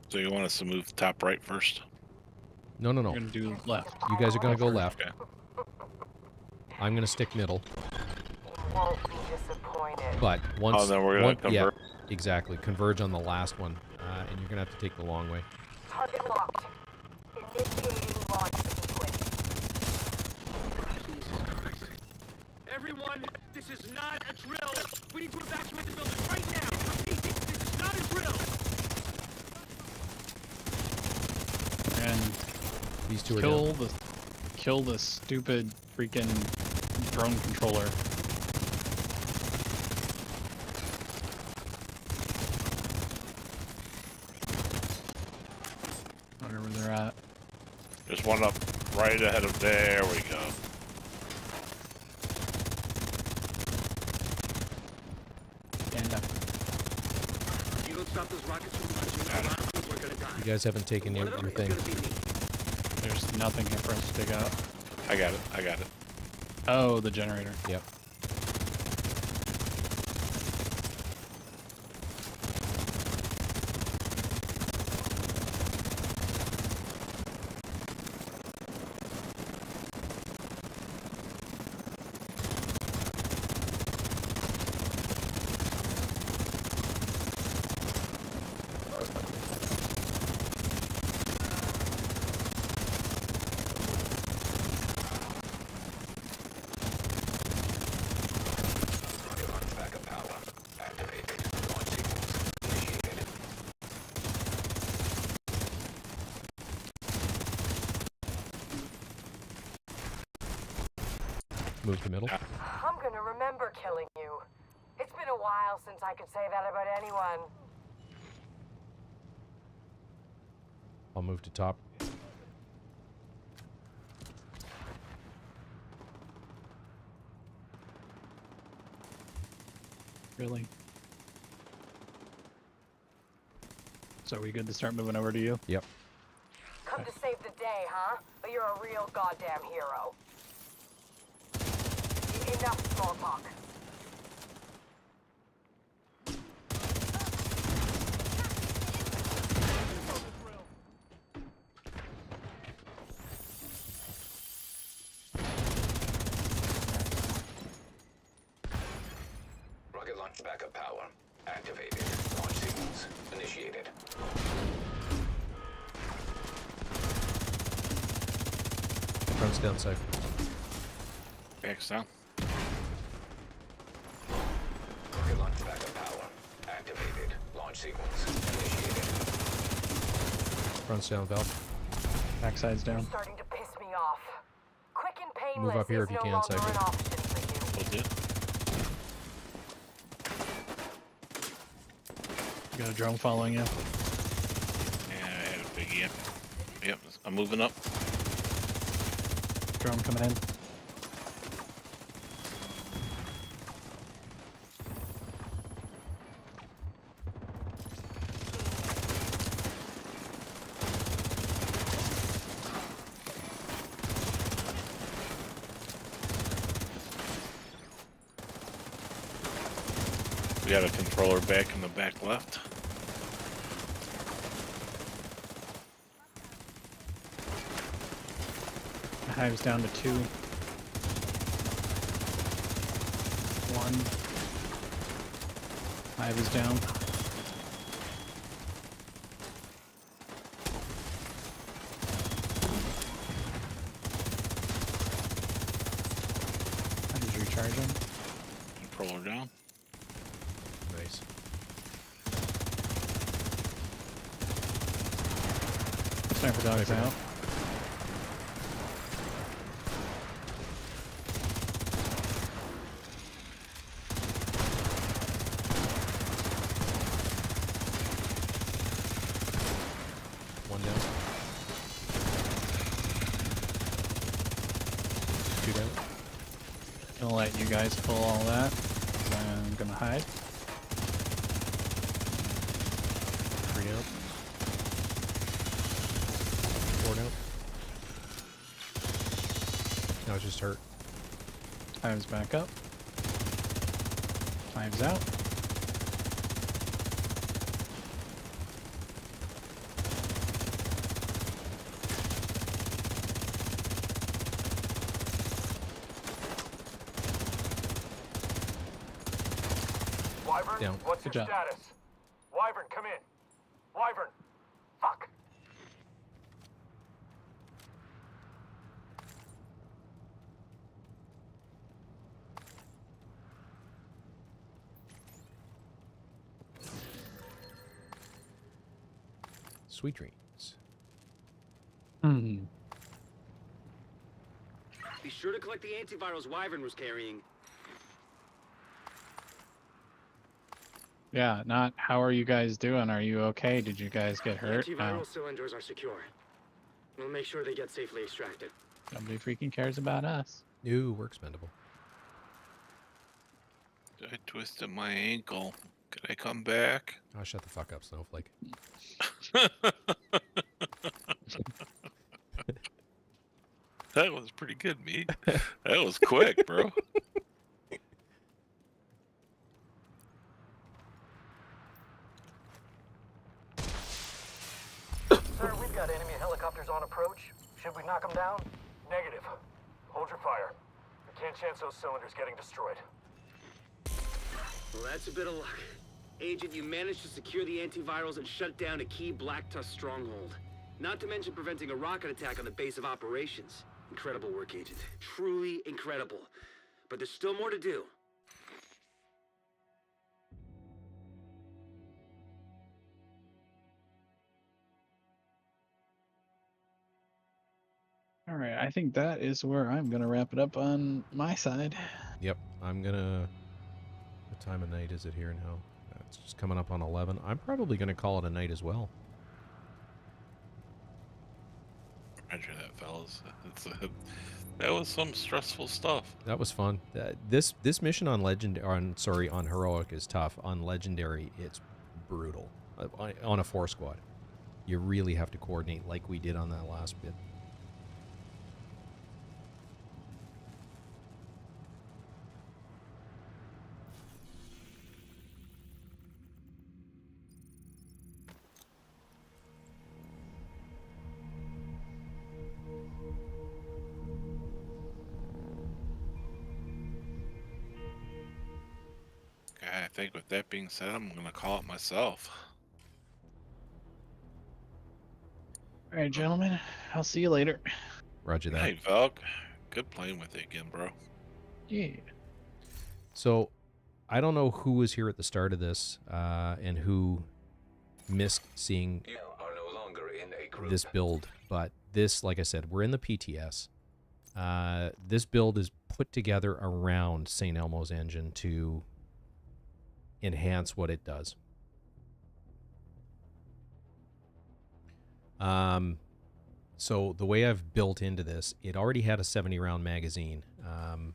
So you want us to move top right first? No. We're gonna do left. You guys are going to go left. Okay. I'm going to stick middle. You won't be disappointed. But once... Oh, then we're gonna Yeah, convert. exactly. Converge on the last one, and you're going to have to take the long way. Target locked. Initiating launch sequence. Jesus Christ. Everyone, this is not a drill. We need to evacuate the building right now. Repeat, this is not a drill. And These two are down. kill the stupid freaking drone controller. Whatever they're at. There's one up right ahead of. There we go. Stand up. You don't stop those rockets from launching our rockets, we're gonna die. You guys haven't taken One your of them is thing. gonna be me. There's nothing here for us to dig out. I got it. Oh, the generator. Yep. Rocket launch backup power activated. Launch sequence initiated. Move to middle. I'm gonna remember killing you. It's been a while since I could say that about anyone. I'll move to top. Really? So are we good to start moving over to you? Yep. Come to save the day, huh? But you're a real goddamn hero. Enough small talk. Rocket launch backup power activated. Launch sequence initiated. Front's down, Cypher. X down. Rocket launch backup power activated. Launch sequence initiated. Front's down, Valve. Backside's down. Starting to piss me off. Quick and painless Move up here is if you no can, longer Cypher. an option for you. Will do. You got a drone following you. Yeah, I had a big. Yep. I'm moving up. Drone coming in. We got a controller back in the back left. The hive's down to 2. 1. Hive is down. Hive is recharging. Controller down. Nice. Sniper dog's out. One down. 2 down. Gonna let you guys pull all that, 'cause I'm gonna hide. 3 down. 4 down. Now it's just hurt. Hive's back up. Hive's out. Wyvern, Down. what's Good your job. status? Wyvern, come in. Wyvern. Fuck. Sweet dreams. Hmm. Be sure to collect the antivirals Wyvern was carrying. Yeah, not how are you guys doing? Are you okay? Did you guys get hurt? Antiviral No. cylinders are secure. We'll make sure they get safely extracted. Nobody freaking cares about us. Ooh, we're expendable. I twisted my ankle. Could I come back? Oh, shut the fuck up, Snowflake. That was pretty good, me. That was quick, bro. Sir, we've got enemy helicopters on approach. Should we knock them down? Negative. Hold your fire. We can't chance those cylinders getting destroyed. Well, that's a bit of luck. Agent, you managed to secure the antivirals and shut down a key Black Tusk stronghold. Not to mention preventing a rocket attack on the base of operations. Incredible work, Agent. Truly incredible. But there's still more to do. All right, I think that is where I'm gonna wrap it up on my side. Yep, I'm gonna. What time of night is it here now? It's just coming up on 11. I'm probably gonna call it a night as well. Roger that, fellas. That was some stressful stuff. That was fun. This mission on on heroic is tough. On legendary, it's brutal. On a 4 squad, you really have to coordinate like we did on that last bit. Okay, I think with that being said, I'm gonna call it myself. All right, gentlemen, I'll see you later. Roger that. Hey, Velk. Good playing with you again, bro. Yeah. So, I don't know who was here at the start of this and who missed seeing You are no longer in a group. this build, but this, like I said, we're in the PTS. This build is put together around St. Elmo's engine to enhance what it does. So the way I've built into this, it already had a 70 round magazine. And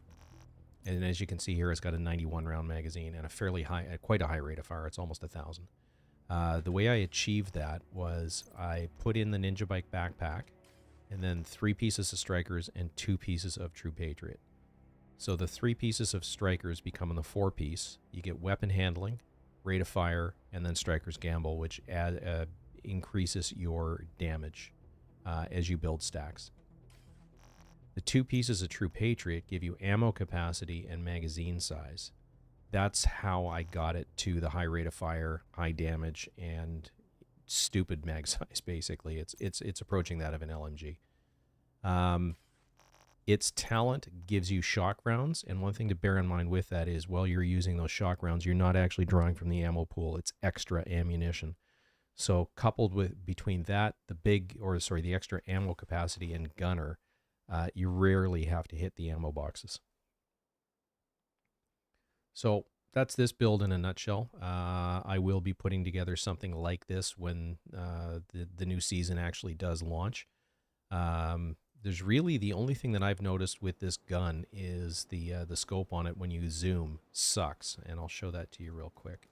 as you can see here, it's got a 91 round magazine and a fairly high, quite a high rate of fire. It's almost 1,000. The way I achieved that was I put in the Ninja Bike backpack and then 3 pieces of Strikers and 2 pieces of True Patriot. So the 3 pieces of strikers become the 4 piece. You get weapon handling, rate of fire, and then striker's gamble, which increases your damage as you build stacks. The 2 pieces of True Patriot give you ammo capacity and magazine size. That's how I got it to the high rate of fire, high damage, and stupid mag size. Basically, it's approaching that of an LMG. Its talent gives you shock rounds, and one thing to bear in mind with that is while you're using those shock rounds, you're not actually drawing from the ammo pool. It's extra ammunition. So coupled with between that, the extra ammo capacity and gunner, you rarely have to hit the ammo boxes. So that's this build in a nutshell. I will be putting together something like this when the new season actually does launch. There's really the only thing that I've noticed with this gun is the scope on it when you zoom sucks, and I'll show that to you real quick.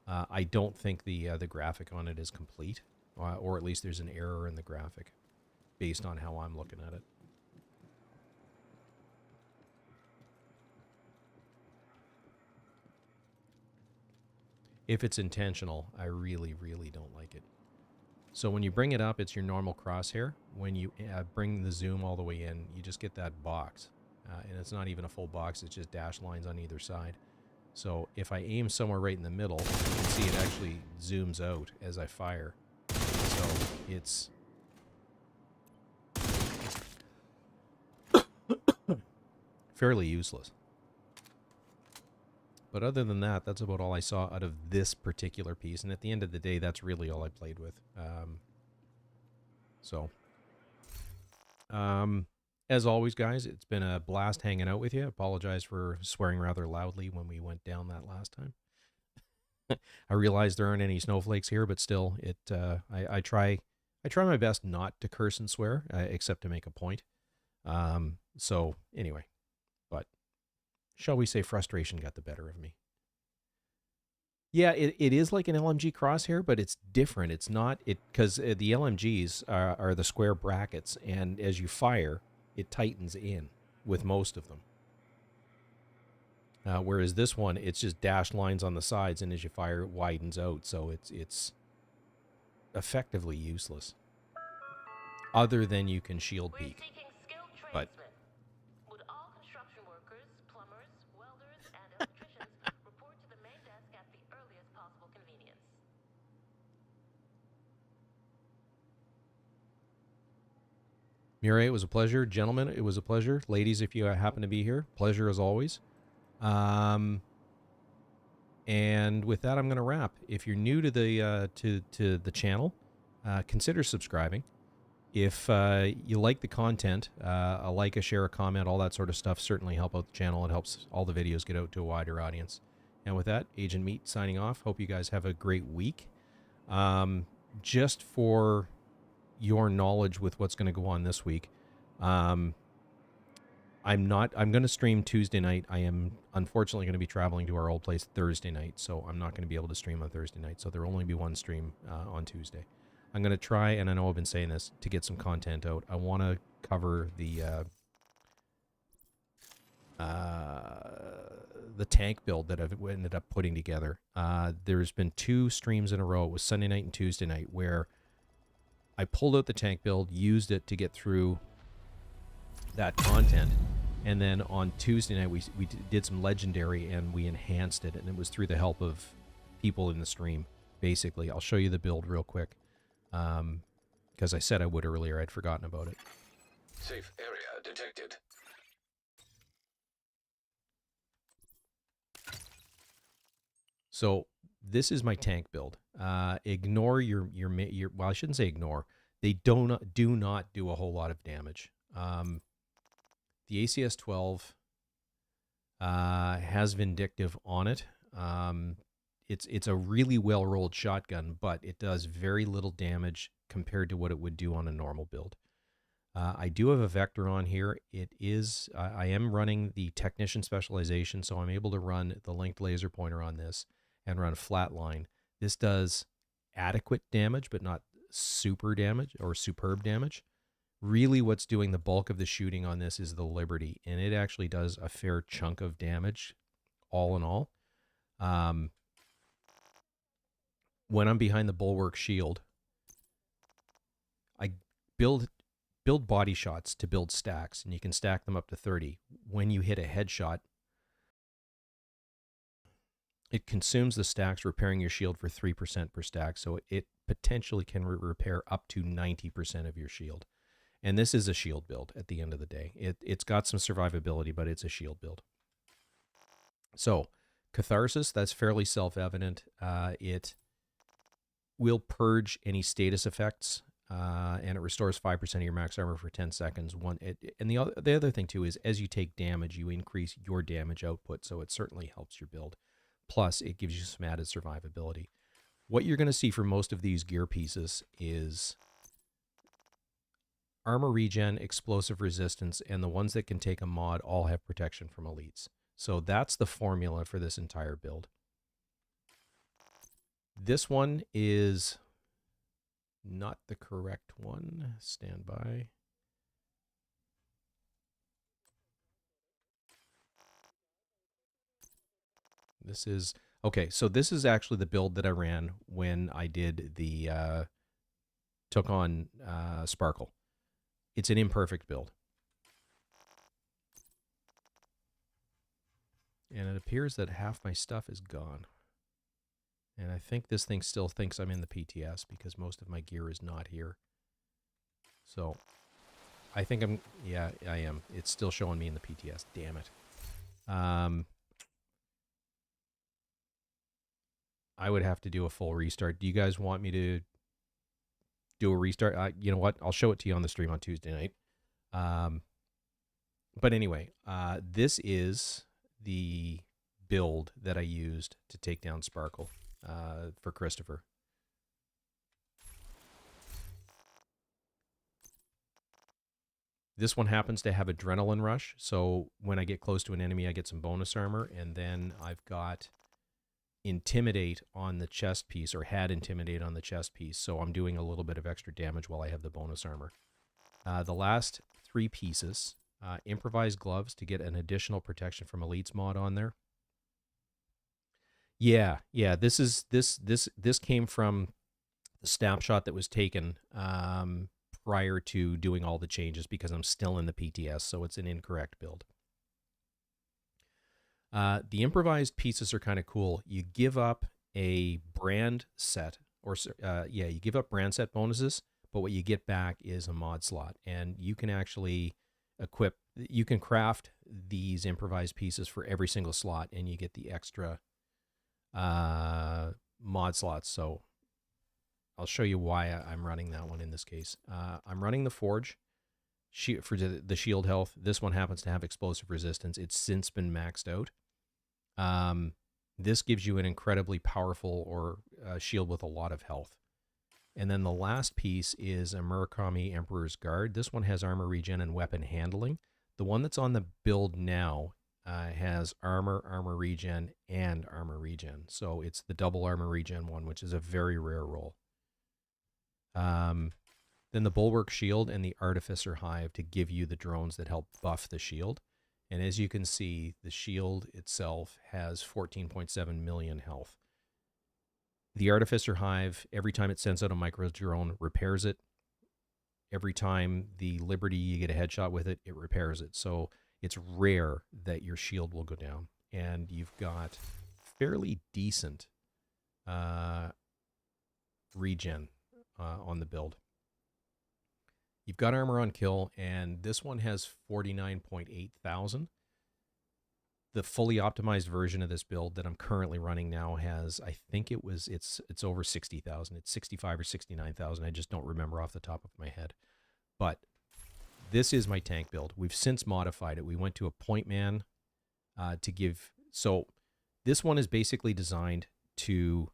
I don't think the graphic on it is complete, or at least there's an error in the graphic based on how I'm looking at it. If it's intentional, I really, really don't like it. So when you bring it up, it's your normal crosshair. When you bring the zoom all the way in, you just get that box. And it's not even a full box, it's just dashed lines on either side. So if I aim somewhere right in the middle, you can see it actually zooms out as I fire. So it's fairly useless. But other than that, that's about all I saw out of this particular piece. And at the end of the day, that's really all I played with. As always, guys, it's been a blast hanging out with you. I apologize for swearing rather loudly when we went down that last time. I realize there aren't any snowflakes here, but still, I try my best not to curse and swear, except to make a point. So anyway, but shall we say frustration got the better of me. Yeah, it is like an LMG crosshair, but it's different. It's not because the LMGs are the square brackets, and as you fire, it tightens in with most of them. Whereas this one, it's just dashed lines on the sides, and as you fire, it widens out. So it's effectively useless. Other than you can shield peek. But would all construction workers, plumbers, welders, and electricians report to the main desk at the earliest possible convenience. Murray, it was a pleasure. Gentlemen, it was a pleasure. Ladies, if you happen to be here, pleasure as always. And with that, I'm going to wrap. If you're new to the channel, consider subscribing. If you like the content, a like, a share, a comment, all that sort of stuff certainly help out the channel. It helps all the videos get out to a wider audience. And with that, Agent Meat signing off. Hope you guys have a great week. Just for your knowledge with what's going to go on this week, I'm going to stream Tuesday night. I am unfortunately going to be traveling to our old place Thursday night, so I'm not going to be able to stream on Thursday night. So there will only be one stream on Tuesday. I'm going to try, and I know I've been saying this, to get some content out. I want to cover the tank build that I've ended up putting together. There's been 2 streams in a row. It was Sunday night and Tuesday night where I pulled out the tank build, used it to get through that content, and then on Tuesday night we did some legendary and we enhanced it, and it was through the help of people in the stream. Basically, I'll show you the build real quick. Because I said I would earlier, I'd forgotten about it. Safe area detected. So this is my tank build. Ignore your well, I shouldn't say ignore. They do not do a whole lot of damage. The ACS-12 has Vindictive on it. It's a really well-rolled shotgun, but it does very little damage compared to what it would do on a normal build. I do have a Vector on here. I am running the Technician specialization, so I'm able to run the linked laser pointer on this and run Flatline. This does adequate damage, but not super damage or superb damage. Really what's doing the bulk of the shooting on this is the Liberty, and it actually does a fair chunk of damage all in all. When I'm behind the bulwark shield, I build body shots to build stacks, and you can stack them up to 30. When you hit a headshot, it consumes the stacks, repairing your shield for 3% per stack, so it potentially can repair up to 90% of your shield. And this is a shield build at the end of the day. It's got some survivability, but it's a shield build. So, Catharsis, that's fairly self-evident. It will purge any status effects, and it restores 5% of your max armor for 10 seconds. And the other thing, too, is as you take damage, you increase your damage output, so it certainly helps your build. Plus, it gives you some added survivability. What you're going to see for most of these gear pieces is armor regen, explosive resistance, and the ones that can take a mod all have protection from elites. So that's the formula for this entire build. This one is not the correct one. Stand by. This is, okay, so this is actually the build that I ran when I did the, took on Sparkle. It's an imperfect build. And it appears that half my stuff is gone. And I think this thing still thinks I'm in the PTS because most of my gear is not here. So I think I'm, yeah, I am. It's still showing me in the PTS. Damn it. I would have to do a full restart. Do you guys want me to do a restart? You know what? I'll show it to you on the stream on Tuesday night. But anyway, this is the build that I used to take down Sparkle for Christopher. This one happens to have Adrenaline Rush, so when I get close to an enemy, I get some bonus armor, and then I've got Intimidate on the chest piece, or had Intimidate on the chest piece, so I'm doing a little bit of extra damage while I have the bonus armor. The last three pieces, Improvised Gloves to get an additional protection from Elites mod on there. Yeah, this came from the snapshot that was taken prior to doing all the changes because I'm still in the PTS, so it's an incorrect build. The improvised pieces are kind of cool. You give up a brand set, or you give up brand set bonuses, but what you get back is a mod slot, and you can actually you can craft these improvised pieces for every single slot, and you get the extra mod slots. So I'll show you why I'm running that one in this case. I'm running the Forge for the shield health. This one happens to have explosive resistance. It's since been maxed out. This gives you an incredibly powerful shield with a lot of health. And then the last piece is a Murakami Emperor's Guard. This one has armor regen and weapon handling. The one that's on the build now has armor regen, and armor regen. So it's the double armor regen one, which is a very rare roll. Then the Bulwark Shield and the Artificer Hive to give you the drones that help buff the shield. And as you can see, the shield itself has 14.7 million health. The Artificer Hive, every time it sends out a micro drone, repairs it. Every time the Liberty, you get a headshot with it, it repairs it. So it's rare that your shield will go down. And you've got fairly decent regen on the build. You've got armor on kill, and this one has 49.8 thousand. The fully optimized version of this build that I'm currently running now has, I think it's over 60,000. It's 65 or 69,000. I just don't remember off the top of my head. But this is my tank build. We've since modified it. We went to a point man to give. So this one is basically designed to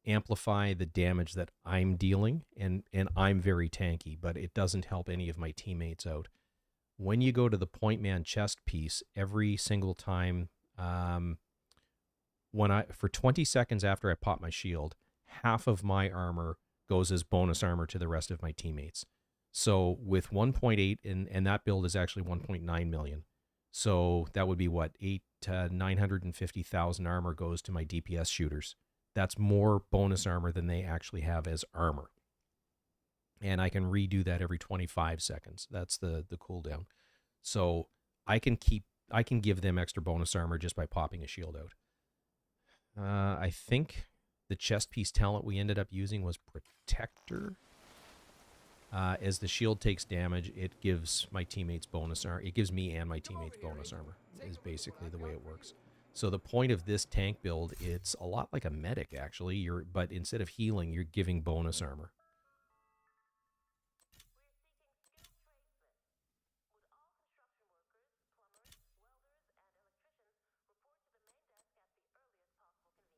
amplify the damage that I'm dealing, and I'm very tanky, but it doesn't help any of my teammates out. When you go to the point man chest piece, every single time, for 20 seconds after I pop my shield, half of my armor goes as bonus armor to the rest of my teammates. So with 1.8, and that build is actually 1.9 million. So that would be what, 950,000 armor goes to my DPS shooters. That's more bonus armor than they actually have as armor. And I can redo that every 25 seconds. That's the cooldown. So I can give them extra bonus armor just by popping a shield out. I think the chest piece talent we ended up using was Protector. As the shield takes damage, it gives my teammates bonus armor. It gives me and my teammates bonus armor, is basically the way it works. So the point of this tank build, it's a lot like a medic, actually. But instead of healing, you're giving bonus armor.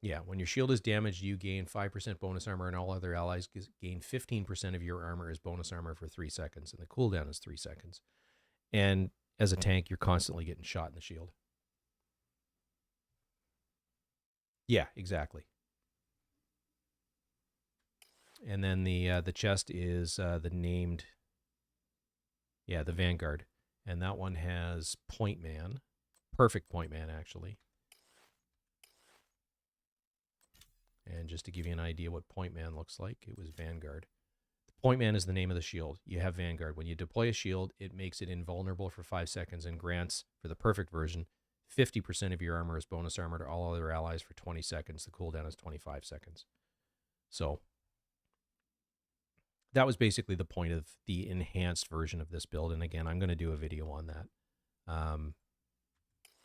Yeah, when your shield is damaged, you gain 5% bonus armor, and all other allies gain 15% of your armor as bonus armor for 3 seconds, and the cooldown is 3 seconds. And as a tank, you're constantly getting shot in the shield. Yeah, exactly. And then the chest is the named, the Vanguard, and that one has Point Man, perfect Point Man actually. And just to give you an idea what Point Man looks like, it was Vanguard. Point Man is the name of the shield. You have Vanguard. When you deploy a shield, it makes it invulnerable for 5 seconds and grants, for the perfect version, 50% of your armor as bonus armor to all other allies for 20 seconds. The cooldown is 25 seconds. So that was basically the point of the enhanced version of this build. And again, I'm going to do a video on that.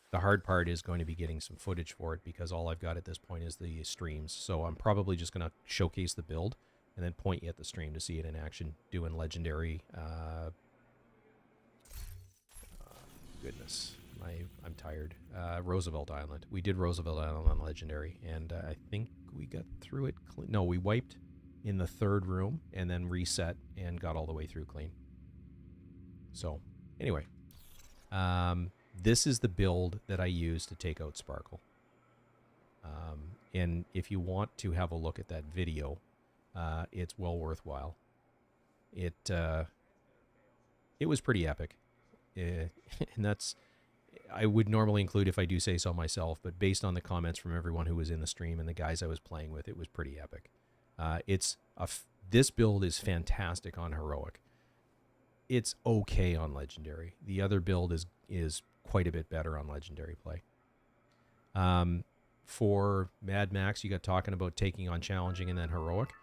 The hard part is going to be getting some footage for it because all I've got at this point is the streams. So I'm probably just going to showcase the build and then point you at the stream to see it in action, doing Legendary. Goodness, I'm tired. Roosevelt Island. We did Roosevelt Island on Legendary, and I think we got through it clean. No, we wiped in the 3rd room and then reset and got all the way through clean. So, anyway. This is the build that I use to take out Sparkle. And if you want to have a look at that video, it's well worthwhile. It was pretty epic. And that's, I would normally include if I do say so myself, but based on the comments from everyone who was in the stream and the guys I was playing with, it was pretty epic. This build is fantastic on Heroic. It's okay on Legendary. The other build is quite a bit better on Legendary play. For Mad Max, you got talking about taking on Challenging and then Heroic.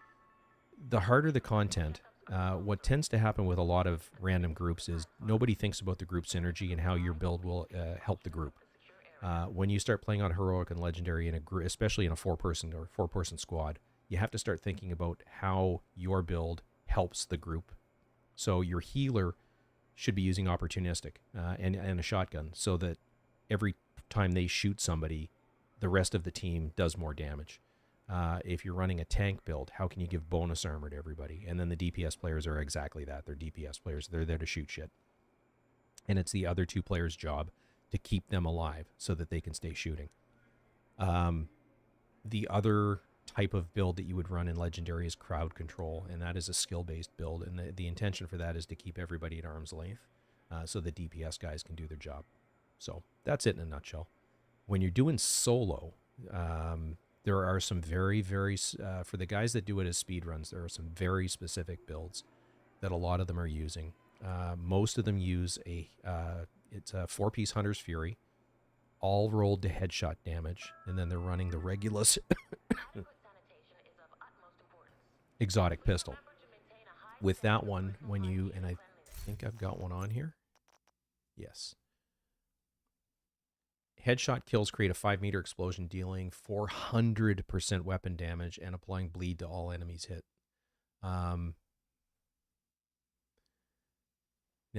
The harder the content, what tends to happen with a lot of random groups is nobody thinks about the group synergy and how your build will help the group. When you start playing on Heroic and Legendary in a group, especially in a 4-person squad, you have to start thinking about how your build helps the group. So your healer should be using opportunistic and a shotgun so that every time they shoot somebody, the rest of the team does more damage. If you're running a tank build, how can you give bonus armor to everybody? And then the DPS players are exactly that. They're DPS players. They're there to shoot shit. And it's the other 2 players' job to keep them alive so that they can stay shooting. The other type of build that you would run in Legendary is crowd control, and that is a skill-based build, and the intention for that is to keep everybody at arm's length so the DPS guys can do their job. So that's it in a nutshell. When you're doing solo, there are some very, very, for the guys that do it as speedruns, there are some very specific builds that a lot of them are using. Most of them use it's a 4-piece Hunter's Fury, all rolled to headshot damage, and then they're running the Regulus exotic pistol. With that one, and I think I've got one on here. Yes. Headshot kills create a 5-meter explosion, dealing 400% weapon damage and applying bleed to all enemies hit. Now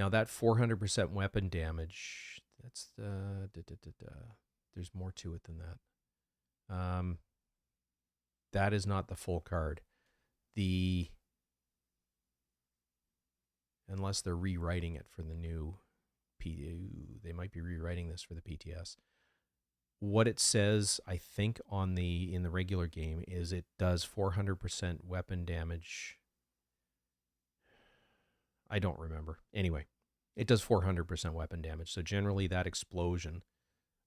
that 400% weapon damage, that's there's more to it than that. That is not the full card. Unless they're rewriting it for the new they might be rewriting this for the PTS. What it says, I think, in the regular game is it does 400% weapon damage. I don't remember. Anyway, it does 400% weapon damage. So generally, that explosion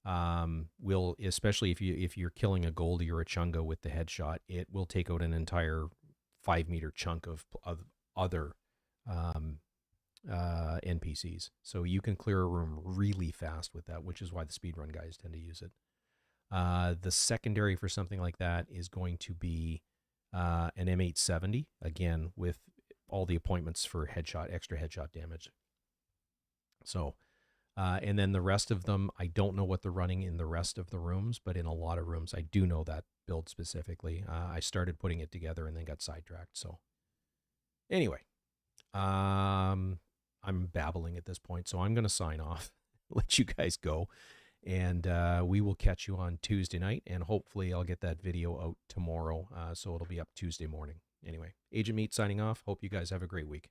will, especially if you're killing a Goldie or a Chunga with the headshot, it will take out an entire 5-meter chunk of other NPCs. So you can clear a room really fast with that, which is why the speedrun guys tend to use it. The secondary for something like that is going to be an M870, again, with all the appointments for extra headshot damage. So, and then the rest of them, I don't know what they're running in the rest of the rooms, but in a lot of rooms, I do know that build specifically. I started putting it together and then got sidetracked. So anyway, I'm babbling at this point, so I'm going to sign off, let you guys go. And we will catch you on Tuesday night, and hopefully I'll get that video out tomorrow, so it'll be up Tuesday morning. Anyway, Agent Meat signing off. Hope you guys have a great week.